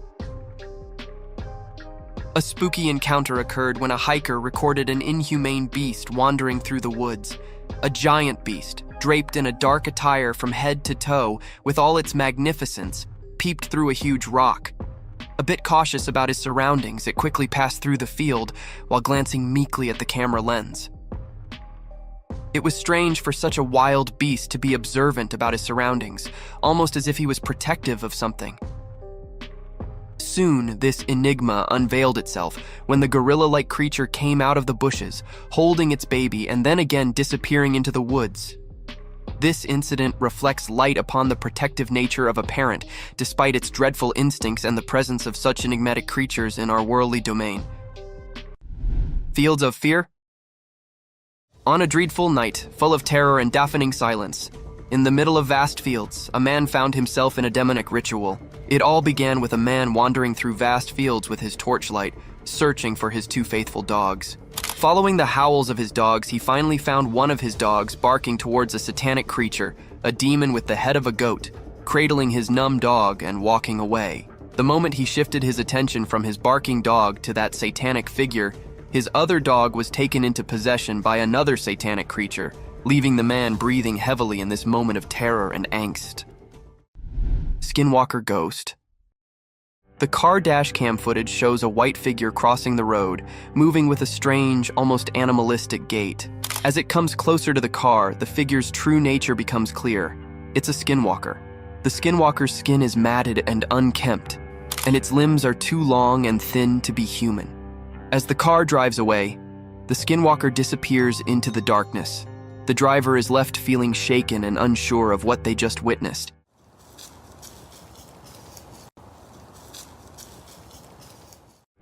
A spooky encounter occurred when a hiker recorded an inhumane beast wandering through the woods. A giant beast, draped in a dark attire from head to toe with all its magnificence, peeped through a huge rock. A bit cautious about his surroundings, it quickly passed through the field while glancing meekly at the camera lens. It was strange for such a wild beast to be observant about his surroundings, almost as if he was protective of something. Soon, this enigma unveiled itself when the gorilla-like creature came out of the bushes, holding its baby and then again disappearing into the woods. This incident reflects light upon the protective nature of a parent, despite its dreadful instincts and the presence of such enigmatic creatures in our worldly domain. Fields of fear? On a dreadful night, full of terror and deafening silence, in the middle of vast fields, a man found himself in a demonic ritual. It all began with a man wandering through vast fields with his torchlight, searching for his two faithful dogs. Following the howls of his dogs, he finally found one of his dogs barking towards a satanic creature, a demon with the head of a goat, cradling his numb dog and walking away. The moment he shifted his attention from his barking dog to that satanic figure, his other dog was taken into possession by another satanic creature, leaving the man breathing heavily in this moment of terror and angst. Skinwalker Ghost. The car dash cam footage shows a white figure crossing the road, moving with a strange, almost animalistic gait. As it comes closer to the car, the figure's true nature becomes clear. It's a skinwalker. The skinwalker's skin is matted and unkempt, and its limbs are too long and thin to be human. As the car drives away, the skinwalker disappears into the darkness. The driver is left feeling shaken and unsure of what they just witnessed.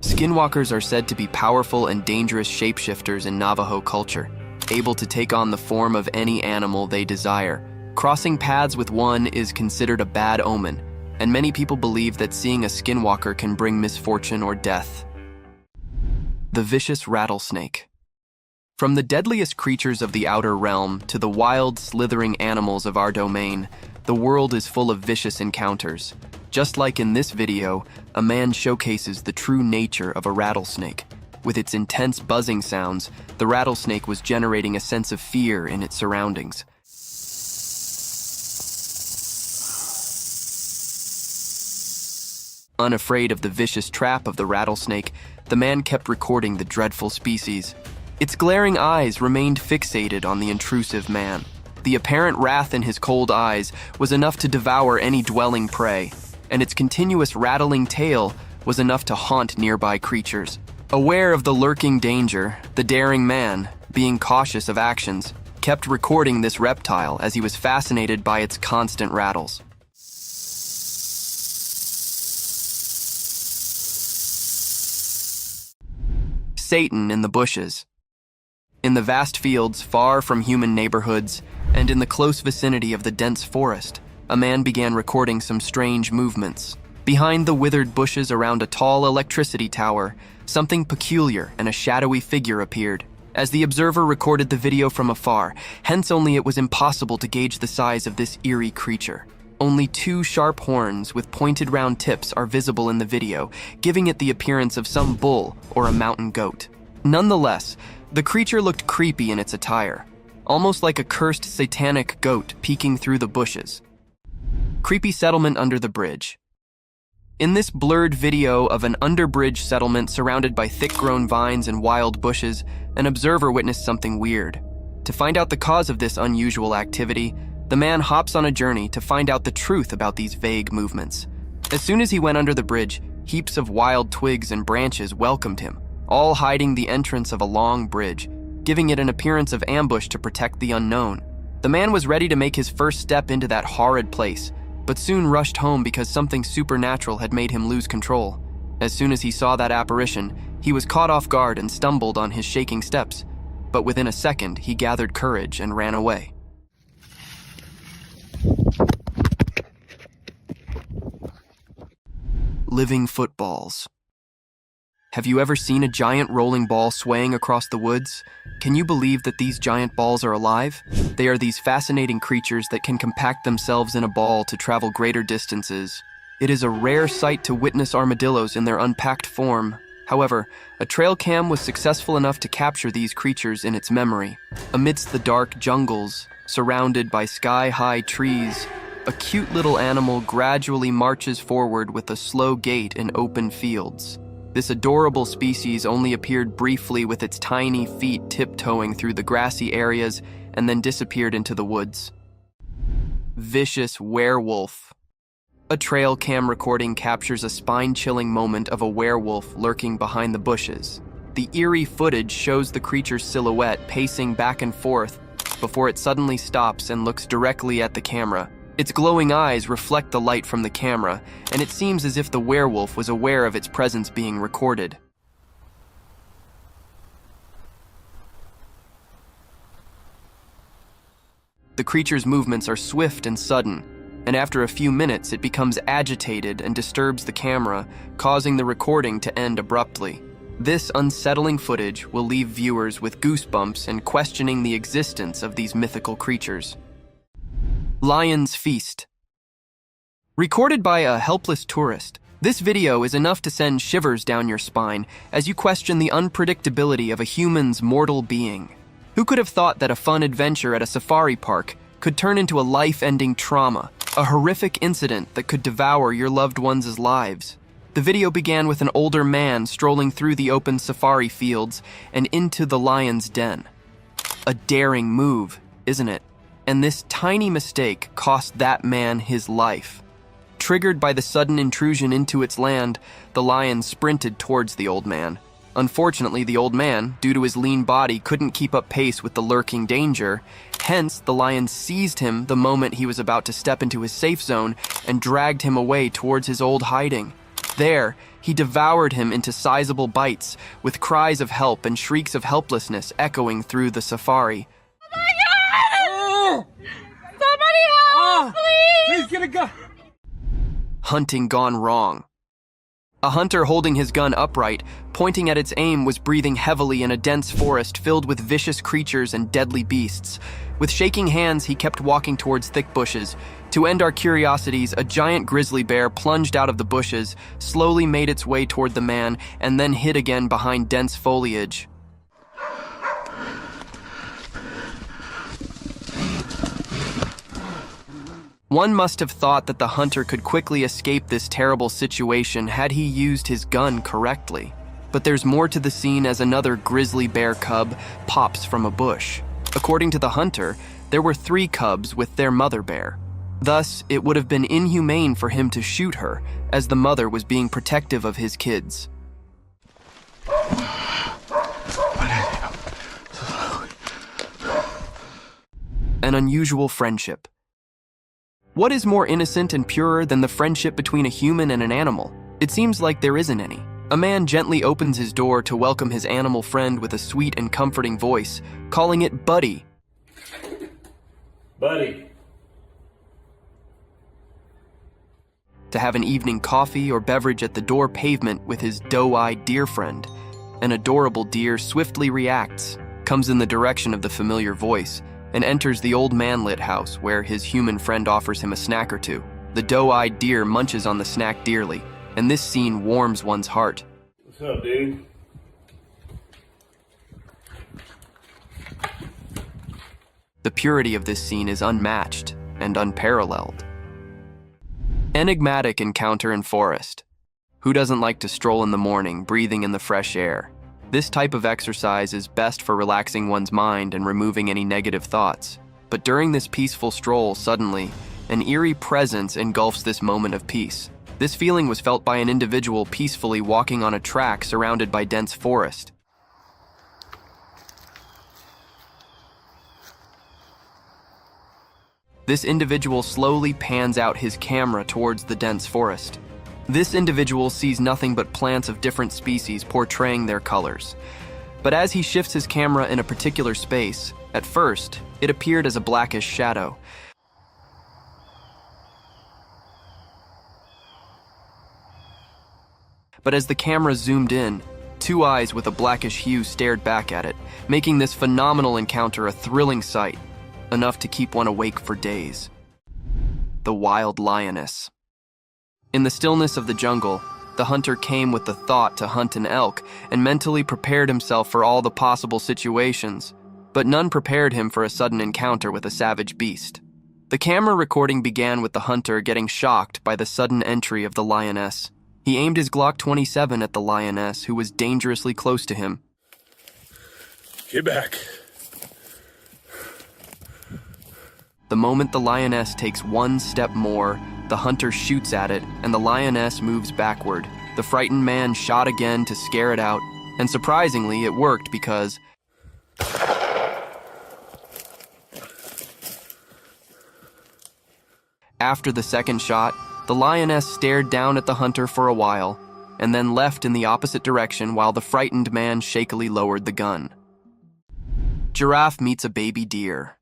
Skinwalkers are said to be powerful and dangerous shapeshifters in Navajo culture, able to take on the form of any animal they desire. Crossing paths with one is considered a bad omen, and many people believe that seeing a skinwalker can bring misfortune or death. The vicious rattlesnake. From the deadliest creatures of the outer realm to the wild, slithering animals of our domain, the world is full of vicious encounters. Just like in this video, a man showcases the true nature of a rattlesnake. With its intense buzzing sounds, the rattlesnake was generating a sense of fear in its surroundings. Unafraid of the vicious trap of the rattlesnake, the man kept recording the dreadful species. Its glaring eyes remained fixated on the intrusive man. The apparent wrath in his cold eyes was enough to devour any dwelling prey, and its continuous rattling tail was enough to haunt nearby creatures. Aware of the lurking danger, the daring man, being cautious of actions, kept recording this reptile as he was fascinated by its constant rattles. Satan in the bushes. In the vast fields far from human neighborhoods, and in the close vicinity of the dense forest, a man began recording some strange movements. Behind the withered bushes around a tall electricity tower, something peculiar and a shadowy figure appeared. As the observer recorded the video from afar, hence only it was impossible to gauge the size of this eerie creature. Only two sharp horns with pointed round tips are visible in the video, giving it the appearance of some bull or a mountain goat. Nonetheless, the creature looked creepy in its attire, almost like a cursed satanic goat peeking through the bushes. Creepy settlement under the bridge. In this blurred video of an underbridge settlement surrounded by thick-grown vines and wild bushes, an observer witnessed something weird. To find out the cause of this unusual activity, the man hops on a journey to find out the truth about these vague movements. As soon as he went under the bridge, heaps of wild twigs and branches welcomed him, all hiding the entrance of a long bridge, giving it an appearance of ambush to protect the unknown. The man was ready to make his first step into that horrid place, but soon rushed home because something supernatural had made him lose control. As soon as he saw that apparition, he was caught off guard and stumbled on his shaking steps, but within a second he gathered courage and ran away. Living footballs. Have you ever seen a giant rolling ball swaying across the woods? Can you believe that these giant balls are alive? They are these fascinating creatures that can compact themselves in a ball to travel greater distances. It is a rare sight to witness armadillos in their unpacked form. However, a trail cam was successful enough to capture these creatures in its memory. Amidst the dark jungles, surrounded by sky-high trees, a cute little animal gradually marches forward with a slow gait in open fields. This adorable species only appeared briefly with its tiny feet tiptoeing through the grassy areas and then disappeared into the woods. Vicious werewolf. A trail cam recording captures a spine-chilling moment of a werewolf lurking behind the bushes. The eerie footage shows the creature's silhouette pacing back and forth before it suddenly stops and looks directly at the camera. Its glowing eyes reflect the light from the camera, and it seems as if the werewolf was aware of its presence being recorded. The creature's movements are swift and sudden, and after a few minutes it becomes agitated and disturbs the camera, causing the recording to end abruptly. This unsettling footage will leave viewers with goosebumps and questioning the existence of these mythical creatures. Lion's Feast. Recorded by a helpless tourist, this video is enough to send shivers down your spine as you question the unpredictability of a human's mortal being. Who could have thought that a fun adventure at a safari park could turn into a life-ending trauma, a horrific incident that could devour your loved ones' lives? The video began with an older man strolling through the open safari fields and into the lion's den. A daring move, isn't it? And this tiny mistake cost that man his life. Triggered by the sudden intrusion into its land, the lion sprinted towards the old man. Unfortunately, the old man, due to his lean body, couldn't keep up pace with the lurking danger. Hence, the lion seized him the moment he was about to step into his safe zone and dragged him away towards his old hiding. There, he devoured him into sizable bites, with cries of help and shrieks of helplessness echoing through the safari. Oh my God! Somebody help, please! He's gonna go! Hunting gone wrong. A hunter holding his gun upright, pointing at its aim, was breathing heavily in a dense forest filled with vicious creatures and deadly beasts. With shaking hands, he kept walking towards thick bushes. To end our curiosities, a giant grizzly bear plunged out of the bushes, slowly made its way toward the man, and then hid again behind dense foliage. One must have thought that the hunter could quickly escape this terrible situation had he used his gun correctly. But there's more to the scene as another grizzly bear cub pops from a bush. According to the hunter, there were 3 cubs with their mother bear. Thus, it would have been inhumane for him to shoot her, as the mother was being protective of his kids. An unusual friendship. What is more innocent and purer than the friendship between a human and an animal? It seems like there isn't any. A man gently opens his door to welcome his animal friend with a sweet and comforting voice, calling it Buddy. Buddy. To have an evening coffee or beverage at the door pavement with his doe-eyed deer friend. An adorable deer swiftly reacts, comes in the direction of the familiar voice, and enters the old man-lit house where his human friend offers him a snack or two. The doe-eyed deer munches on the snack dearly, and this scene warms one's heart. What's up, dude? The purity of this scene is unmatched and unparalleled. Enigmatic encounter in forest. Who doesn't like to stroll in the morning, breathing in the fresh air? This type of exercise is best for relaxing one's mind and removing any negative thoughts. But during this peaceful stroll, suddenly, an eerie presence engulfs this moment of peace. This feeling was felt by an individual peacefully walking on a track surrounded by dense forest. This individual slowly pans out his camera towards the dense forest. This individual sees nothing but plants of different species portraying their colors. But as he shifts his camera in a particular space, at first, it appeared as a blackish shadow. But as the camera zoomed in, 2 eyes with a blackish hue stared back at it, making this phenomenal encounter a thrilling sight, enough to keep one awake for days. The wild lioness. In the stillness of the jungle, the hunter came with the thought to hunt an elk and mentally prepared himself for all the possible situations, but none prepared him for a sudden encounter with a savage beast. The camera recording began with the hunter getting shocked by the sudden entry of the lioness. He aimed his Glock 27 at the lioness, who was dangerously close to him. Get back. The moment the lioness takes 1 step more, the hunter shoots at it, and the lioness moves backward. The frightened man shot again to scare it out, and surprisingly, it worked because after the second shot, the lioness stared down at the hunter for a while, and then left in the opposite direction while the frightened man shakily lowered the gun. Giraffe meets a baby deer.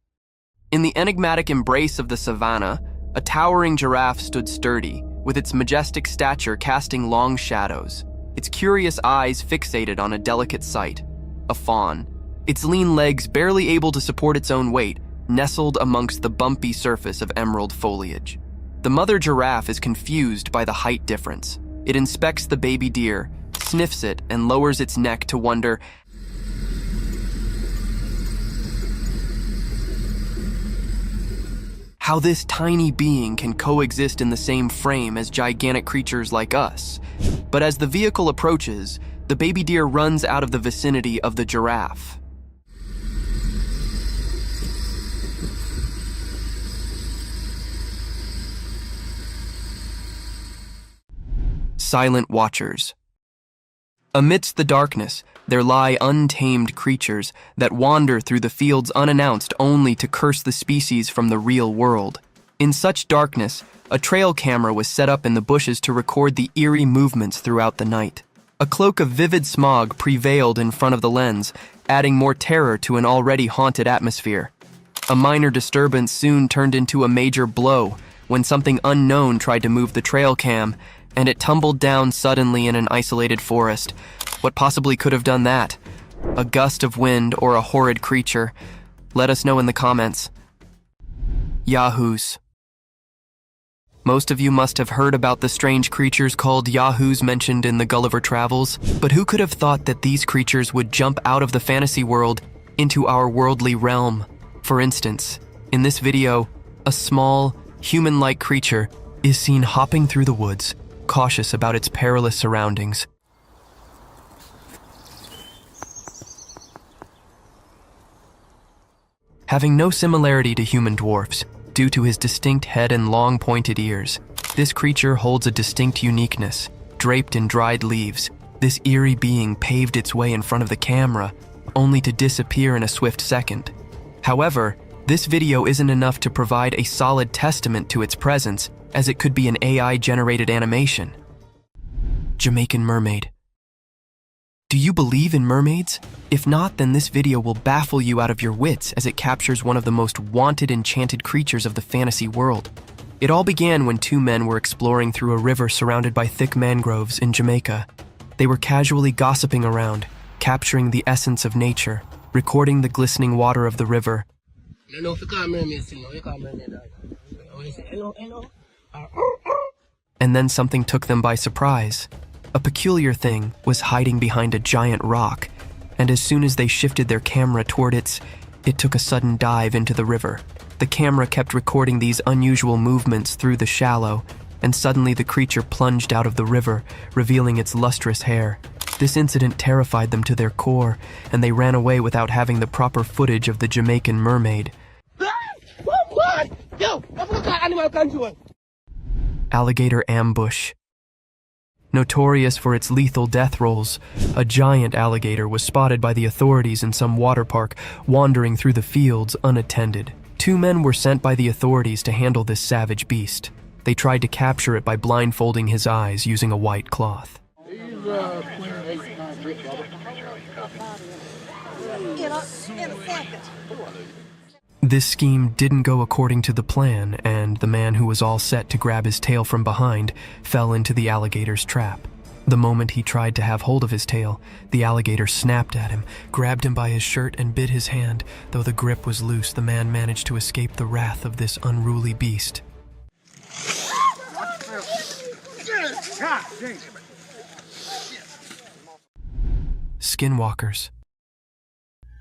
In the enigmatic embrace of the savannah, A towering giraffe stood sturdy, with its majestic stature casting long shadows, its curious eyes fixated on a delicate sight, a fawn. Its lean legs, barely able to support its own weight, nestled amongst the bumpy surface of emerald foliage. The mother giraffe is confused by the height difference. It inspects the baby deer, sniffs it, and lowers its neck to wonder how this tiny being can coexist in the same frame as gigantic creatures like us. But as the vehicle approaches, the baby deer runs out of the vicinity of the giraffe. Silent watchers. Amidst the darkness, there lie untamed creatures that wander through the fields unannounced only to curse the species from the real world. In such darkness, a trail camera was set up in the bushes to record the eerie movements throughout the night. A cloak of vivid smog prevailed in front of the lens, adding more terror to an already haunted atmosphere. A minor disturbance soon turned into a major blow when something unknown tried to move the trail cam, and it tumbled down suddenly in an isolated forest. What possibly could have done that? A gust of wind or a horrid creature? Let us know in the comments. Yahoos. Most of you must have heard about the strange creatures called Yahoos mentioned in the Gulliver Travels, but who could have thought that these creatures would jump out of the fantasy world into our worldly realm? For instance, in this video, a small, human-like creature is seen hopping through the woods, cautious about its perilous surroundings. Having no similarity to human dwarfs, due to his distinct head and long pointed ears, this creature holds a distinct uniqueness. Draped in dried leaves, this eerie being paved its way in front of the camera, only to disappear in a swift second. However, this video isn't enough to provide a solid testament to its presence, as it could be an AI-generated animation. Jamaican mermaid. Do you believe in mermaids? If not, then this video will baffle you out of your wits as it captures one of the most wanted enchanted creatures of the fantasy world. It all began when two men were exploring through a river surrounded by thick mangroves in Jamaica. They were casually gossiping around, capturing the essence of nature, recording the glistening water of the river. And then something took them by surprise. A peculiar thing was hiding behind a giant rock, and as soon as they shifted their camera toward it took a sudden dive into the river. The camera kept recording these unusual movements through the shallow, and suddenly the creature plunged out of the river, revealing its lustrous hair. This incident terrified them to their core, and they ran away without having the proper footage of the Jamaican mermaid. Alligator ambush. Notorious for its lethal death rolls, a giant alligator was spotted by the authorities in some water park, wandering through the fields unattended. Two men were sent by the authorities to handle this savage beast. They tried to capture it by blindfolding his eyes using a white cloth. This scheme didn't go according to the plan, and the man who was all set to grab his tail from behind fell into the alligator's trap. The moment he tried to have hold of his tail, the alligator snapped at him, grabbed him by his shirt, and bit his hand. Though the grip was loose, the man managed to escape the wrath of this unruly beast. Skinwalkers.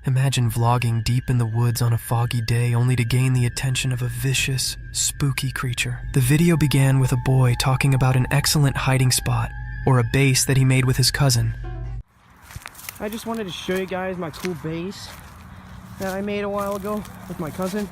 Imagine vlogging deep in the woods on a foggy day only to gain the attention of a vicious, spooky creature. The video began with a boy talking about an excellent hiding spot, or a base that he made with his cousin. I just wanted to show you guys my cool base that I made a while ago with my cousin.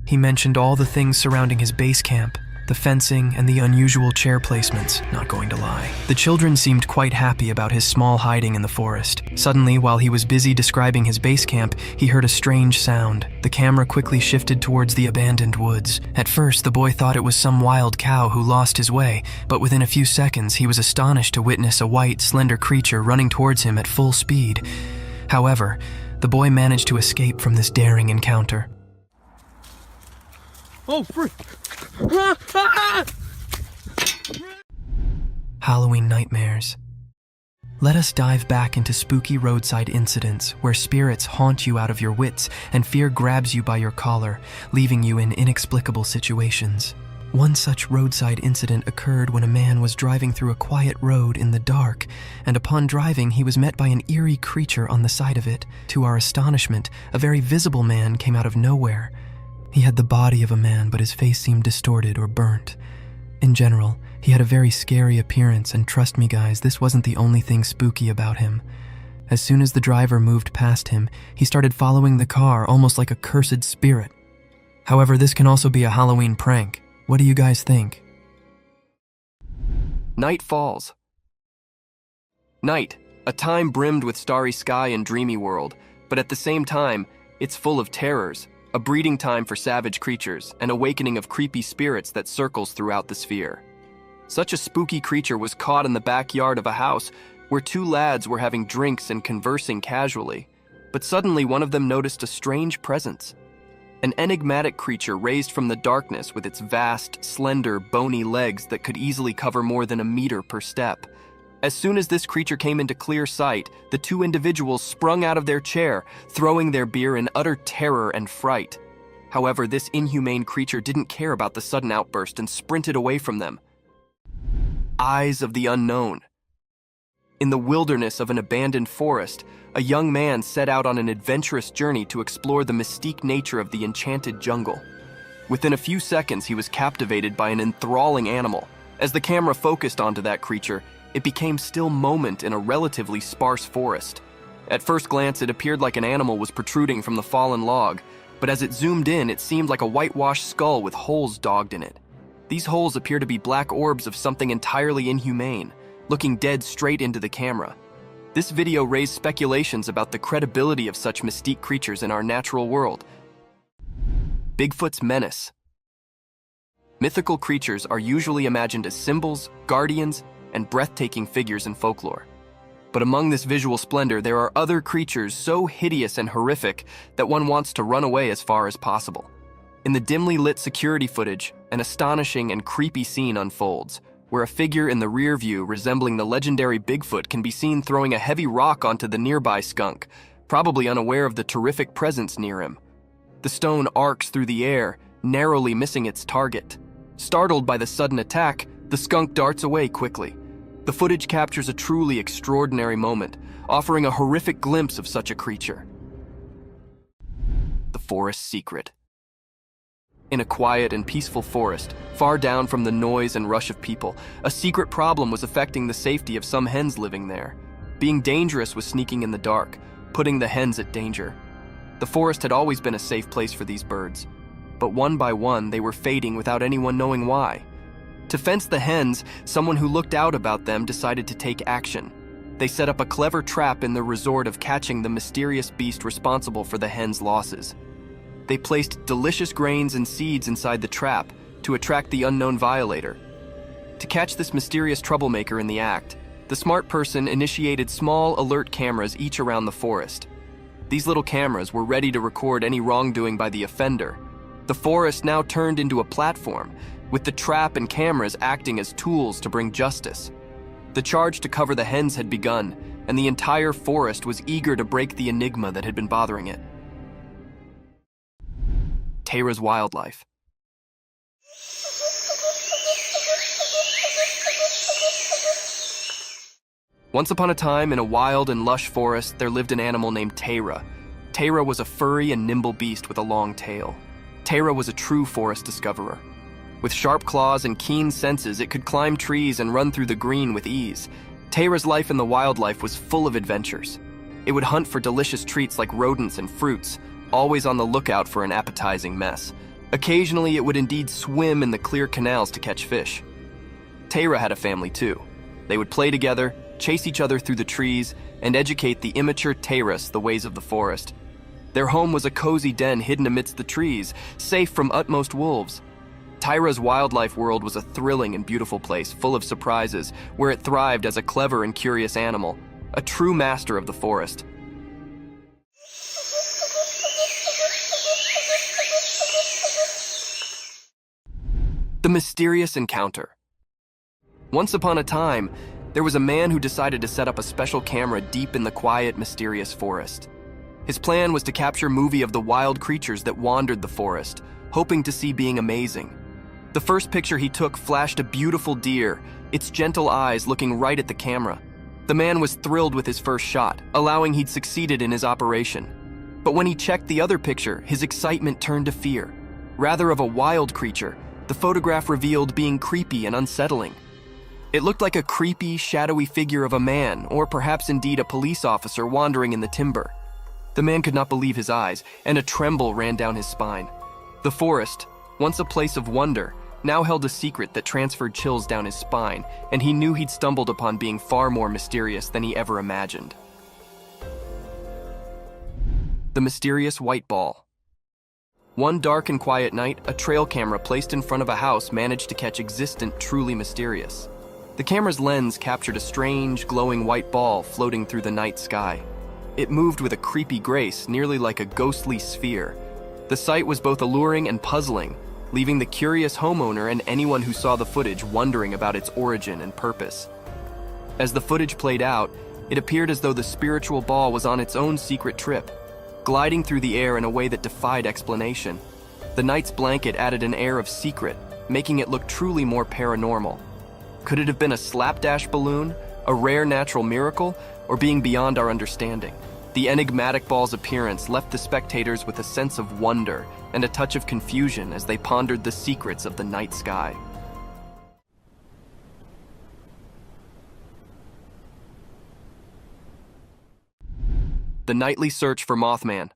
He mentioned all the things surrounding his base camp, the fencing, and the unusual chair placements, not going to lie. The children seemed quite happy about his small hiding in the forest. Suddenly, while he was busy describing his base camp, he heard a strange sound. The camera quickly shifted towards the abandoned woods. At first, the boy thought it was some wild cow who lost his way, but within a few seconds, he was astonished to witness a white, slender creature running towards him at full speed. However, the boy managed to escape from this daring encounter. Oh, frick! Halloween nightmares. Let us dive back into spooky roadside incidents where spirits haunt you out of your wits and fear grabs you by your collar, leaving you in inexplicable situations. One such roadside incident occurred when a man was driving through a quiet road in the dark, and upon driving he was met by an eerie creature on the side of it. To our astonishment, a very visible man came out of nowhere. He had the body of a man, but his face seemed distorted or burnt. In general, he had a very scary appearance, and trust me guys, this wasn't the only thing spooky about him. As soon as the driver moved past him, he started following the car almost like a cursed spirit. However, this can also be a Halloween prank. What do you guys think? Night falls. Night, a time brimmed with starry sky and dreamy world, but at the same time, it's full of terrors, a breeding time for savage creatures, an awakening of creepy spirits that circles throughout the sphere. Such a spooky creature was caught in the backyard of a house where two lads were having drinks and conversing casually, but suddenly one of them noticed a strange presence. An enigmatic creature raised from the darkness with its vast, slender, bony legs that could easily cover more than a meter per step. As soon as this creature came into clear sight, the two individuals sprung out of their chair, throwing their beer in utter terror and fright. However, this inhumane creature didn't care about the sudden outburst and sprinted away from them. Eyes of the unknown. In the wilderness of an abandoned forest, a young man set out on an adventurous journey to explore the mystique nature of the enchanted jungle. Within a few seconds, he was captivated by an enthralling animal. As the camera focused onto that creature, it became still moment in a relatively sparse forest. At first glance, it appeared like an animal was protruding from the fallen log, but as it zoomed in, it seemed like a whitewashed skull with holes dogged in it. These holes appear to be black orbs of something entirely inhumane, looking dead straight into the camera. This video raised speculations about the credibility of such mystique creatures in our natural world. Bigfoot's menace. Mythical creatures are usually imagined as symbols, guardians, and breathtaking figures in folklore. But among this visual splendor, there are other creatures so hideous and horrific that one wants to run away as far as possible. In the dimly lit security footage, an astonishing and creepy scene unfolds, where a figure in the rear view resembling the legendary Bigfoot can be seen throwing a heavy rock onto the nearby skunk, probably unaware of the terrific presence near him. The stone arcs through the air, narrowly missing its target. Startled by the sudden attack, the skunk darts away quickly. The footage captures a truly extraordinary moment, offering a horrific glimpse of such a creature. The forest secret. In a quiet and peaceful forest, far down from the noise and rush of people, a secret problem was affecting the safety of some hens living there. Being dangerous was sneaking in the dark, putting the hens at danger. The forest had always been a safe place for these birds, but one by one they were fading without anyone knowing why. To fence the hens, someone who looked out about them decided to take action. They set up a clever trap in the resort of catching the mysterious beast responsible for the hens' losses. They placed delicious grains and seeds inside the trap to attract the unknown violator. To catch this mysterious troublemaker in the act, the smart person initiated small alert cameras each around the forest. These little cameras were ready to record any wrongdoing by the offender. The forest now turned into a platform, with the trap and cameras acting as tools to bring justice. The charge to cover the hens had begun, and the entire forest was eager to break the enigma that had been bothering it. Tara's wildlife. Once upon a time, in a wild and lush forest, there lived an animal named Tara. Tara was a furry and nimble beast with a long tail. Tara was a true forest discoverer. With sharp claws and keen senses, it could climb trees and run through the green with ease. Tara's life in the wildlife was full of adventures. It would hunt for delicious treats like rodents and fruits, always on the lookout for an appetizing mess. Occasionally, it would indeed swim in the clear canals to catch fish. Tara had a family too. They would play together, chase each other through the trees, and educate the immature Taras the ways of the forest. Their home was a cozy den hidden amidst the trees, safe from utmost wolves. Tara's wildlife world was a thrilling and beautiful place, full of surprises, where it thrived as a clever and curious animal, a true master of the forest. The mysterious encounter. Once upon a time, there was a man who decided to set up a special camera deep in the quiet, mysterious forest. His plan was to capture movie of the wild creatures that wandered the forest, hoping to see being amazing. The first picture he took flashed a beautiful deer, its gentle eyes looking right at the camera. The man was thrilled with his first shot, allowing he'd succeeded in his operation. But when he checked the other picture, his excitement turned to fear. Rather of a wild creature, the photograph revealed being creepy and unsettling. It looked like a creepy, shadowy figure of a man, or perhaps indeed a police officer wandering in the timber. The man could not believe his eyes, and a tremble ran down his spine. The forest, once a place of wonder, now held a secret that transferred chills down his spine, and he knew he'd stumbled upon being far more mysterious than he ever imagined. The mysterious white ball. One dark and quiet night, a trail camera placed in front of a house managed to catch existent, truly mysterious. The camera's lens captured a strange, glowing white ball floating through the night sky. It moved with a creepy grace, nearly like a ghostly sphere. The sight was both alluring and puzzling, leaving the curious homeowner and anyone who saw the footage wondering about its origin and purpose. As the footage played out, it appeared as though the spiritual ball was on its own secret trip, gliding through the air in a way that defied explanation. The night's blanket added an air of secret, making it look truly more paranormal. Could it have been a slapdash balloon, a rare natural miracle, or being beyond our understanding? The enigmatic ball's appearance left the spectators with a sense of wonder and a touch of confusion as they pondered the secrets of the night sky. The nightly search for Mothman.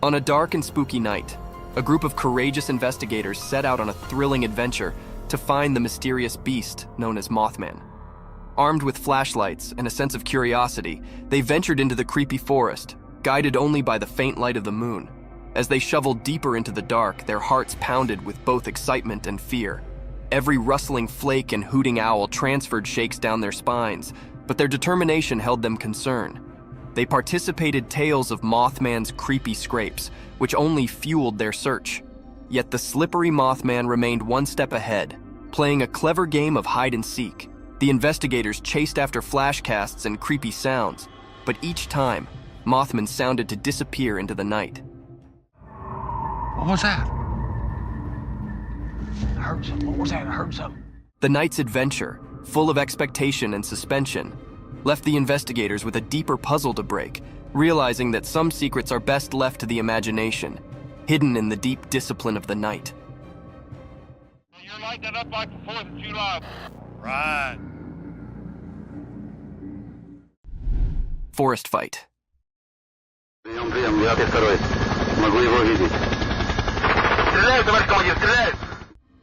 On a dark and spooky night, a group of courageous investigators set out on a thrilling adventure to find the mysterious beast known as Mothman. Armed with flashlights and a sense of curiosity, they ventured into the creepy forest, guided only by the faint light of the moon. As they shoveled deeper into the dark, their hearts pounded with both excitement and fear. Every rustling flake and hooting owl transferred shakes down their spines, but their determination held them concerned. They participated tales of Mothman's creepy scrapes, which only fueled their search. Yet the slippery Mothman remained one step ahead, playing a clever game of hide and seek. The investigators chased after flashcasts and creepy sounds, but each time, Mothman sounded to disappear into the night. What was that? I heard something. What was that? I heard something. The night's adventure, full of expectation and suspension, left the investigators with a deeper puzzle to break, realizing that some secrets are best left to the imagination, hidden in the deep discipline of the night. You're lighting it up like the 4th of July. Right. Forest fight.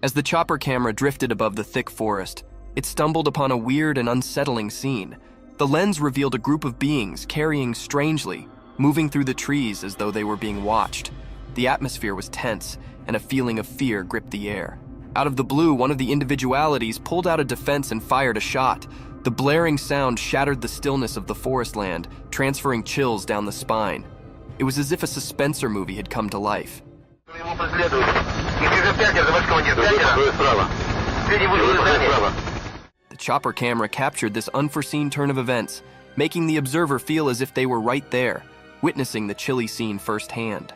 As the chopper camera drifted above the thick forest, it stumbled upon a weird and unsettling scene. The lens revealed a group of beings carrying strangely, moving through the trees as though they were being watched. The atmosphere was tense, and a feeling of fear gripped the air. Out of the blue, one of the individualities pulled out a defense and fired a shot. The blaring sound shattered the stillness of the forest land, transferring chills down the spine. It was as if a suspenser movie had come to life. The chopper camera captured this unforeseen turn of events, making the observer feel as if they were right there, witnessing the chilly scene firsthand.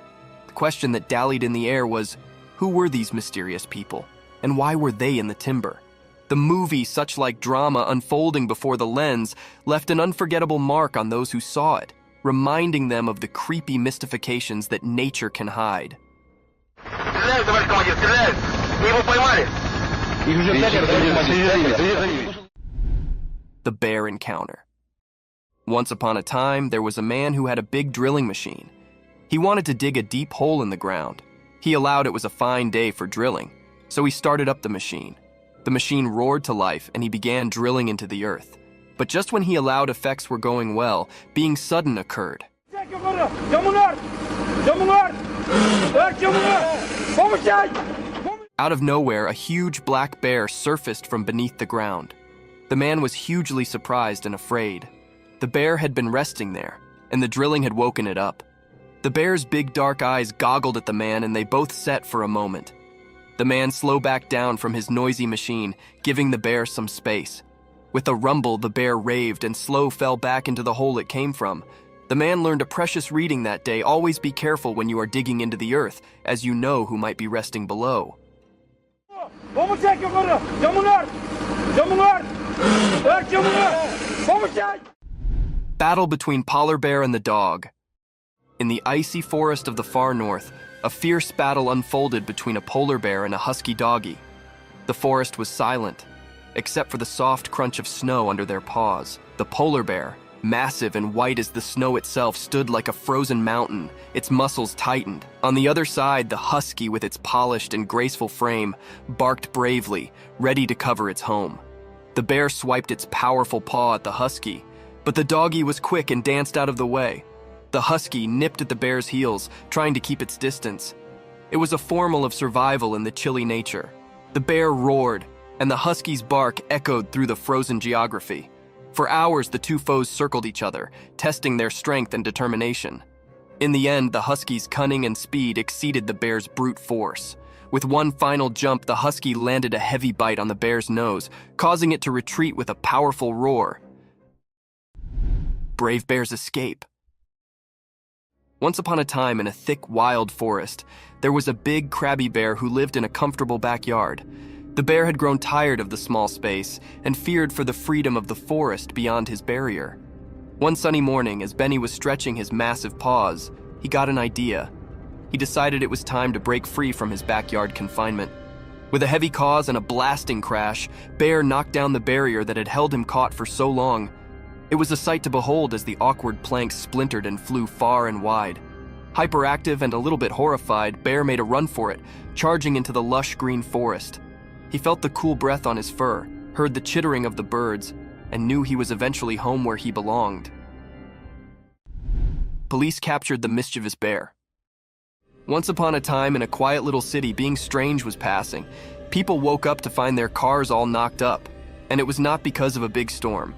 The question that dallied in the air was, who were these mysterious people, and why were they in the timber? The movie, such like drama unfolding before the lens, left an unforgettable mark on those who saw it, reminding them of the creepy mystifications that nature can hide. The bear encounter. Once upon a time, there was a man who had a big drilling machine. He wanted to dig a deep hole in the ground. He allowed it was a fine day for drilling, so he started up the machine. The machine roared to life and he began drilling into the earth. But just when he allowed effects were going well, being sudden occurred. Out of nowhere, a huge black bear surfaced from beneath the ground. The man was hugely surprised and afraid. The bear had been resting there, and the drilling had woken it up. The bear's big dark eyes goggled at the man and they both set for a moment. The man slowed back down from his noisy machine, giving the bear some space. With a rumble, the bear raved and Slow fell back into the hole it came from. The man learned a precious reading that day: always be careful when you are digging into the earth, as you know who might be resting below. Battle between polar bear and the dog. In the icy forest of the far north, a fierce battle unfolded between a polar bear and a husky doggy. The forest was silent, except for the soft crunch of snow under their paws. The polar bear, massive and white as the snow itself, stood like a frozen mountain, its muscles tightened. On the other side, the husky, with its polished and graceful frame, barked bravely, ready to cover its home. The bear swiped its powerful paw at the husky, but the doggy was quick and danced out of the way. The husky nipped at the bear's heels, trying to keep its distance. It was a formal of survival in the chilly nature. The bear roared, and the husky's bark echoed through the frozen geography. For hours, the two foes circled each other, testing their strength and determination. In the end, the husky's cunning and speed exceeded the bear's brute force. With one final jump, the husky landed a heavy bite on the bear's nose, causing it to retreat with a powerful roar. Brave bears escape. Once upon a time, in a thick, wild forest, there was a big, crabby bear who lived in a comfortable backyard. The bear had grown tired of the small space and feared for the freedom of the forest beyond his barrier. One sunny morning, as Benny was stretching his massive paws, he got an idea. He decided it was time to break free from his backyard confinement. With a heavy cause and a blasting crash, Bear knocked down the barrier that had held him caught for so long. It was a sight to behold as the awkward planks splintered and flew far and wide. Hyperactive and a little bit horrified, Bear made a run for it, charging into the lush green forest. He felt the cool breath on his fur, heard the chittering of the birds, and knew he was eventually home where he belonged. Police captured the mischievous bear. Once upon a time, in a quiet little city, being strange was passing. People woke up to find their cars all knocked up, and it was not because of a big storm.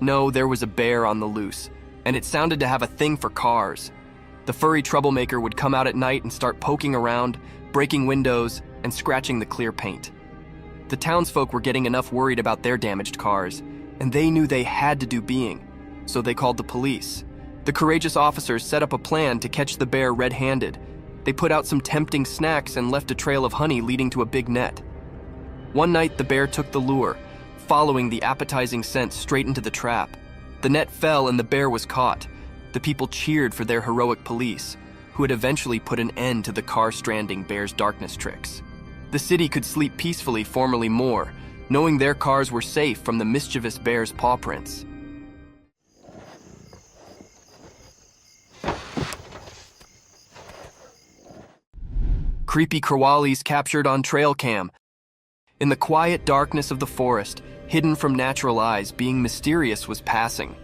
No, there was a bear on the loose, and it sounded to have a thing for cars. The furry troublemaker would come out at night and start poking around, breaking windows, and scratching the clear paint. The townsfolk were getting enough worried about their damaged cars, and they knew they had to do being, so they called the police. The courageous officers set up a plan to catch the bear red-handed. They put out some tempting snacks and left a trail of honey leading to a big net. One night, the bear took the lure, following the appetizing scent straight into the trap. The net fell and the bear was caught. The people cheered for their heroic police, who had eventually put an end to the car-stranding bear's darkness tricks. The city could sleep peacefully, formerly more, knowing their cars were safe from the mischievous bear's paw prints. Creepy crawlies captured on trail cam. In the quiet darkness of the forest, hidden from natural eyes, being mysterious was passing.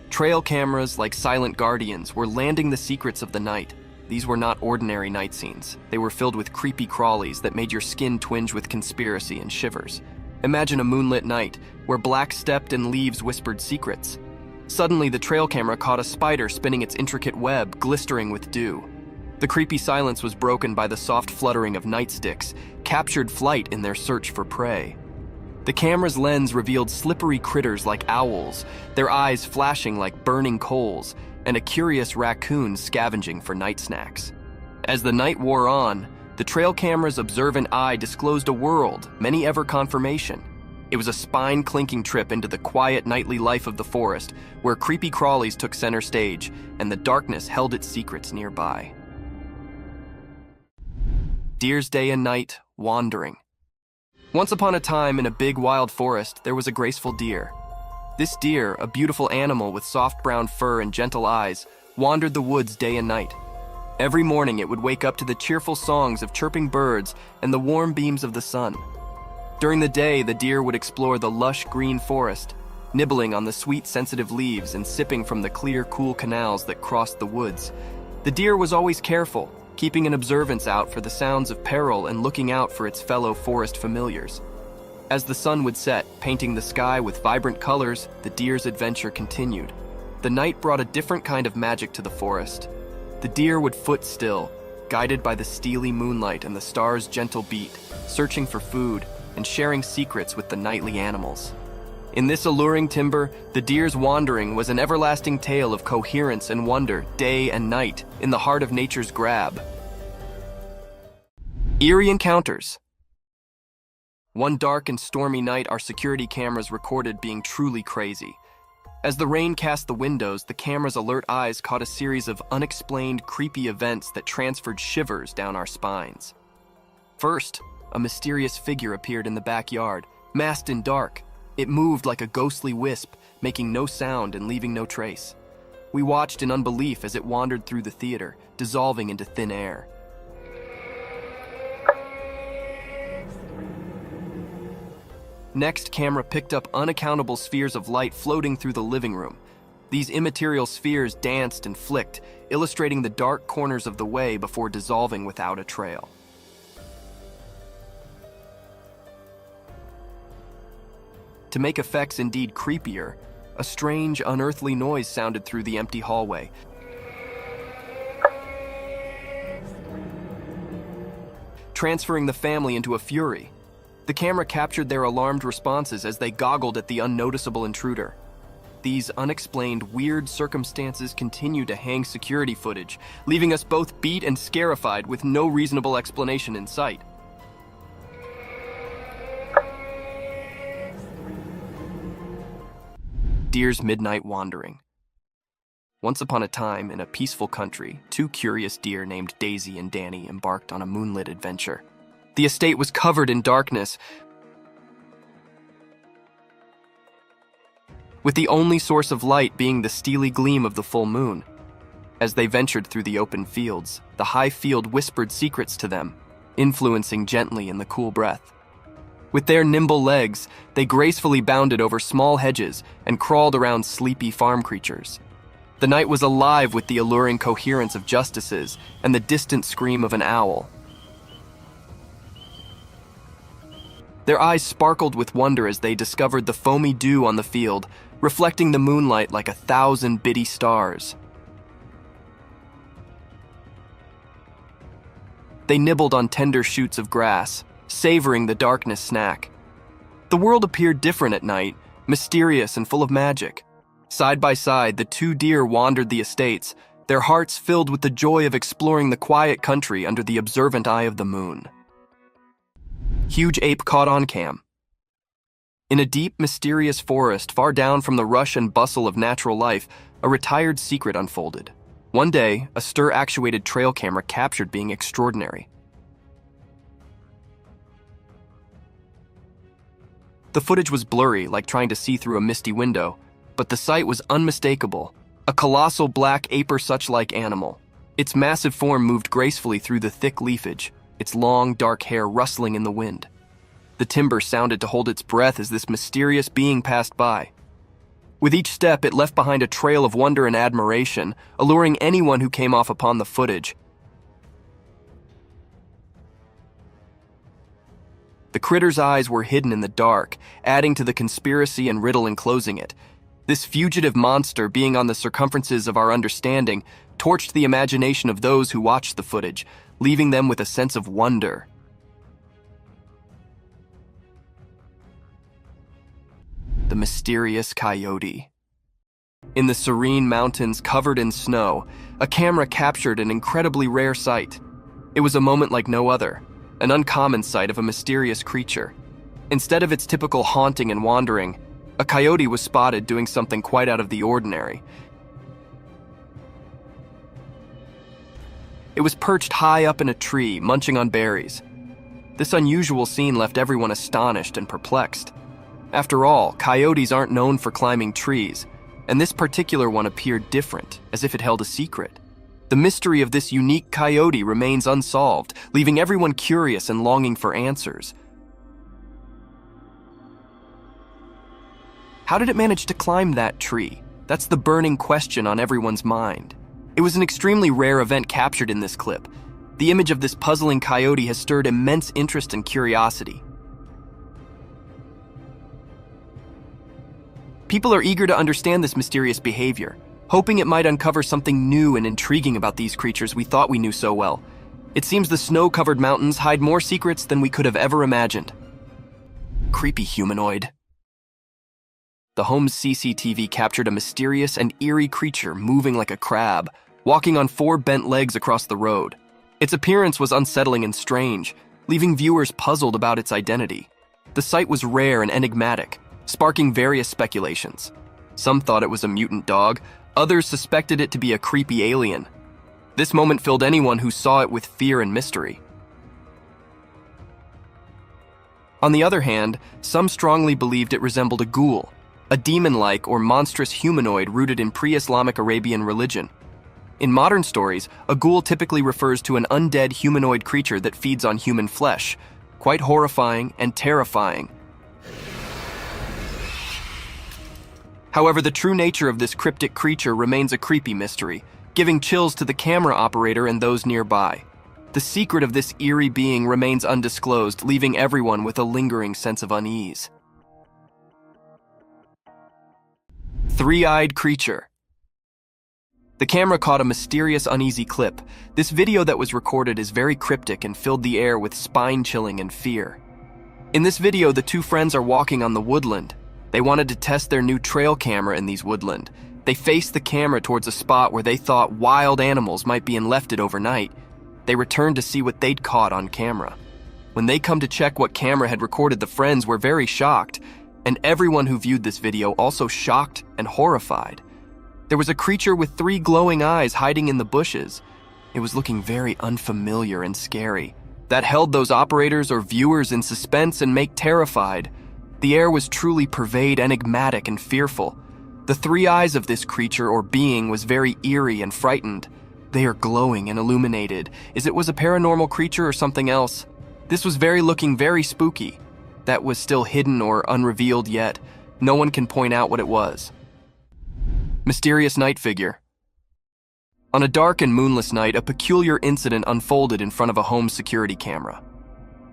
Trail cameras, like silent guardians, were landing the secrets of the night. These were not ordinary night scenes. They were filled with creepy crawlies that made your skin twinge with conspiracy and shivers. Imagine a moonlit night, where black stepped and leaves whispered secrets. Suddenly, the trail camera caught a spider spinning its intricate web, glistering with dew. The creepy silence was broken by the soft fluttering of nightsticks, captured flight in their search for prey. The camera's lens revealed slippery critters like owls, their eyes flashing like burning coals, and a curious raccoon scavenging for night snacks. As the night wore on, the trail camera's observant eye disclosed a world, many ever confirmation. It was a spine-clinking trip into the quiet nightly life of the forest, where creepy crawlies took center stage, and the darkness held its secrets nearby. Deer's day and night, wandering. Once upon a time, in a big wild forest, there was a graceful deer. This deer, a beautiful animal with soft brown fur and gentle eyes, wandered the woods day and night. Every morning it would wake up to the cheerful songs of chirping birds and the warm beams of the sun. During the day, the deer would explore the lush green forest, nibbling on the sweet, sensitive leaves and sipping from the clear, cool canals that crossed the woods. The deer was always careful, keeping an observance out for the sounds of peril and looking out for its fellow forest familiars. As the sun would set, painting the sky with vibrant colors, the deer's adventure continued. The night brought a different kind of magic to the forest. The deer would foot still, guided by the steely moonlight and the stars' gentle beat, searching for food and sharing secrets with the nightly animals. In this alluring timber, the deer's wandering was an everlasting tale of coherence and wonder, day and night, in the heart of nature's grab. Eerie encounters. One dark and stormy night, our security cameras recorded being truly crazy. As the rain cast the windows, the camera's alert eyes caught a series of unexplained, creepy events that transferred shivers down our spines. First, a mysterious figure appeared in the backyard, masked in dark. It moved like a ghostly wisp, making no sound and leaving no trace. We watched in unbelief as it wandered through the theater, dissolving into thin air. Next, camera picked up unaccountable spheres of light floating through the living room. These immaterial spheres danced and flicked, illustrating the dark corners of the way before dissolving without a trail. To make effects indeed creepier, a strange, unearthly noise sounded through the empty hallway. Transferring the family into a fury. The camera captured their alarmed responses as they goggled at the unnoticeable intruder. These unexplained, weird circumstances continue to hang security footage, leaving us both beat and scarified with no reasonable explanation in sight. Deer's midnight wandering. Once upon a time, in a peaceful country, two curious deer named Daisy and Danny embarked on a moonlit adventure. The estate was covered in darkness, with the only source of light being the steely gleam of the full moon. As they ventured through the open fields, the high field whispered secrets to them, influencing gently in the cool breath. With their nimble legs, they gracefully bounded over small hedges and crawled around sleepy farm creatures. The night was alive with the alluring coherence of justices and the distant scream of an owl. Their eyes sparkled with wonder as they discovered the foamy dew on the field, reflecting the moonlight like 1,000 bitty stars. They nibbled on tender shoots of grass, savoring the darkness snack. The world appeared different at night, mysterious and full of magic. Side by side, the two deer wandered the estates, their hearts filled with the joy of exploring the quiet country under the observant eye of the moon. Huge ape caught on cam. In a deep, mysterious forest far down from the rush and bustle of natural life, a retired secret unfolded. One day, a stir-actuated trail camera captured being extraordinary. The footage was blurry, like trying to see through a misty window, but the sight was unmistakable. A colossal black aper-such-like animal. Its massive form moved gracefully through the thick leafage, its long, dark hair rustling in the wind. The timber sounded to hold its breath as this mysterious being passed by. With each step, it left behind a trail of wonder and admiration, alluring anyone who came off upon the footage. The critter's eyes were hidden in the dark, adding to the conspiracy and riddle enclosing it. This fugitive monster, being on the circumferences of our understanding, torched the imagination of those who watched the footage, leaving them with a sense of wonder. The mysterious coyote. In the serene mountains covered in snow, a camera captured an incredibly rare sight. It was a moment like no other. An uncommon sight of a mysterious creature. Instead of its typical haunting and wandering, a coyote was spotted doing something quite out of the ordinary. It was perched high up in a tree, munching on berries. This unusual scene left everyone astonished and perplexed. After all, coyotes aren't known for climbing trees, and this particular one appeared different, as if it held a secret. The mystery of this unique coyote remains unsolved, leaving everyone curious and longing for answers. How did it manage to climb that tree? That's the burning question on everyone's mind. It was an extremely rare event captured in this clip. The image of this puzzling coyote has stirred immense interest and curiosity. People are eager to understand this mysterious behavior, hoping it might uncover something new and intriguing about these creatures we thought we knew so well. It seems the snow-covered mountains hide more secrets than we could have ever imagined. Creepy humanoid. The home's CCTV captured a mysterious and eerie creature moving like a crab, walking on 4 bent legs across the road. Its appearance was unsettling and strange, leaving viewers puzzled about its identity. The sight was rare and enigmatic, sparking various speculations. Some thought it was a mutant dog, others suspected it to be a creepy alien. This moment filled anyone who saw it with fear and mystery. On the other hand, some strongly believed it resembled a ghoul, a demon-like or monstrous humanoid rooted in pre-Islamic Arabian religion. In modern stories, a ghoul typically refers to an undead humanoid creature that feeds on human flesh, quite horrifying and terrifying. However, the true nature of this cryptic creature remains a creepy mystery, giving chills to the camera operator and those nearby. The secret of this eerie being remains undisclosed, leaving everyone with a lingering sense of unease. Three-eyed creature. The camera caught a mysterious, uneasy clip. This video that was recorded is very cryptic and filled the air with spine-chilling and fear. In this video, the two friends are walking on the woodland. They wanted to test their new trail camera in these woodland. They faced the camera towards a spot where they thought wild animals might be left overnight. They returned to see what they'd caught on camera. When they come to check what camera had recorded, the friends were very shocked, and everyone who viewed this video also shocked and horrified. There was a creature with 3 glowing eyes hiding in the bushes. It was looking very unfamiliar and scary. That held those operators or viewers in suspense and terrified. The air was truly pervade, enigmatic and fearful. The 3 eyes of this creature or being was very eerie and frightened. They are glowing and illuminated. Is it was a paranormal creature or something else? This was looking very spooky. That was still hidden or unrevealed yet. No one can point out what it was. Mysterious night figure. On a dark and moonless night, a peculiar incident unfolded in front of a home security camera.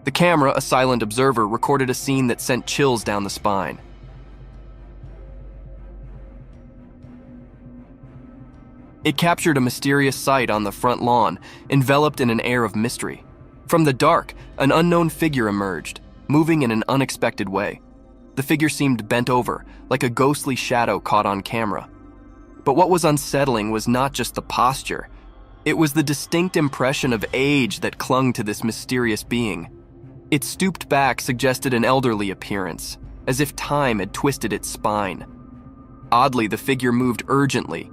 The camera, a silent observer, recorded a scene that sent chills down the spine. It captured a mysterious sight on the front lawn, enveloped in an air of mystery. From the dark, an unknown figure emerged, moving in an unexpected way. The figure seemed bent over, like a ghostly shadow caught on camera. But what was unsettling was not just the posture. It was the distinct impression of age that clung to this mysterious being. Its stooped back suggested an elderly appearance, as if time had twisted its spine. Oddly, the figure moved urgently,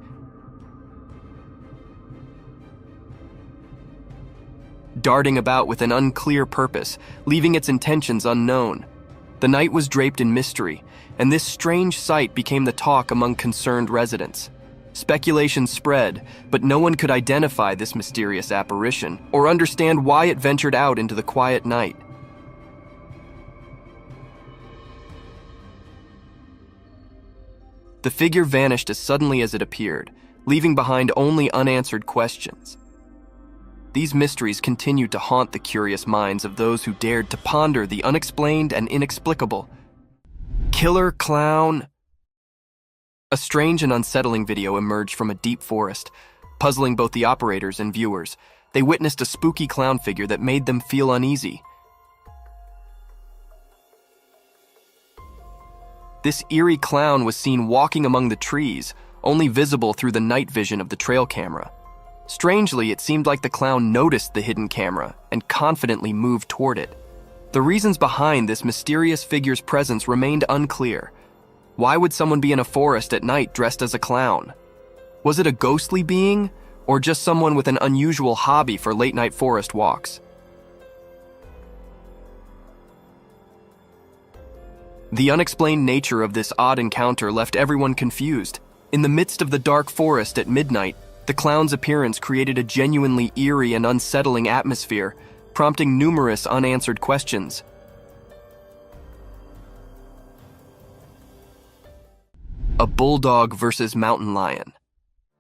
darting about with an unclear purpose, leaving its intentions unknown. The night was draped in mystery, and this strange sight became the talk among concerned residents. Speculation spread, but no one could identify this mysterious apparition or understand why it ventured out into the quiet night. The figure vanished as suddenly as it appeared, leaving behind only unanswered questions. These mysteries continued to haunt the curious minds of those who dared to ponder the unexplained and inexplicable. Killer clown. A strange and unsettling video emerged from a deep forest, puzzling both the operators and viewers. They witnessed a spooky clown figure that made them feel uneasy. This eerie clown was seen walking among the trees, only visible through the night vision of the trail camera. Strangely, it seemed like the clown noticed the hidden camera and confidently moved toward it. The reasons behind this mysterious figure's presence remained unclear. Why would someone be in a forest at night dressed as a clown? Was it a ghostly being, or just someone with an unusual hobby for late-night forest walks? The unexplained nature of this odd encounter left everyone confused. In the midst of the dark forest at midnight, the clown's appearance created a genuinely eerie and unsettling atmosphere, prompting numerous unanswered questions. A bulldog versus mountain lion.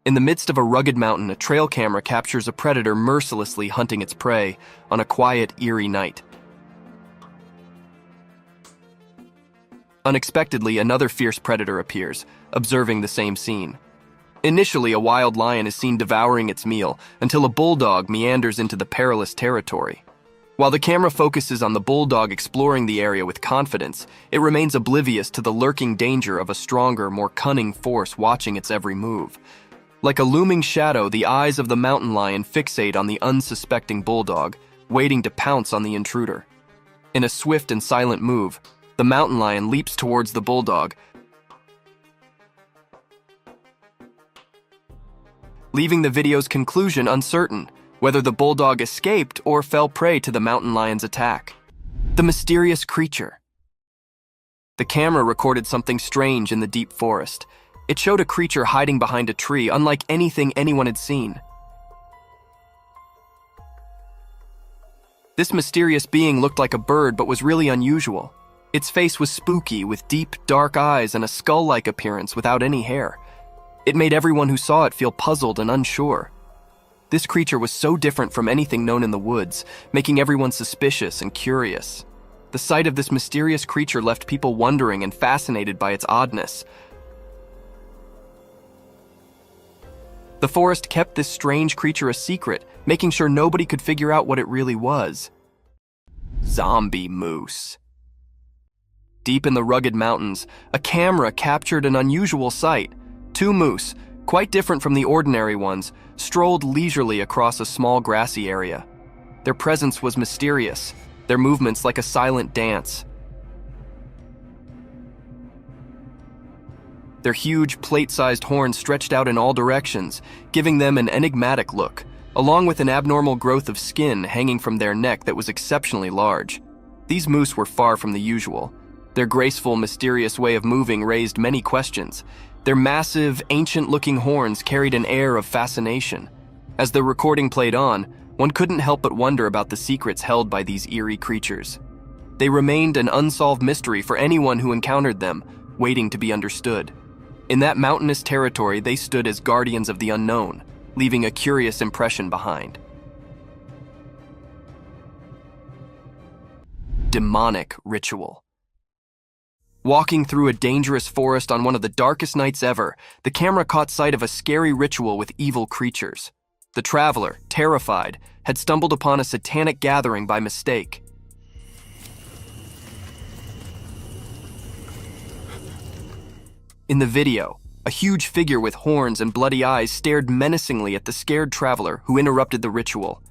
In the midst of a rugged mountain, a trail camera captures a predator mercilessly hunting its prey on a quiet, eerie night. Unexpectedly, another fierce predator appears, observing the same scene. Initially, a wild lion is seen devouring its meal until a bulldog meanders into the perilous territory. While the camera focuses on the bulldog exploring the area with confidence, it remains oblivious to the lurking danger of a stronger, more cunning force watching its every move. Like a looming shadow, the eyes of the mountain lion fixate on the unsuspecting bulldog, waiting to pounce on the intruder. In a swift and silent move, the mountain lion leaps towards the bulldog, leaving the video's conclusion uncertain, whether the bulldog escaped or fell prey to the mountain lion's attack. The mysterious creature. The camera recorded something strange in the deep forest. It showed a creature hiding behind a tree, unlike anything anyone had seen. This mysterious being looked like a bird but was really unusual. Its face was spooky, with deep, dark eyes and a skull-like appearance without any hair. It made everyone who saw it feel puzzled and unsure. This creature was so different from anything known in the woods, making everyone suspicious and curious. The sight of this mysterious creature left people wondering and fascinated by its oddness. The forest kept this strange creature a secret, making sure nobody could figure out what it really was. Zombie moose. Deep in the rugged mountains, a camera captured an unusual sight. Two moose, quite different from the ordinary ones, strolled leisurely across a small grassy area. Their presence was mysterious, their movements like a silent dance. Their huge, plate-sized horns stretched out in all directions, giving them an enigmatic look, along with an abnormal growth of skin hanging from their neck that was exceptionally large. These moose were far from the usual. Their graceful, mysterious way of moving raised many questions. Their massive, ancient-looking horns carried an air of fascination. As the recording played on, one couldn't help but wonder about the secrets held by these eerie creatures. They remained an unsolved mystery for anyone who encountered them, waiting to be understood. In that mountainous territory, they stood as guardians of the unknown, leaving a curious impression behind. Demonic ritual. Walking through a dangerous forest on one of the darkest nights ever, the camera caught sight of a scary ritual with evil creatures. The traveler, terrified, had stumbled upon a satanic gathering by mistake. In the video, a huge figure with horns and bloody eyes stared menacingly at the scared traveler who interrupted the ritual.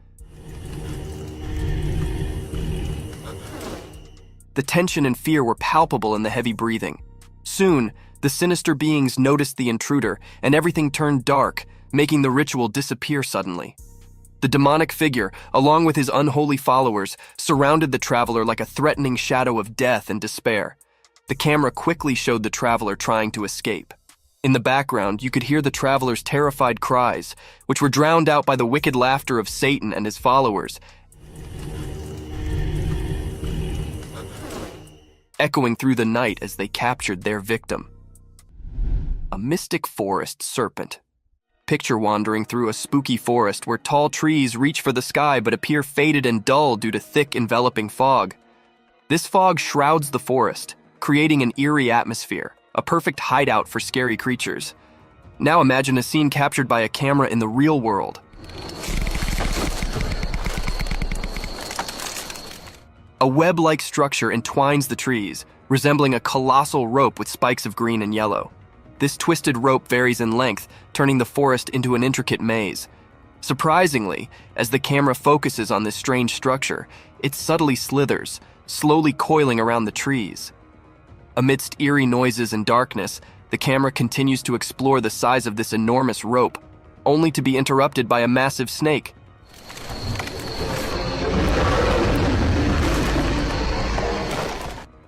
The tension and fear were palpable in the heavy breathing. Soon, the sinister beings noticed the intruder, and everything turned dark, making the ritual disappear suddenly. The demonic figure, along with his unholy followers, surrounded the traveler like a threatening shadow of death and despair. The camera quickly showed the traveler trying to escape. In the background, you could hear the traveler's terrified cries, which were drowned out by the wicked laughter of Satan and his followers, echoing through the night as they captured their victim. A mystic forest serpent. Picture wandering through a spooky forest where tall trees reach for the sky but appear faded and dull due to thick, enveloping fog. This fog shrouds the forest, creating an eerie atmosphere, a perfect hideout for scary creatures. Now imagine a scene captured by a camera in the real world. A web-like structure entwines the trees, resembling a colossal rope with spikes of green and yellow. This twisted rope varies in length, turning the forest into an intricate maze. Surprisingly, as the camera focuses on this strange structure, it subtly slithers, slowly coiling around the trees. Amidst eerie noises and darkness, the camera continues to explore the size of this enormous rope, only to be interrupted by a massive snake.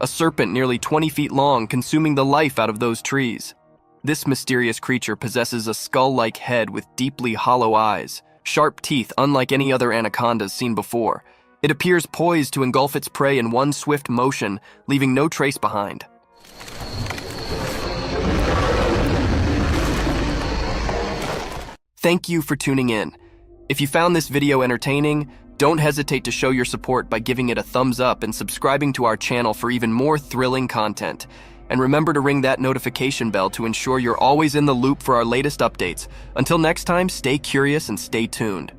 A serpent nearly 20 feet long, consuming the life out of those trees. This mysterious creature possesses a skull-like head with deeply hollow eyes, sharp teeth unlike any other anacondas seen before. It appears poised to engulf its prey in one swift motion, leaving no trace behind. Thank you for tuning in. If you found this video entertaining, don't hesitate to show your support by giving it a thumbs up and subscribing to our channel for even more thrilling content. And remember to ring that notification bell to ensure you're always in the loop for our latest updates. Until next time, stay curious and stay tuned.